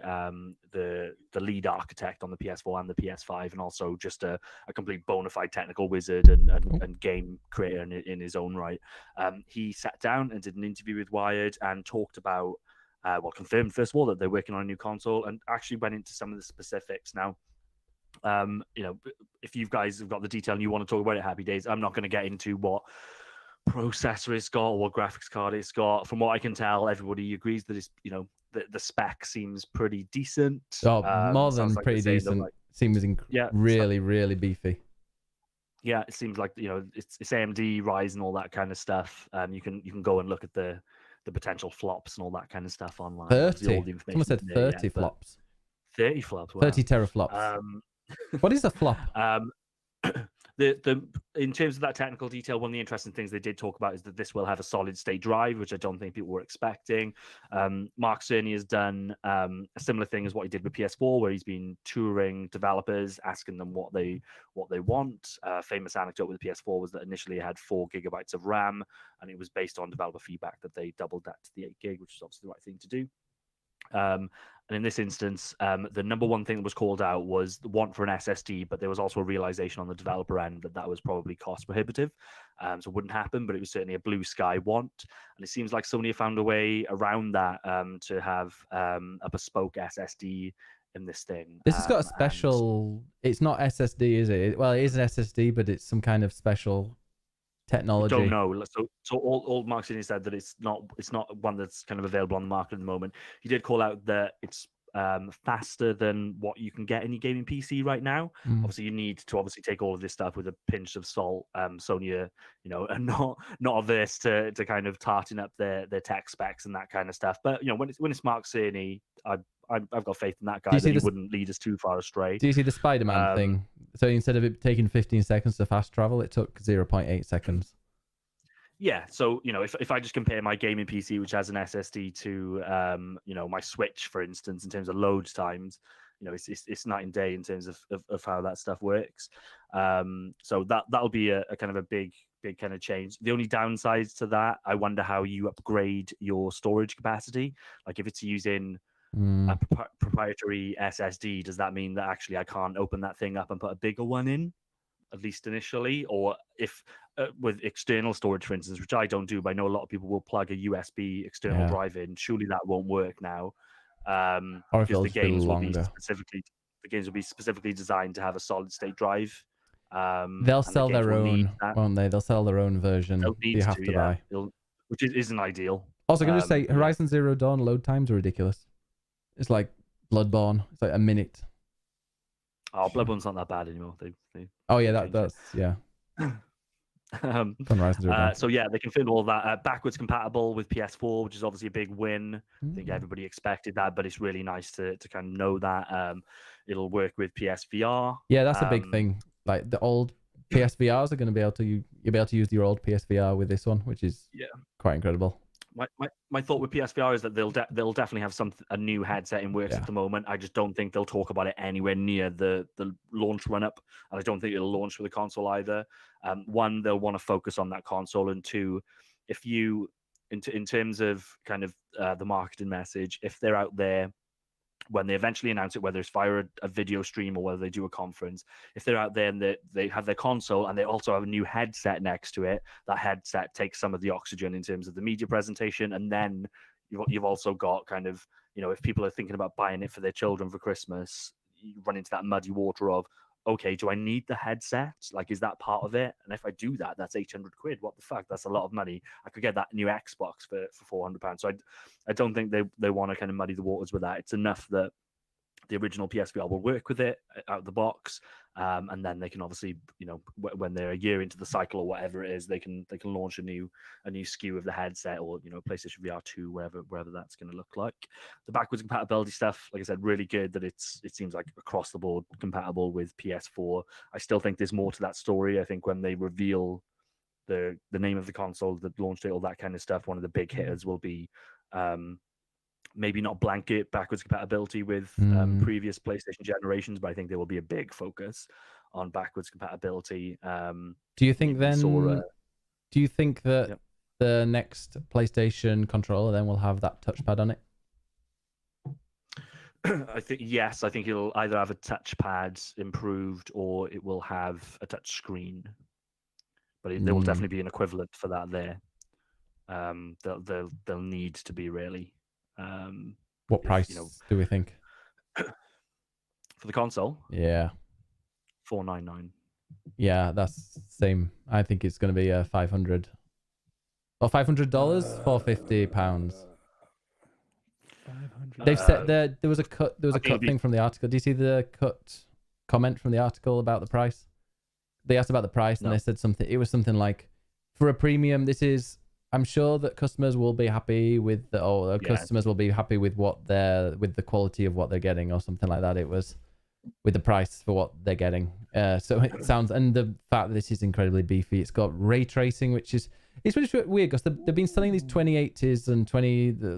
lead architect on the PS4 and the PS5, and also just a complete bona fide technical wizard and game creator in his own right, he sat down and did an interview with Wired and talked about, confirmed first of all that they're working on a new console, and actually went into some of the specifics. Now, You know, if you guys have got the detail and you want to talk about it, happy days. I'm not going to get into what processor it's got or what graphics card it's got. From what I can tell, everybody agrees that it's, you know, the spec seems pretty decent. More than like pretty decent. like, seems really, really beefy. Yeah, it seems like, you know, it's AMD, Ryzen, all that kind of stuff. You can go and look at the potential flops and all that kind of stuff online. 30. All the information Someone said 30 flops. 30 flops. Wow. 30 teraflops. What is a flop? The in terms of that technical detail, one of the interesting things they did talk about is that this will have a solid state drive, which I don't think people were expecting. Mark Cerny has done a similar thing as what he did with PS4, where he's been touring developers, asking them what they want. Famous anecdote with the PS4 was that initially it had 4 gigabytes of RAM, and it was based on developer feedback that they doubled that to the 8 gig, which is obviously the right thing to do. And in this instance, the number one thing that was called out was the want for an SSD, but there was also a realization on the developer end that that was probably cost prohibitive, so it wouldn't happen, but it was certainly a blue sky want. And it seems like Sony have found a way around that to have a bespoke SSD in this thing. This has got a special... It's not SSD, is it? Well, it is an SSD, but it's some kind of special technology. Don't know. So all Mark Cerny said that it's not one that's kind of available on the market at the moment. He did call out that it's faster than what you can get in your gaming PC right now. Obviously, you need to take all of this stuff with a pinch of salt. Sony, you know, are not averse to kind of tarting up their tech specs and that kind of stuff. But you know, when it's Mark Cerny, I've got faith in that guy that he wouldn't lead us too far astray. Do you see the Spider-Man thing? So instead of it taking 15 seconds to fast travel, it took 0.8 seconds. Yeah. So, you know, if I just compare my gaming PC, which has an SSD, to, you know, my Switch, for instance, in terms of load times, you know, it's night and day in terms of how that stuff works. So that'll be a kind of a big kind of change. The only downsides to that, I wonder how you upgrade your storage capacity. Like if it's using a proprietary SSD, does that mean that actually I can't open that thing up and put a bigger one in, at least initially? Or if with external storage, for instance, which I don't do, but I know a lot of people will plug a USB external drive in. Surely that won't work now, because the games will be specifically designed to have a solid state drive. They'll sell their own, won't they? They'll sell their own version. You have to buy, which isn't ideal. Also, can I just say, Horizon Zero Dawn load times are ridiculous. It's like Bloodborne. It's like a minute. Oh, Bloodborne's not that bad anymore. Oh yeah, that's yeah. So yeah, they confirmed all that. Backwards compatible with PS4, which is obviously a big win. I think everybody expected that, but it's really nice to kind of know that. It'll work with PSVR. Yeah, that's a big thing. Like the old PSVRs are going to be able to you'll be able to use your old PSVR with this one, which is quite incredible. My thought with PSVR is that they'll definitely have a new headset in works at the moment. I just don't think they'll talk about it anywhere near the launch run up, and I don't think it'll launch for the console either. One, they'll want to focus on that console, and two, if you in terms of kind of the marketing message, if they're out there when they eventually announce it, whether it's via a video stream or whether they do a conference, if they're out there and they have their console and they also have a new headset next to it, that headset takes some of the oxygen in terms of the media presentation. And then you've also got kind of, you know, if people are thinking about buying it for their children for Christmas, you run into that muddy water of, okay, do I need the headset? Like, is that part of it? And if I do that, that's 800 quid. What the fuck? That's a lot of money. I could get that new Xbox for 400 pounds. So I don't think they want to kind of muddy the waters with that. It's enough that the original PSVR will work with it out of the box, and then they can obviously, you know, when they're a year into the cycle or whatever it is, they can launch a new SKU of the headset, or, you know, PlayStation VR 2, wherever that's going to look like. The backwards compatibility stuff, like I said, really good. That it seems like across the board compatible with PS4. I still think there's more to that story. I think when they reveal the name of the console, the launch date, all that kind of stuff, one of the big hitters will be maybe not blanket backwards compatibility with previous PlayStation generations, but I think there will be a big focus on backwards compatibility. Do you think then? Do you think that the next PlayStation controller then will have that touchpad on it? I think yes. I think it'll either have a touchpad improved or it will have a touch screen. But there will definitely be an equivalent for that there. They'll need to be really. What price do we think for the console? Yeah, $499. Yeah, that's same. I think it's going to be $500 or $500, £450. 500. They've said there was a cut. There was I a think cut thing from the article. Do you see the cut comment from the article about the price? They asked about the price, and No. they said something. It was something like, for a premium, this is. I'm sure that customers will be happy with customers will be happy with with the quality of what they're getting, or something like that. It was with the price for what they're getting. So it sounds, and the fact that this is incredibly beefy. It's got ray tracing, which is it's really weird because they've been selling these 2080s and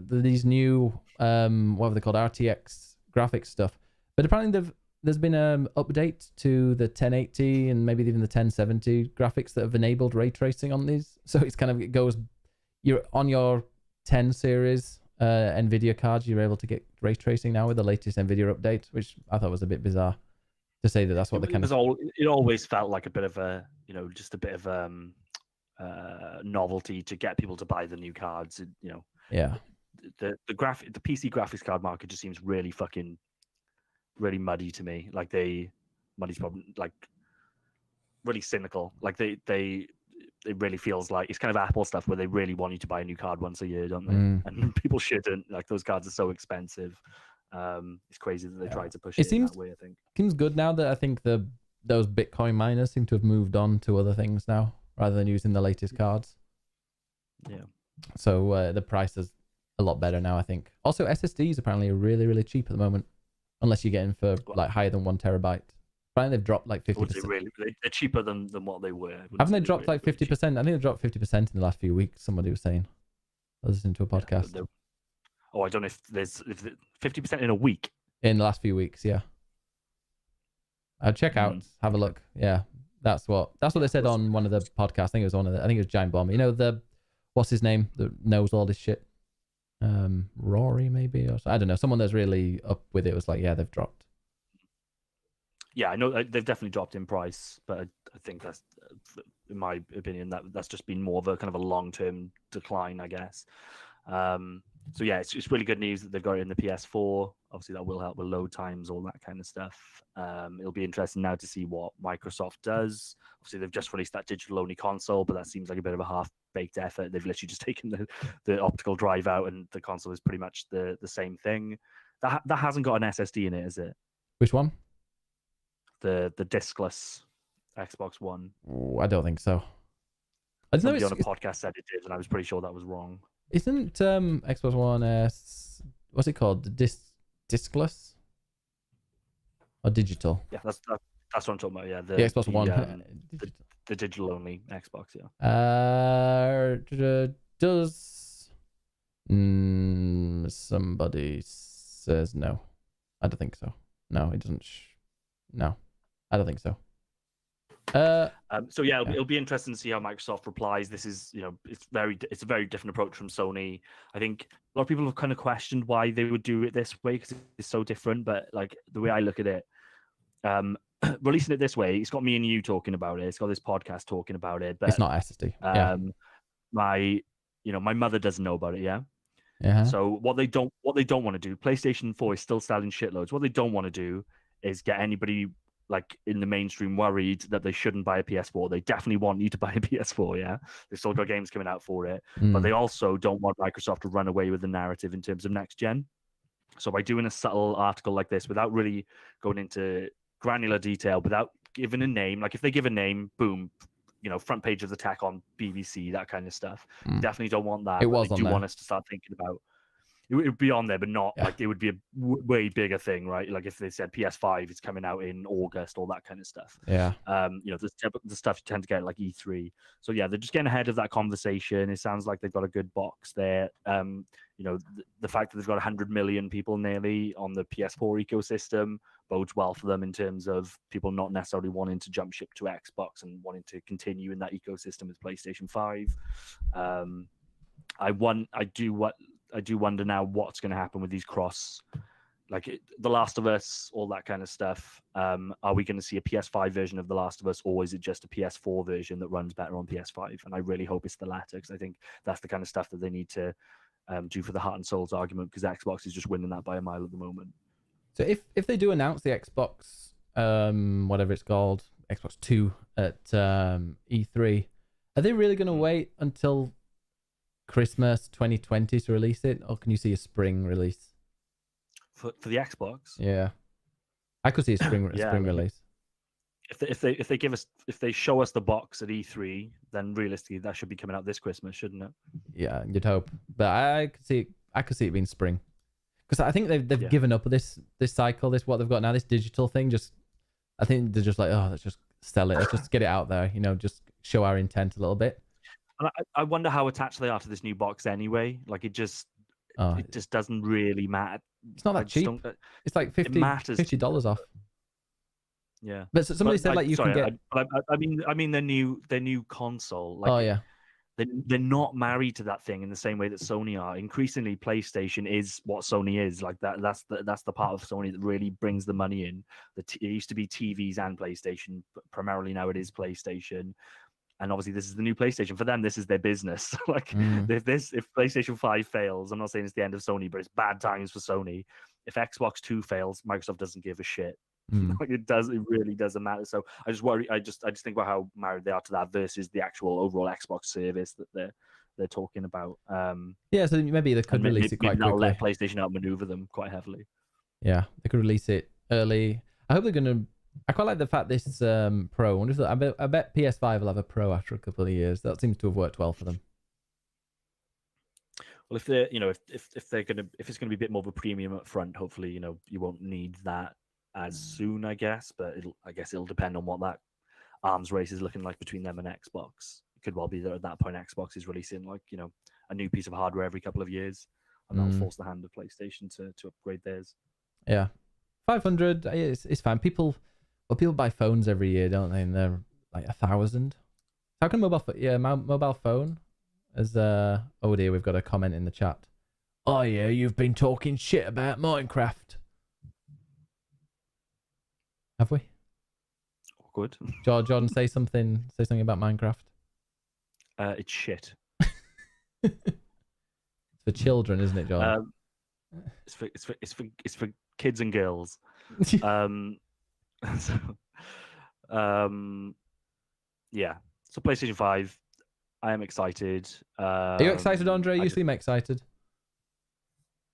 these new what are they called, RTX graphics stuff, but apparently there's been an update to the 1080 and maybe even the 1070 graphics that have enabled ray tracing on these. So it's kind of, it goes, you're on your 10 series NVIDIA cards, you're able to get ray tracing now with the latest NVIDIA update, which I thought was a bit bizarre to say that that's what they kind of. It always felt like a bit of a, just a bit of novelty to get people to buy the new cards. Yeah. The PC graphics card market just seems really really muddy to me. Like muddy's probably like really cynical. Like it really feels like it's kind of Apple stuff where they really want you to buy a new card once a year, don't they? And people shouldn't. Like, those cards are so expensive. It's crazy that they tried to push it in that way, I think. Seems good now that I think those Bitcoin miners seem to have moved on to other things now rather than using the latest cards. Yeah. So the price is a lot better now, I think. Also, SSDs apparently are really, really cheap at the moment, unless you're getting for like higher than 1 terabyte. Apparently they've dropped like 50%. They're cheaper than what they were. Haven't they dropped like 50%? I think they dropped 50% in the last few weeks. Somebody was saying. I was listening to a podcast. Yeah, I don't know if there's 50% in a week. In the last few weeks, yeah. I'd check out, have a look. Yeah, that's what they said on one of the podcasts. I think it was Giant Bomb. What's his name that knows all this shit? Rory maybe, or I don't know. Someone that's really up with it was like, yeah, they've dropped. Yeah, I know they've definitely dropped in price, but I think that's, in my opinion, that's just been more of a kind of a long-term decline, I guess. So yeah, it's really good news that they've got it in the PS4. Obviously, that will help with load times, all that kind of stuff. It'll be interesting now to see what Microsoft does. Obviously, they've just released that digital-only console, but that seems like a bit of a half-baked effort. They've literally just taken the optical drive out, and the console is pretty much the same thing. That hasn't got an SSD in it, is it? Which one? The discless Xbox One. Ooh, I don't think so. I Somebody on a podcast said it did, and I was pretty sure that was wrong. Isn't Xbox One what's it called? Discless or digital? Yeah, that's what I'm talking about. Yeah, the Xbox One, the digital only Xbox. Yeah. Does somebody says no? I don't think so. No, it doesn't. No, I don't think so. So yeah, it'll be interesting to see how Microsoft replies. This is, it's a very different approach from Sony. I think a lot of people have kind of questioned why they would do it this way because it's so different. But like the way I look at it, releasing it this way, it's got me and you talking about it. It's got this podcast talking about it. But it's not SSD. My mother doesn't know about it. Yeah. Yeah. So what they don't want to do, PlayStation 4 is still selling shitloads. What they don't want to do is get anybody like in the mainstream worried that they shouldn't buy a PS4. They definitely want you to buy a PS4, yeah? They've still got games coming out for it. But they also don't want Microsoft to run away with the narrative in terms of next gen. So by doing a subtle article like this, without really going into granular detail, without giving a name, like if they give a name, boom, front page of the tech on BBC, that kind of stuff. Definitely don't want that. It was on there. Want us to start thinking about it would be on there, but not like it would be a way bigger thing, right? Like if they said PS5 is coming out in August, all that kind of stuff. Yeah. The stuff you tend to get like E3. So yeah, they're just getting ahead of that conversation. It sounds like they've got a good box there. The fact that they've got 100 million people nearly on the PS4 ecosystem bodes well for them in terms of people not necessarily wanting to jump ship to Xbox and wanting to continue in that ecosystem with PlayStation 5. I do wonder now what's going to happen with these The Last of Us, all that kind of stuff. Are we going to see a PS5 version of The Last of Us, or is it just a PS4 version that runs better on PS5? And I really hope it's the latter, because I think that's the kind of stuff that they need to do for the heart and souls argument, because Xbox is just winning that by a mile at the moment. So if they do announce the Xbox whatever it's called, Xbox 2 at E3. Are they really going to wait until Christmas 2020 to release it, or can you see a spring release for the Xbox? Yeah, I could see a spring release. If they show us the box at E3, then realistically that should be coming out this Christmas, shouldn't it? Yeah, you'd hope, but I could see it being spring, because I think they've given up with this cycle. What they've got now, this digital thing. I think they're just like, oh, let's just sell it, let's just get it out there, just show our intent a little bit. And I wonder how attached they are to this new box anyway. Like it just doesn't really matter. It's not that cheap. It's like $50 off. Yeah, but somebody said like you can get. I mean their new console. Like, oh yeah, they're not married to that thing in the same way that Sony are. Increasingly, PlayStation is what Sony is. Like that's the part of Sony that really brings the money in. It used to be TVs and PlayStation, but primarily now it is PlayStation. And obviously, this is the new PlayStation. For them, this is their business. Like, if PlayStation 5 fails, I'm not saying it's the end of Sony, but it's bad times for Sony. If Xbox 2 fails, Microsoft doesn't give a shit. Like it really doesn't matter. So I just worry. I just think about how married they are to that versus the actual overall Xbox service that they're talking about. Yeah, so maybe they could release it quite quickly. They'll let PlayStation outmaneuver them quite heavily. Yeah, they could release it early. I hope they're gonna. I quite like the fact this Pro. I bet PS5 will have a Pro after a couple of years. That seems to have worked well for them. Well, if they're if it's gonna be a bit more of a premium up front, hopefully you won't need that as soon, I guess. But I guess it'll depend on what that arms race is looking like between them and Xbox. It could well be that at that point Xbox is releasing a new piece of hardware every couple of years, and that'll force the hand of PlayStation to upgrade theirs. Yeah, 500. It's fine. People buy phones every year, don't they? And they're like 1,000. How can mobile phone? As oh dear, we've got a comment in the chat. Oh yeah, you've been talking shit about Minecraft. Have we? Good. Jordan, say something about Minecraft. It's shit. It's for children, isn't it, Jordan? It's for kids and girls. Yeah. So PlayStation 5, I am excited. Are you excited, Andre? You seem excited.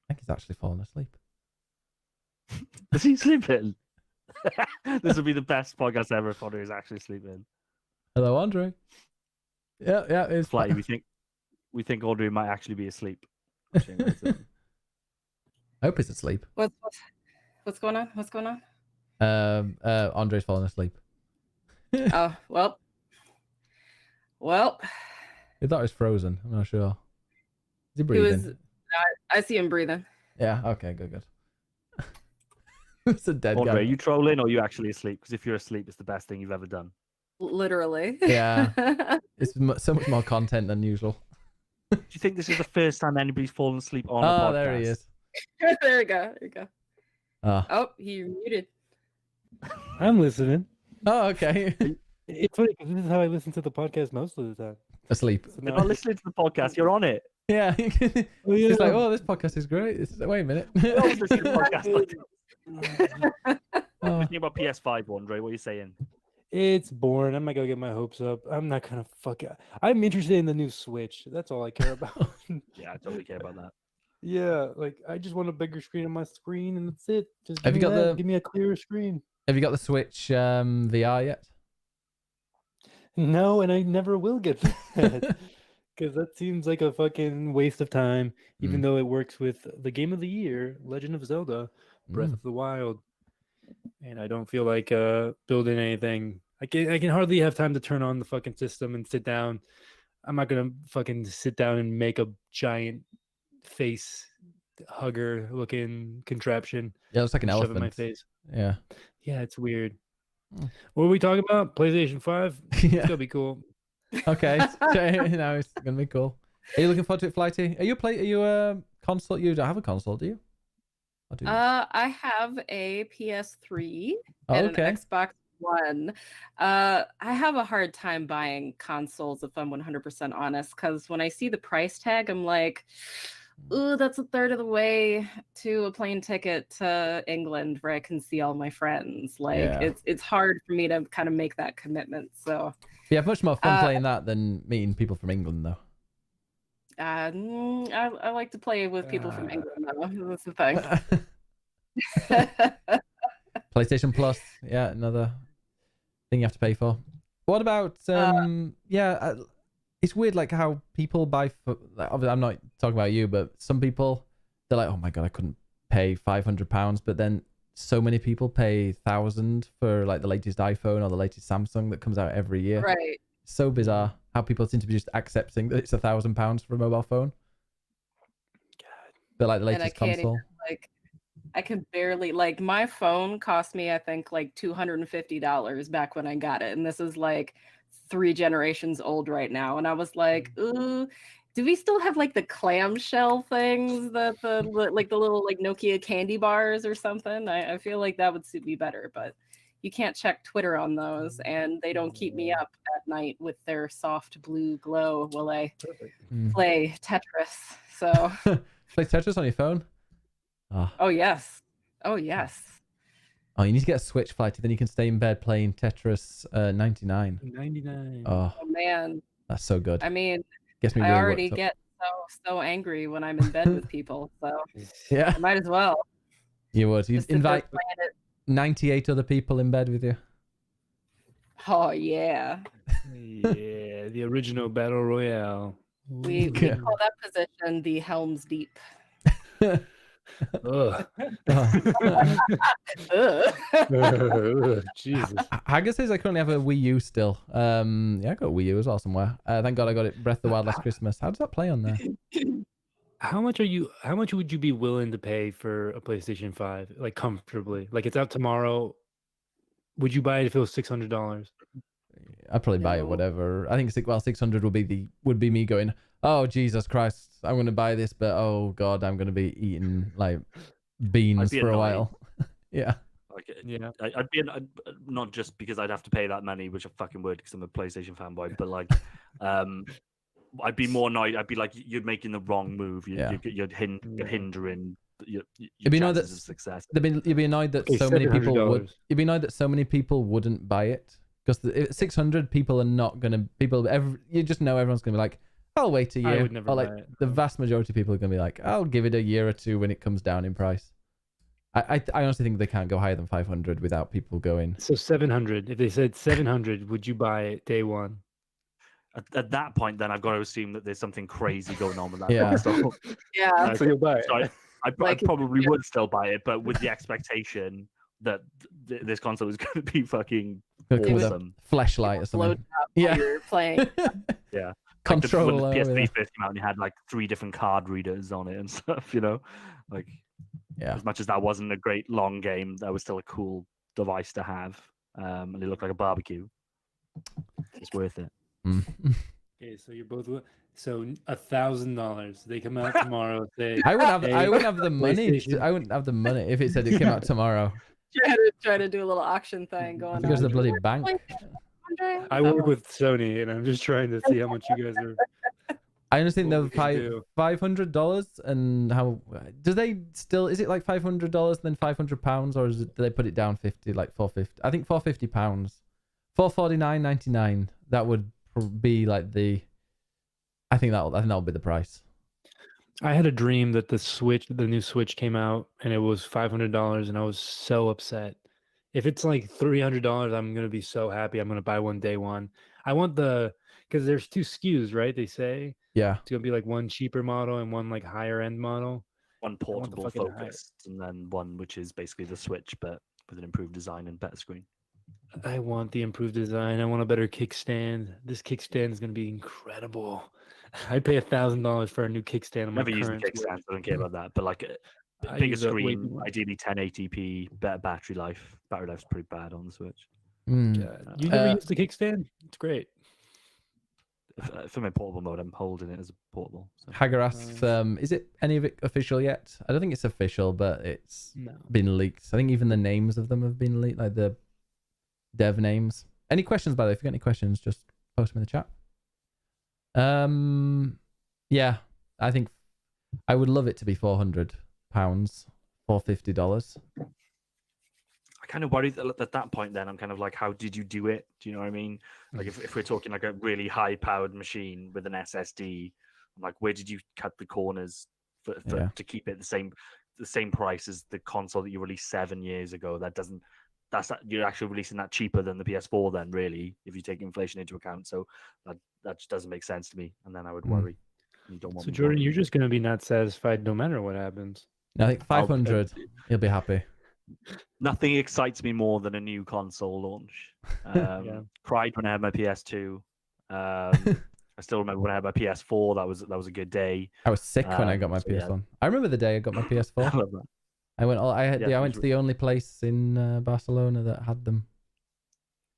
I think he's actually fallen asleep. Is he sleeping? This would be the best podcast ever if Andre is actually sleeping. Hello, Andre. Yeah, it's Flighty. We think Andre might actually be asleep. I hope he's asleep. What's going on? What's going on? Andre's fallen asleep. Oh, well. I thought he was frozen. I'm not sure. Is he breathing? I see him breathing. Yeah, okay, good. It's a dead Andre, guy. are you trolling or are you actually asleep? Because if you're asleep, it's the best thing you've ever done. Literally. Yeah. It's so much more content than usual. Do you think this is the first time anybody's fallen asleep on a podcast? Oh, there he is. There we go. Oh, he muted. I'm listening. Oh, okay. It's funny because this is how I listen to the podcast most of the time. Asleep. So You're now not listening to the podcast, you're on it. Yeah. Oh, yeah. It's like, oh, this podcast is great. Wait a minute. You're always listening to the podcast like this. Oh. Thinking about PS5, Andre, what are you saying? It's boring. I'm not gonna get my hopes up. I'm not gonna fuck it. I'm interested in the new Switch. That's all I care about. Yeah, I totally care about that. Yeah, like I just want a bigger screen on my screen, and that's it. Just Have you got give me a clearer screen. Have you got the Switch VR yet? No, and I never will get that because that seems like a fucking waste of time. Even though it works with the game of the year, Legend of Zelda, Breath of the Wild, and I don't feel like building anything. I can hardly have time to turn on the fucking system and sit down. I'm not gonna fucking sit down and make a giant face hugger looking contraption. Yeah, it looks like an shove elephant. in my face. Yeah. Yeah, it's weird. What are we talking about? PlayStation 5? Yeah. It's gonna be cool. Okay. Now it's gonna be cool. Are you looking forward to it, Flighty? Are you a console? You don't have a console, do you? Or do you? I have a PS3 and an Xbox One. I have a hard time buying consoles if I'm 100% honest, because when I see the price tag, I'm like, ooh, that's a third of the way to a plane ticket to England where I can see all my friends. Like it's hard for me to kind of make that commitment. So you have much more fun playing that than meeting people from England, though. I like to play with people from England, though. That's the thing. PlayStation Plus, yeah, another thing you have to pay for. What about it's weird, like how people buy. Obviously, I'm not talking about you, but some people, they're like, "Oh my god, I couldn't pay £500," but then so many people pay 1,000 for like the latest iPhone or the latest Samsung that comes out every year. Right. So bizarre how people seem to be just accepting that it's £1,000 for a mobile phone. God. They're like the latest console. I can barely, like, my phone cost me, I think, like $250 back when I got it. And this is like 3 generations old right now. And I was like, ooh, do we still have like the clamshell things that the little like Nokia candy bars or something? I feel like that would suit me better, but you can't check Twitter on those, and they don't keep me up at night with their soft blue glow while I play Tetris. So play Tetris on your phone? Oh yes. Oh yes. Oh, you need to get a Switch, Flighty, then you can stay in bed playing Tetris 99. 99. Oh man. That's so good. I mean, Gets me I really already get so angry when I'm in bed with people, so yeah, I might as well. You would. You'd invite 98 other people in bed with you. Oh yeah. Yeah, the original battle royale. We call that position the Helm's Deep. Ugh. Jesus. Haggis says I currently have a Wii U still. Yeah, I got a Wii U as well somewhere. Thank God I got it. Breath of the Wild last Christmas. How does that play on there? How much would you be willing to pay for a PlayStation 5? Like comfortably? Like it's out tomorrow. Would you buy it if it was $600? I'd probably buy it whatever. I think 600 would be me going, "Oh Jesus Christ, I'm going to buy this, but oh God, I'm going to be eating like beans for a while." Yeah. Like, yeah, I'd be not just because I'd have to pay that money, which I fucking would because I'm a PlayStation fanboy, but like, I'd be more annoyed. I'd be like, you're making the wrong move. You're hindering your chances of success. You'd be annoyed that so many people would. You'd be annoyed that so many people wouldn't buy it because 600 people are not gonna. You just know everyone's gonna be like, "I'll wait a year." I would never buy it. The vast majority of people are gonna be like, "I'll give it a year or two when it comes down in price." I honestly think they can't go higher than 500 without people going. So 700. If they said 700, would you buy it day one? At that point, then I've got to assume that there's something crazy going on with that. Yeah. console. Yeah. So you'll buy it. So I probably would still buy it, but with the expectation that this console is going to be fucking awesome. Fleshlight or something. Yeah. You're playing. Yeah. Controller. Like the PS3 first came out and it had like 3 different card readers on it and stuff, like. Yeah. As much as that wasn't a great long game, that was still a cool device to have, and it looked like a barbecue. It's worth it. Okay, so you're both. So $1,000. They come out tomorrow. I wouldn't have the money. I wouldn't have the money if it said it came out tomorrow. Try to do a little auction thing going on. Because the bloody bank. I work with Sony, and I'm just trying to see how much you guys are. I understand they're $500, and how do they still? Is it like $500 and then £500, or do they put it down 50, like £450? I think £450, $449.99. That would be like the. I think that'll be the price. I had a dream that the new Switch came out, and it was $500, and I was so upset. If it's like $300, I'm gonna be so happy. I'm gonna buy one day one. I want because there's 2 SKUs, right? They say. Yeah. It's gonna be like one cheaper model and one like higher end model. One portable focused, and then one which is basically the Switch, but with an improved design and better screen. I want the improved design. I want a better kickstand. This kickstand is gonna be incredible. I'd pay $1,000 for a new kickstand. On my Never use the kickstand, so I don't care about that. But like a bigger screen, ideally 1080p, better battery life. Battery life's pretty bad on the Switch. You never use the kickstand? It's great. For my portable mode, I'm holding it as a portable. So. Hagar asks, is it any of it official yet? I don't think it's official, but it's been leaked. I think even the names of them have been leaked, like the dev names. Any questions, by the way? If you got any questions, just post them in the chat. Yeah, I think I would love it to be £400, $450. I kind of worry that at that point. Then I'm kind of like, how did you do it? Do you know what I mean? Like if we're talking like a really high-powered machine with an SSD, I'm like, where did you cut the corners for to keep it the same price as the console that you released 7 years ago? You're actually releasing that cheaper than the PS4 then, really, if you take inflation into account. So that just doesn't make sense to me. And then I would worry. You don't want So Jordan, you're just going to be not satisfied no matter what happens. I think 500, you'll be happy. Nothing excites me more than a new console launch. Cried when I had my PS2. I still remember when I had my PS4. That was a good day. I was sick when I got my PS1. Yeah. I remember the day I got my PS4. I love that. I went to the only place in Barcelona that had them.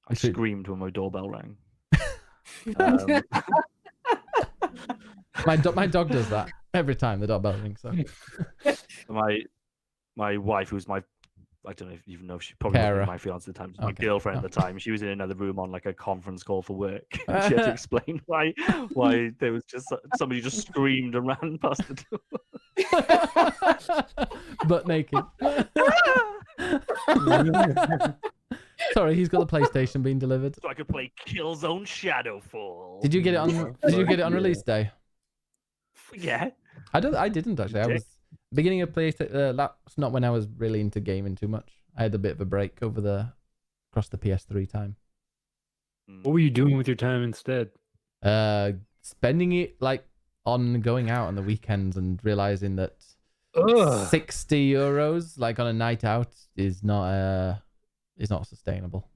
I screamed when my doorbell rang. My dog does that every time the doorbell rings. So. My wife, who's I don't know if you even know, she probably wasn't my fiance at the time. My girlfriend at the time. She was in another room on like a conference call for work. She had to explain why there was just somebody just screamed and ran past the door. Butt naked. Sorry, he's got the PlayStation being delivered. So I could play Killzone Shadowfall. Did you get it on release day? Yeah. I didn't actually. I was beginning of PlayStation. That's not when I was really into gaming too much. I had a bit of a break across the PS3 time. What were you doing with your time instead? Spending it like on going out on the weekends and realizing that €60 like on a night out is not sustainable,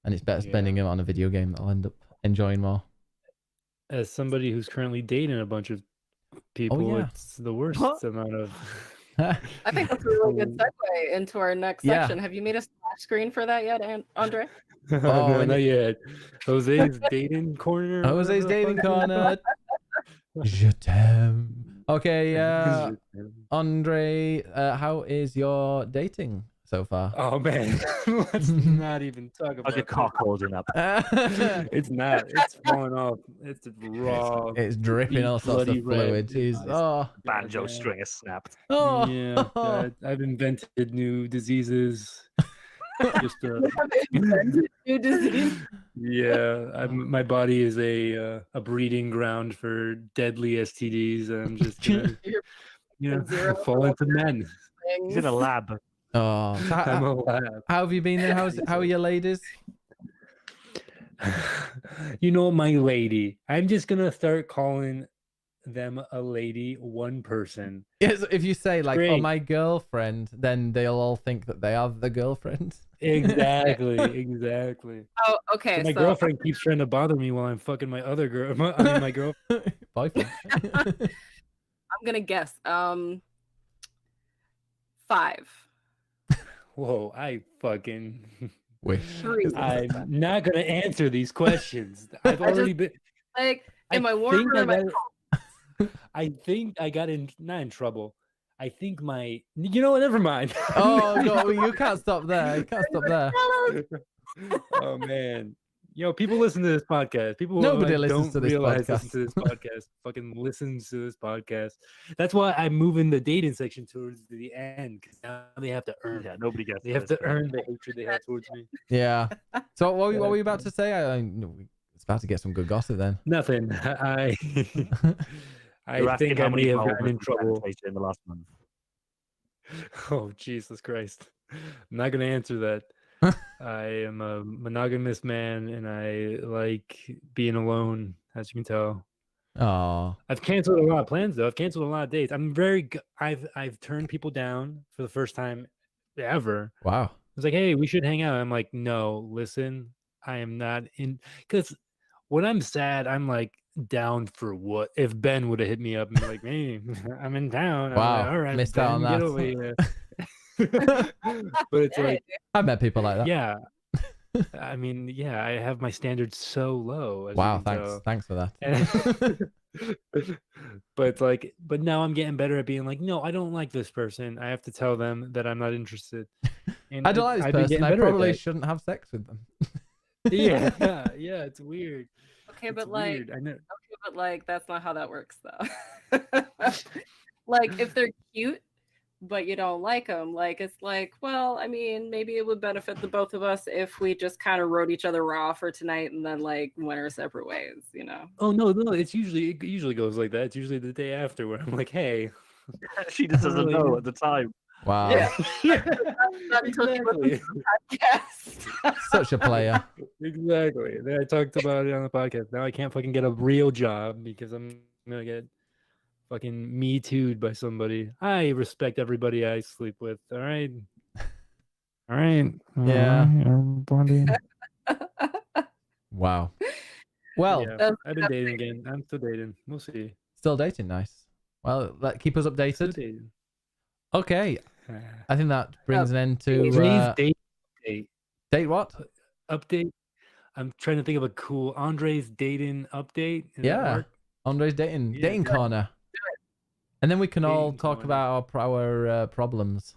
and it's better spending it on a video game that I'll end up enjoying more. As somebody who's currently dating a bunch of people, it's the worst amount of. I think that's a really good segue into our next section. Have you made a splash screen for that yet, Andre? No, not yet. Jose's dating corner. Jose's dating corner. Je t'aime. Okay, Andre, how is your dating so far? Oh man, let's not even talk about. How's your cock holding up? It's not. It's falling off. It's raw. It's dripping all sorts of fluid. Jeez. Banjo string is snapped. Oh. Yeah, God, I've invented new diseases. Just new disease. Yeah, my body is a breeding ground for deadly STDs. I'm just gonna fall into men. He's in a lab. Oh, so how have you been there? How are your ladies? My lady. I'm just gonna start calling them a lady, one person. Yes, if you say like, "Oh, my girlfriend," then they'll all think that they are the girlfriend. Exactly. Oh, okay. So my girlfriend keeps trying to bother me while I'm fucking my other girl. My girlfriend. Boyfriend. I'm gonna guess. 5. Whoa, I fucking wish. 3. I'm not gonna answer these questions. I've already been like, am I warm or am I cold? I think I got not in trouble. I think never mind. Oh no, you can't stop there. You can't stop there. Oh man. People listen to this podcast. Nobody listens to this podcast. Listen to this podcast. Fucking listens to this podcast. That's why I'm moving the dating section towards the end, because now they have to earn. Yeah, nobody gets. They have to earn the hatred they have towards me. Yeah. So what were you about to say? It's about to get some good gossip then. Nothing. I think I may have gotten in trouble in the last month. Oh Jesus Christ! I'm not gonna answer that. I am a monogamous man, and I like being alone, as you can tell. Oh, I've canceled a lot of plans though. I've canceled a lot of dates. I'm very. I've turned people down for the first time ever. Wow. I was like, hey, we should hang out. I'm like, no, listen, I am not in. Because when I'm sad, I'm like down for what? If Ben would have hit me up and be like, hey, I'm in town. Wow. I'm like, all right, missed Ben, out on get that. over here. But it's like, I've met people like that. yeah. I mean, yeah, I have my standards so low. As Wow, you can thanks for that. But it's like, but now I'm getting better at being like, no, I don't like this person. I have to tell them that I'm not interested. And I don't like this person. I probably shouldn't have sex with them. yeah, it's weird. Okay, It's but like, weird. I know. okay, but like that's not how that works though. Like if they're cute but you don't like them, like it's like, well, I mean, maybe it would benefit the both of us if we just kind of wrote each other raw for tonight and then like went our separate ways, you know. Oh no, it usually goes like that. It's usually the day after where I'm like, hey, She just doesn't really- know at the time. Wow. Yeah. Yeah, exactly. Yes. Such a player. Exactly. Then I talked about it on the podcast. Now I can't fucking get a real job because I'm gonna get fucking me too'd by somebody. I respect everybody I sleep with. All right. All right. Yeah. Everybody. Wow. Well, Yeah, I've been dating again. I'm still dating. We'll see. still dating. Nice. Well, keep us Still updated. dating. Okay. I think that brings an end Today's to date update. date what? Update. I'm trying to think of a cool Andre's dating update. Does that Yeah. work? Andre's dating Yeah, dating corner. And then we can all Dating talk corner. about our problems.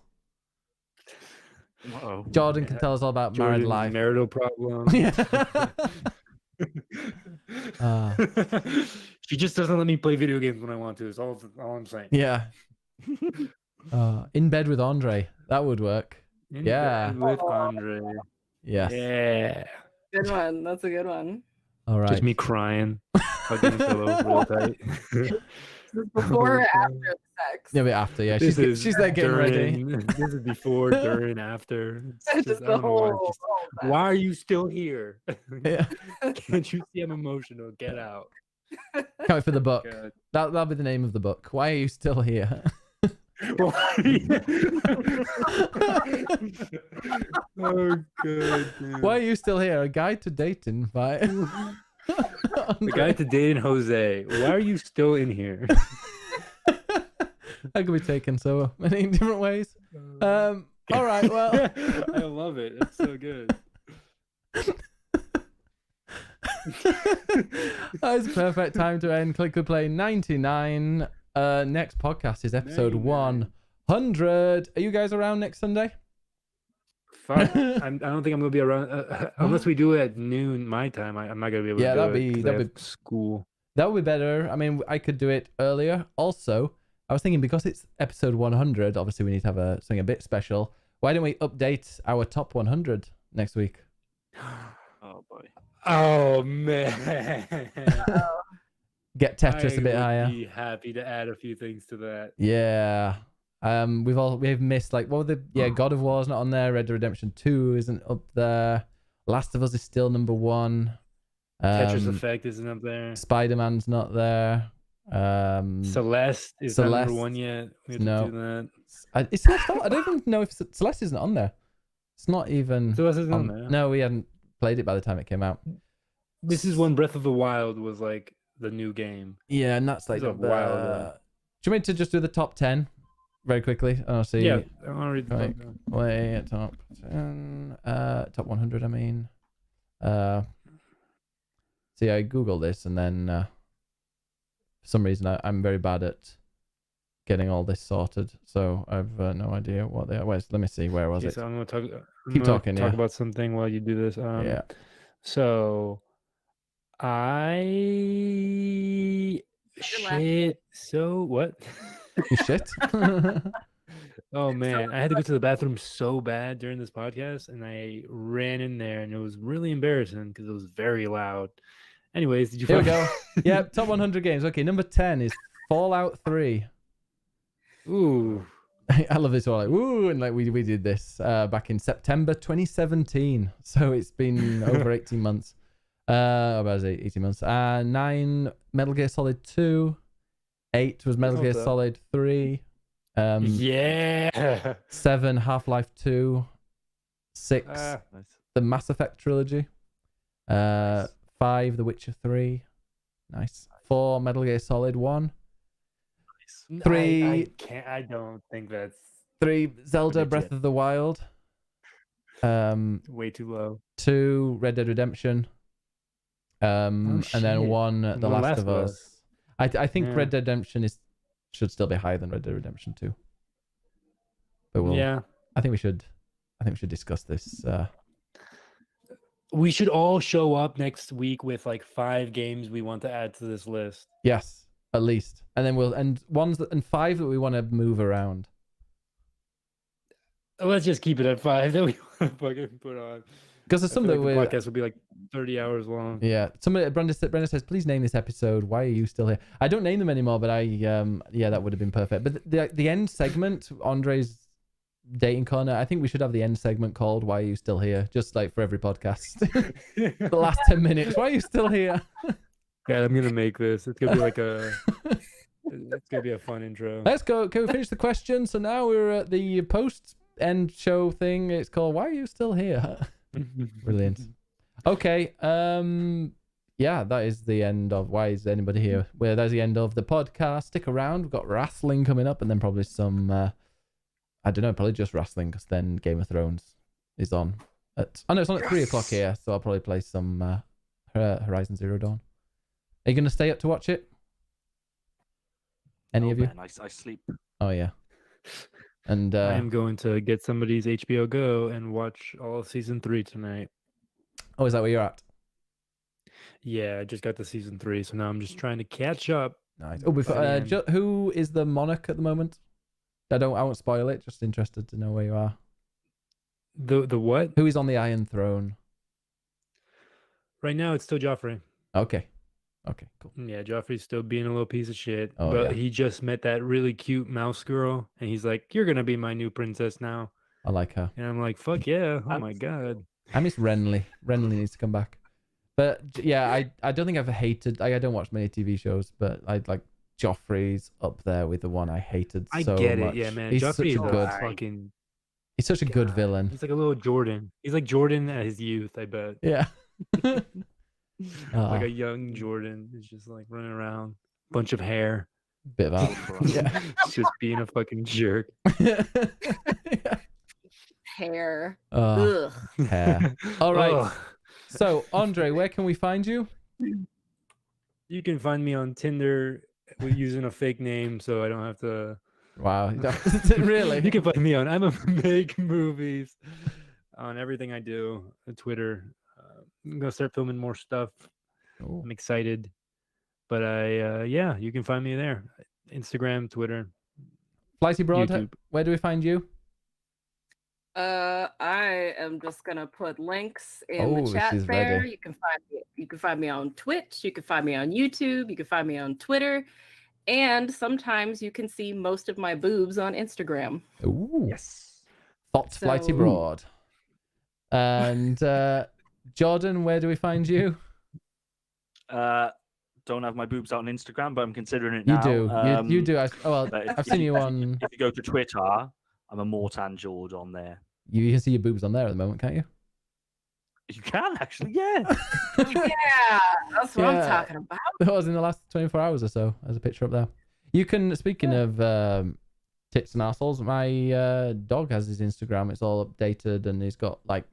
Uh-oh. Jordan can Yeah. tell us all about married Jordan's life. marital problem. Yeah. She just doesn't let me play video games when I want to. Is all I'm saying. Yeah. In bed with Andre. That would work. In Yeah. bed with Andre. Yes. Yeah. Good one. That's a good one. All right. Just me crying, hugging the pillow real tight. This is before or after sex? Yeah, but after, yeah. This is She's there getting ready. during- This is before, during, after. It's Just just, I the don't know why. whole. Just, whole why are you still here? Yeah. Can't you see I'm emotional? Get out. Can't wait for the book. God. That'll be the name of the book. Why are you still here? Oh god. Dude. Why are you still here? A guide to dating by The guy to dating Jose. Why are you still in here? That could be taken so many different ways. All right, well. I love it. It's so good. That's perfect time to end Click Could Play 99. Next podcast is episode 100. Are you guys around next Sunday? Fuck. I don't think I'm gonna be around unless we do it at noon my time. I'm not gonna be able Yeah, to do that'd it be- 'cause I that'd have be- school. That would be better. I mean, I could do it earlier. Also, I was thinking because it's episode 100, obviously we need to have something a bit special. Why don't we update our top 100 next week? Oh boy. Oh man. Get Tetris a bit I would higher. be happy to add a few things to that. Yeah. We've missed like what were the God of War's not on there. Red Dead Redemption 2 isn't up there. Last of Us is still number 1. Tetris Effect isn't up there. Spider-Man's not there. Celeste is not Celeste, number 1 yet. We have no. to do that. Is Celeste on? I don't even know if Celeste isn't on there. It's not even. Celeste isn't on, on there. No, we hadn't played it by the time it came out. This is when Breath of the Wild was like the new game. Yeah, and that's like It's a up while there. ago. Do you want me to just do the top 10 very quickly? And I'll see. Yeah, I want to read the Right. top. Play at top 10. Top 100, I mean. See, I Googled this and then for some reason I'm very bad at getting all this sorted. So I've no idea what they are. Wait, let me see. Where was Okay, it? so I'm gonna talk. Keep talking, Talk yeah. about something while you do this. Yeah. So I shit. So what? You shit. Oh man, I had to go to the bathroom so bad during this podcast, and I ran in there, and it was really embarrassing because it was very loud. Anyways, did you? Here we find- go. Yep, top 100 games. Okay, number 10 is Fallout 3. Ooh. I love this all. Like, woo, and like we did this back in September 2017. So it's been over 18 months. About 18 months. 9, Metal Gear Solid 2. 8 was Metal Gear Okay. Solid 3. Yeah. 7, Half-Life 2. 6, Ah, Nice. the Mass Effect trilogy. 5, The Witcher 3. Nice. 4, Metal Gear Solid 1. I 3, can't. I don't think that's 3, Zelda Legit. Breath of the Wild. way too low. 2, Red Dead Redemption. And then shit. 1, The The Last Last of of Us. I think Yeah. Red Dead Redemption should still be higher than Red Dead Redemption 2. But Yeah. I think we should discuss this. We should all show up next week with like 5 games we want to add to this list. Yes, at least, and then and 5 that we want to move around. Let's just keep it at 5 that we want to fucking put on. Because there's some that the podcast will be like 30 hours long. Yeah. Brenda says, please name this episode. Why are you still here? I don't name them anymore, but that would have been perfect. But the end segment, Andre's dating corner, I think we should have the end segment called Why Are You Still Here? Just like for every podcast. The last 10 minutes. Why are you still here? Yeah, I'm gonna make this. It's gonna be like it's gonna be a fun intro. Let's go. Can we finish the question? So now we're at the post end show thing. It's called Why Are You Still Here? Brilliant. Okay. Yeah, that is the end of Why Is Anybody Here? Well, that's the end of the podcast. Stick around. We've got wrestling coming up, and then probably some I don't know, probably just wrestling, because then Game of Thrones is on it's on at 3:00 here, so I'll probably play some Horizon Zero Dawn. Are you gonna stay up to watch it? Any of you? Man, I sleep. Oh yeah. And I am going to get somebody's HBO Go and watch all of season 3 tonight. Oh, is that where you're at? Yeah, I just got to season 3, so now I'm just trying to catch up. Nice. Oh, who is the monarch at the moment? I won't spoil it. Just interested to know where you are. The what? Who is on the Iron Throne? Right now, it's still Joffrey. Okay, cool. Yeah, Joffrey's still being a little piece of shit. Oh, but yeah. he just met that really cute mouse girl, and he's like, "You're gonna be my new princess now." I like her. And I'm like, "Fuck yeah! Oh my god!" I miss Renly. Renly needs to come back. But yeah, I don't think I've hated. I don't watch many TV shows, but I like Joffrey's up there with the one I hated so much. I get it, yeah, man. He's Joffrey such a good fucking. He's such a good villain. He's like a little Jordan. He's like Jordan at his youth, I bet. Yeah. Like a young Jordan. He's just like running around, bunch of hair. Bit of that. Yeah. Just being a fucking jerk. Yeah. Hair. Hair. All right. Ugh. So, Andre, where can we find you? You can find me on Tinder using a fake name, so I don't have to. Wow. Really? You can find me on I'm a Make Movies on everything I do. Twitter. I'm gonna start filming more stuff. Ooh. I'm excited, but you can find me there. Instagram, Twitter, Flighty Broad, YouTube. where do we find you? I am just gonna put links in the chat she's there. ready. You can find me on Twitch, you can find me on YouTube, you can find me on Twitter, and sometimes you can see most of my boobs on Instagram. Ooh. Yes. Thought Flighty So- Broad. And Jordan, where do we find you? Don't have my boobs out on Instagram, but I'm considering it You now. do. You do. But I've seen you on. If you go to Twitter, I'm a Mortan George on there. You can see your boobs on there at the moment, can't you? You can actually, yeah. Yeah, that's what I'm Yeah. talking about. That was in the last 24 hours or so. There's a picture up there. You can. Speaking of tits and assholes, my dog has his Instagram. It's all updated, and he's got like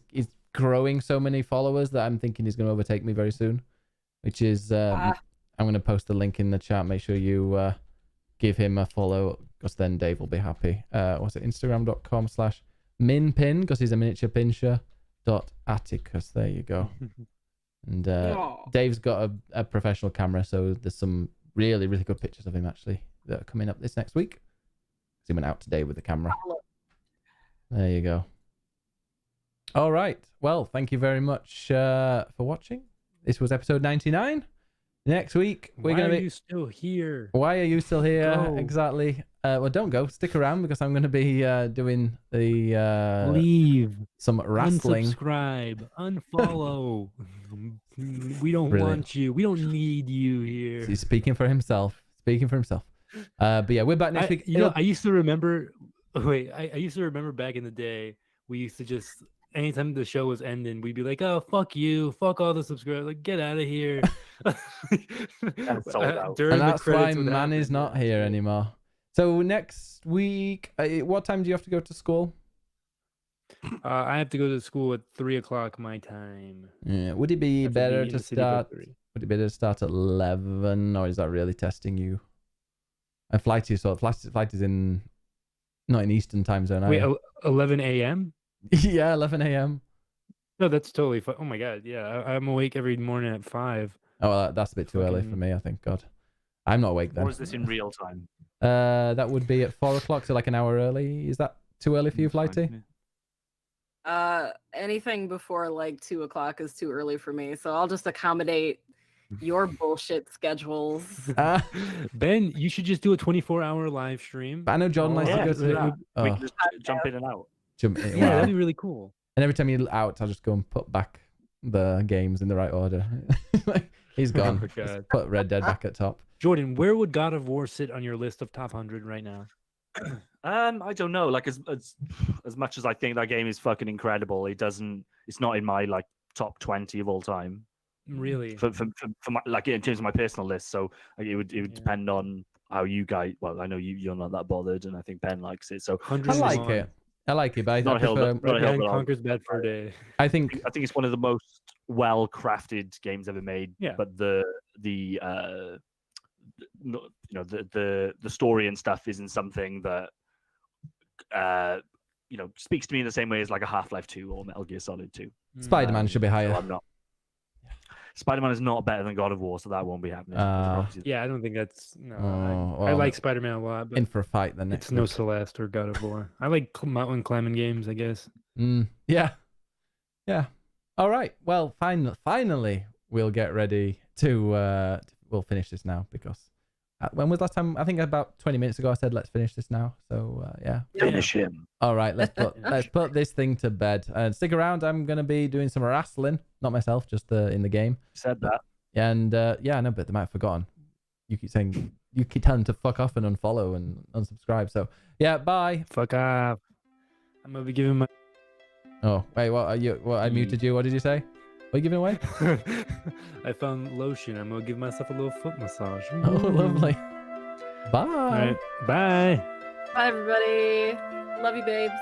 he's growing so many followers that I'm thinking he's going to overtake me very soon. Which is I'm going to post the link in the chat. Make sure you give him a follow, because then Dave will be happy. What's it? Instagram.com/minpin, because he's a miniature pincher. .atticus. There you go. And Aw. Dave's got a professional camera, so there's some really, really good pictures of him actually that are coming up this next week. He went out today with the camera. There you go. All right. Well, thank you very much for watching. This was episode 99. Next week we're going to be. Why are you still here? Why are you still here? Go. Exactly. Well, don't go. Stick around, because I'm going to be doing the Leave. some wrestling. Unsubscribe. Unfollow. We don't Brilliant. want you. We don't need you here. He's speaking for himself. But yeah, we're back next week. I used to remember. Wait, I used to remember back in the day. We used to just anytime the show was ending, we'd be like, "Oh, fuck you, fuck all the subscribers, like get out of here." That's sold out. During And the that's why credits would Man is happen. not here anymore. So next week, what time do you have to go to school? I have to go to school at 3:00 my time. Yeah. Would it be I have to better be in to the city by start? 3. Would it be better to start at 11, or is that really testing you? And Flighty is in not in Eastern time zone. Wait, 11 a.m. Yeah, 11 a.m. No, that's totally fine. Oh my god, yeah, I'm awake every morning at 5. Oh, well, that's a bit too early for me. I think. God, I'm not awake then. Or is this in real time? That would be at 4 o'clock, so like an hour early. Is that too early for you, Flighty? Anything before like 2 o'clock is too early for me, so I'll just accommodate your bullshit schedules. Ben, you should just do a 24-hour live stream. But I know John likes to go to the. We can just jump in and out. Yeah, that'd be really cool. And every time you're out, I'll just go and put back the games in the right order. He's gone. Oh, God. Just put Red Dead back at top. Jordan, where would God of War sit on your list of top 100 right now? I don't know. Like as much as I think that game is fucking incredible, it's not in my like top 20 of all time. Really? For my, like in terms of my personal list. So like, it would depend on how you guys. Well, I know you're not that bothered, and I think Ben likes it. So I like it. I like it, but I not prefer... Red Conquers Bad for a Day. I think it's one of the most well-crafted games ever made. Yeah. But the story and stuff isn't something that speaks to me in the same way as like a Half-Life 2 or Metal Gear Solid 2. Spider-Man should be higher. So I'm not. Spider-Man is not better than God of War, so that won't be happening. Yeah, I don't think that's I like Spider-Man a lot, but in for a fight then. It's no Celeste or God of War. I like mountain climbing games, I guess. Yeah. All right. Well, finally, we'll get ready to. We'll finish this now because when was last time? I think about 20 minutes ago I said let's finish this now. So yeah. Finish him. All right. Let's put this thing to bed and stick around. I'm gonna be doing some wrestling, not myself, just in the game. Said that. And yeah, I know, but they might have forgotten. You keep saying, you keep telling them to fuck off and unfollow and unsubscribe. So yeah, bye. Fuck off. I'm gonna be giving my. Oh wait, what are you? What I muted you? What did you say? What are you giving away? I found lotion. I'm gonna give myself a little foot massage. Oh, lovely. Bye. All right. Bye. Bye, everybody. Love you, babes.